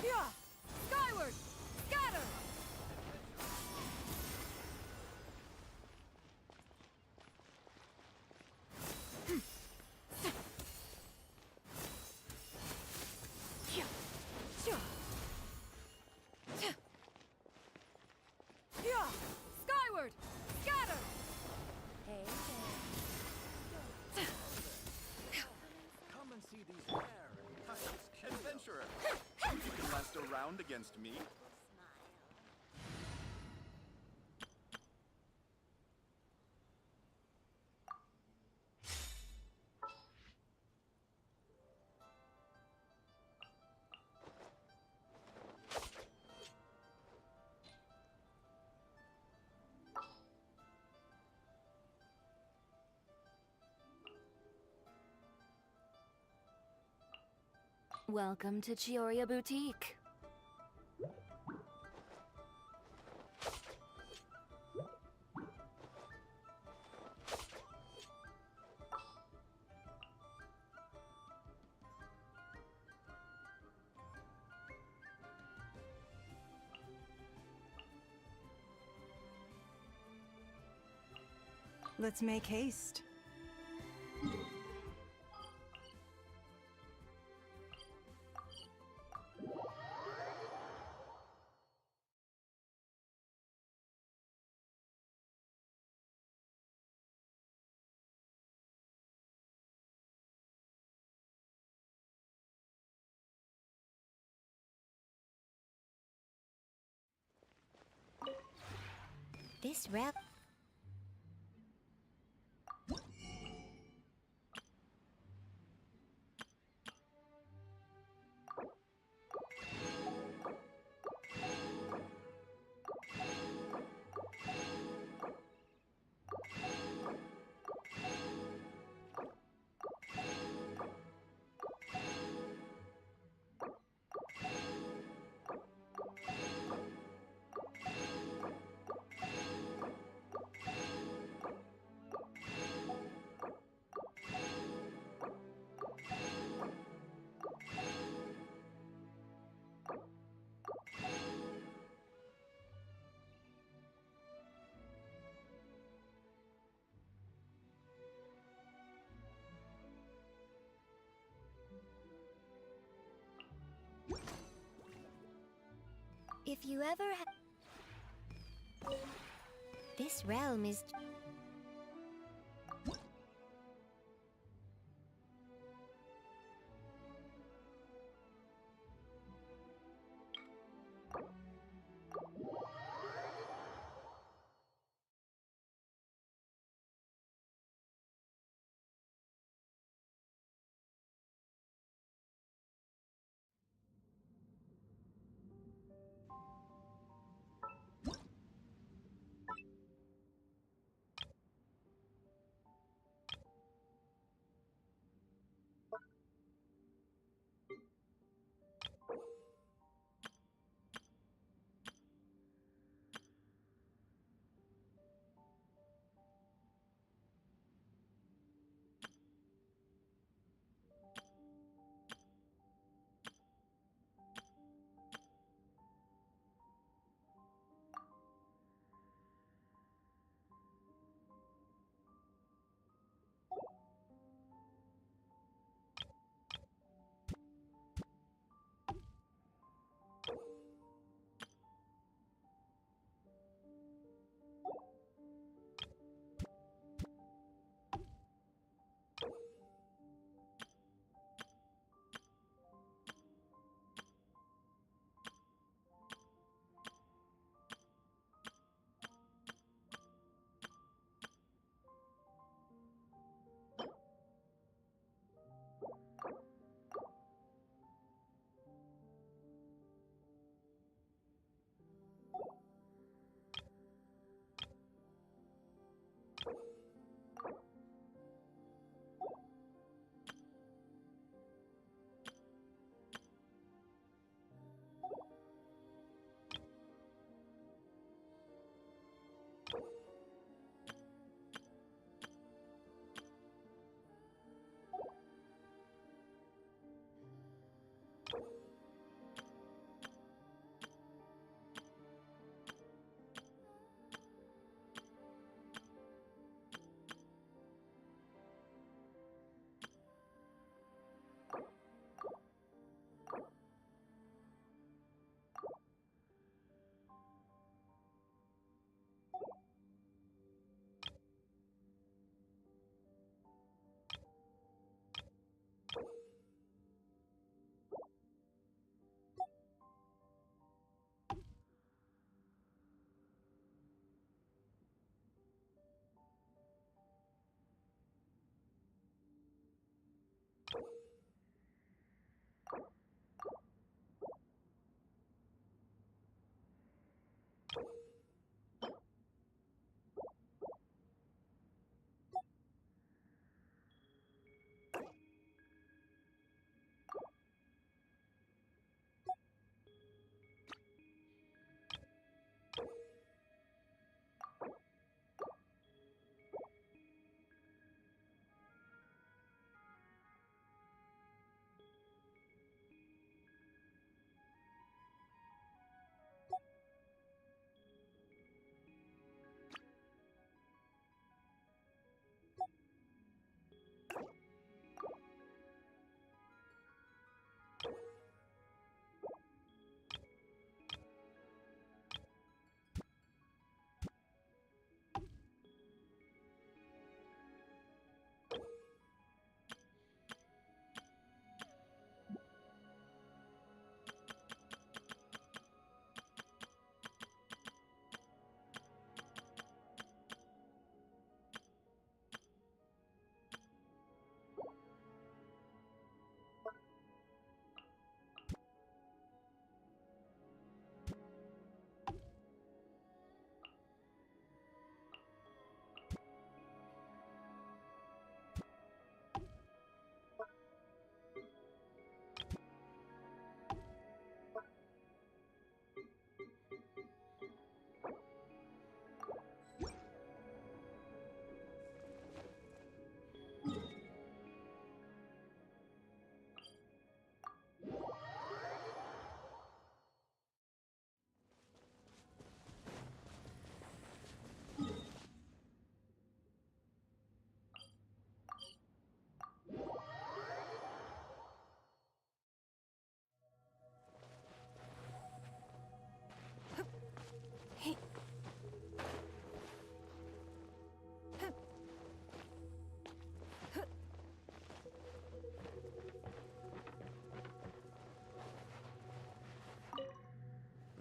Yeah! Skyward! Scatter! Yeah! Skyward! Scatter! Come and see these rare and precious adventurer. You can last a round against me. Welcome to Chiori Boutique. Let's make haste. This rep. If you ever This realm is...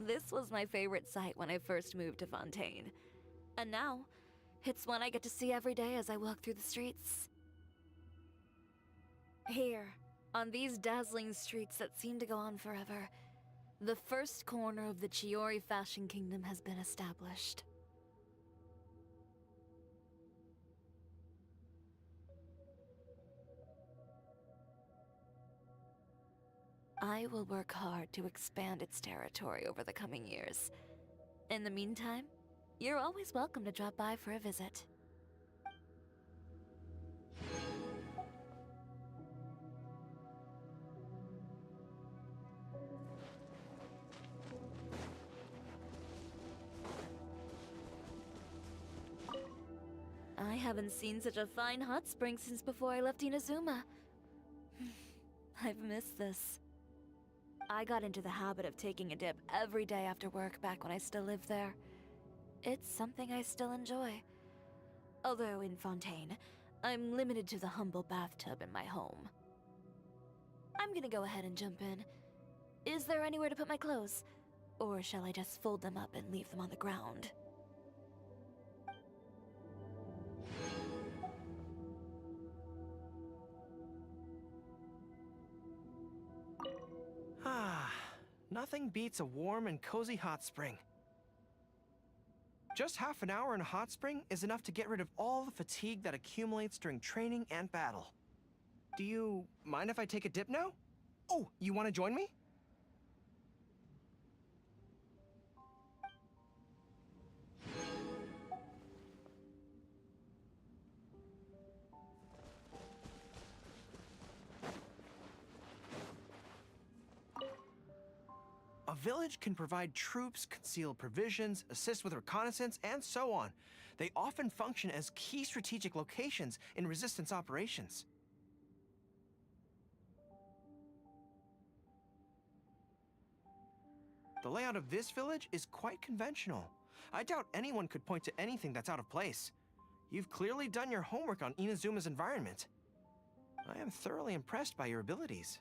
This was my favorite site when I first moved to Fontaine. And now, it's one I get to see every day as I walk through the streets. Here, on these dazzling streets that seem to go on forever, the first corner of the Chiori fashion kingdom has been established. I will work hard to expand its territory over the coming years. In the meantime, you're always welcome to drop by for a visit. I haven't seen such a fine hot spring since before I left Inazuma. I've missed this. I got into the habit of taking a dip every day after work back when I still lived there. It's something I still enjoy. Although in Fontaine, I'm limited to the humble bathtub in my home. I'm gonna go ahead and jump in. Is there anywhere to put my clothes? Or shall I just fold them up and leave them on the ground? Ah, nothing beats a warm and cozy hot spring. Just half an hour in a hot spring is enough to get rid of all the fatigue that accumulates during training and battle. Do you mind if I take a dip now? Oh, you want to join me? A village can provide troops, conceal provisions, assist with reconnaissance, and so on. They often function as key strategic locations in resistance operations. The layout of this village is quite conventional. I doubt anyone could point to anything that's out of place. You've clearly done your homework on Inazuma's environment. I am thoroughly impressed by your abilities.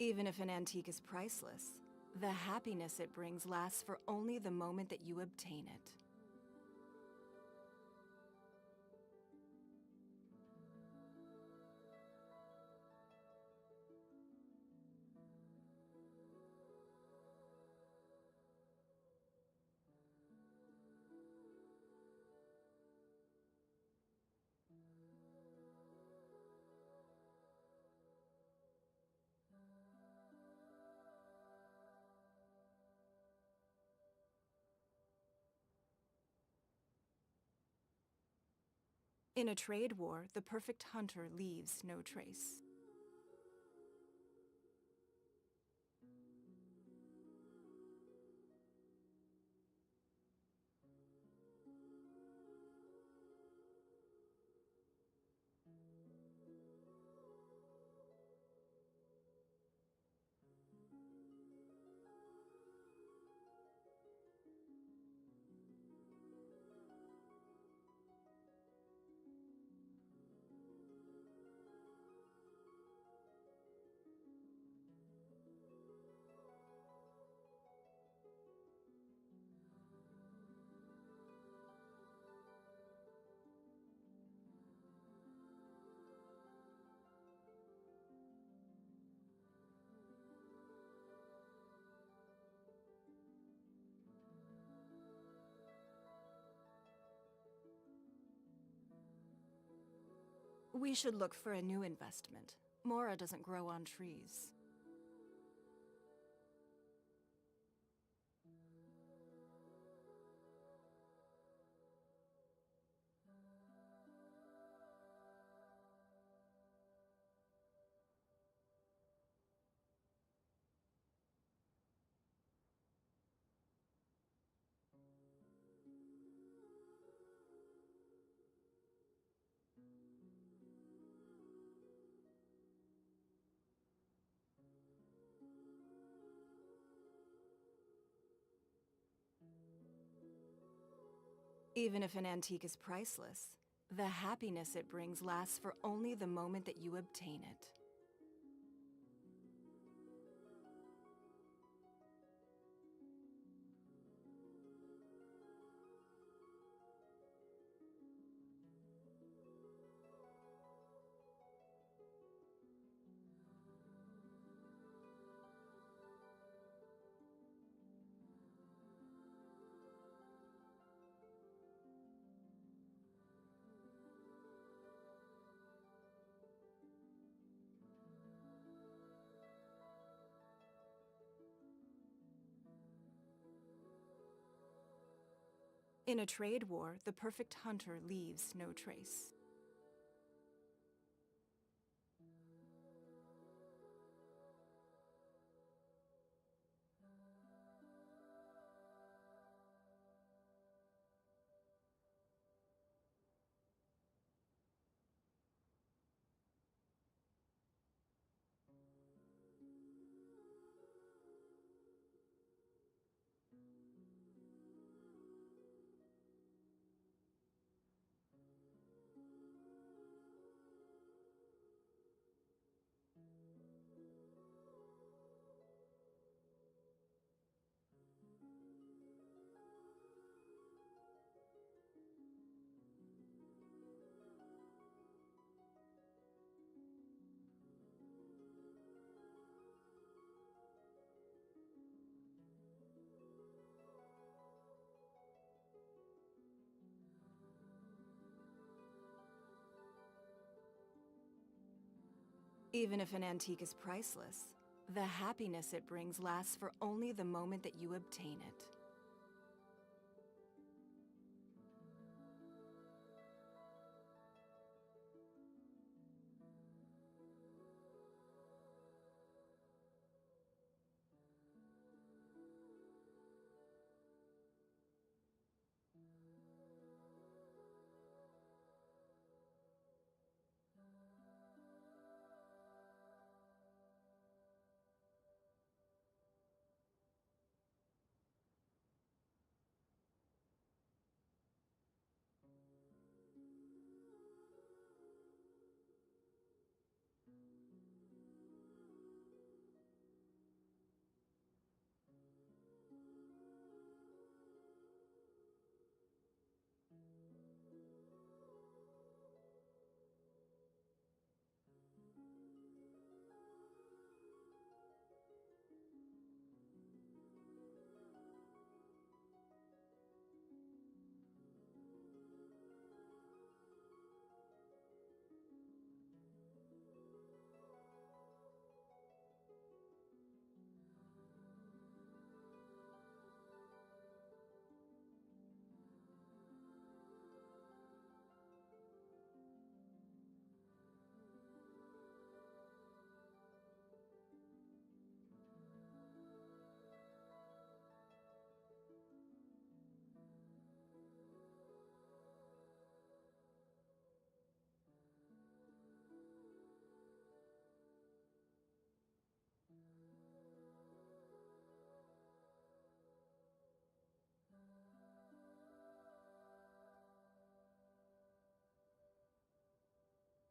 Even if an antique is priceless, the happiness it brings lasts for only the moment that you obtain it. In a trade war, the perfect hunter leaves no trace. We should look for a new investment. Mora doesn't grow on trees. Even if an antique is priceless, the happiness it brings lasts for only the moment that you obtain it. In a trade war, the perfect hunter leaves no trace. Even if an antique is priceless, the happiness it brings lasts for only the moment that you obtain it.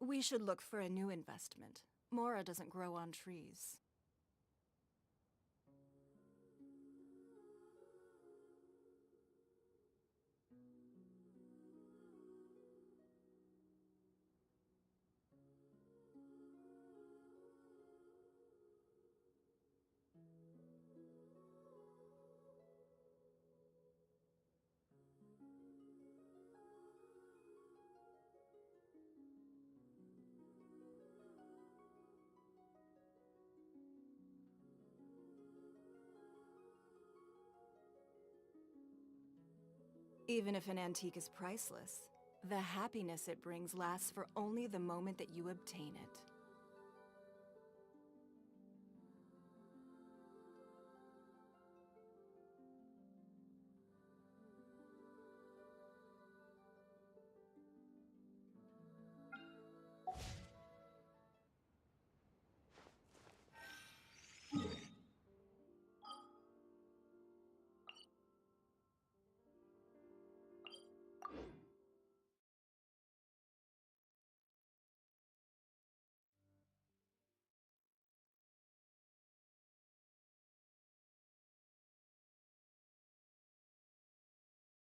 We should look for a new investment. Mora doesn't grow on trees. Even if an antique is priceless, the happiness it brings lasts for only the moment that you obtain it.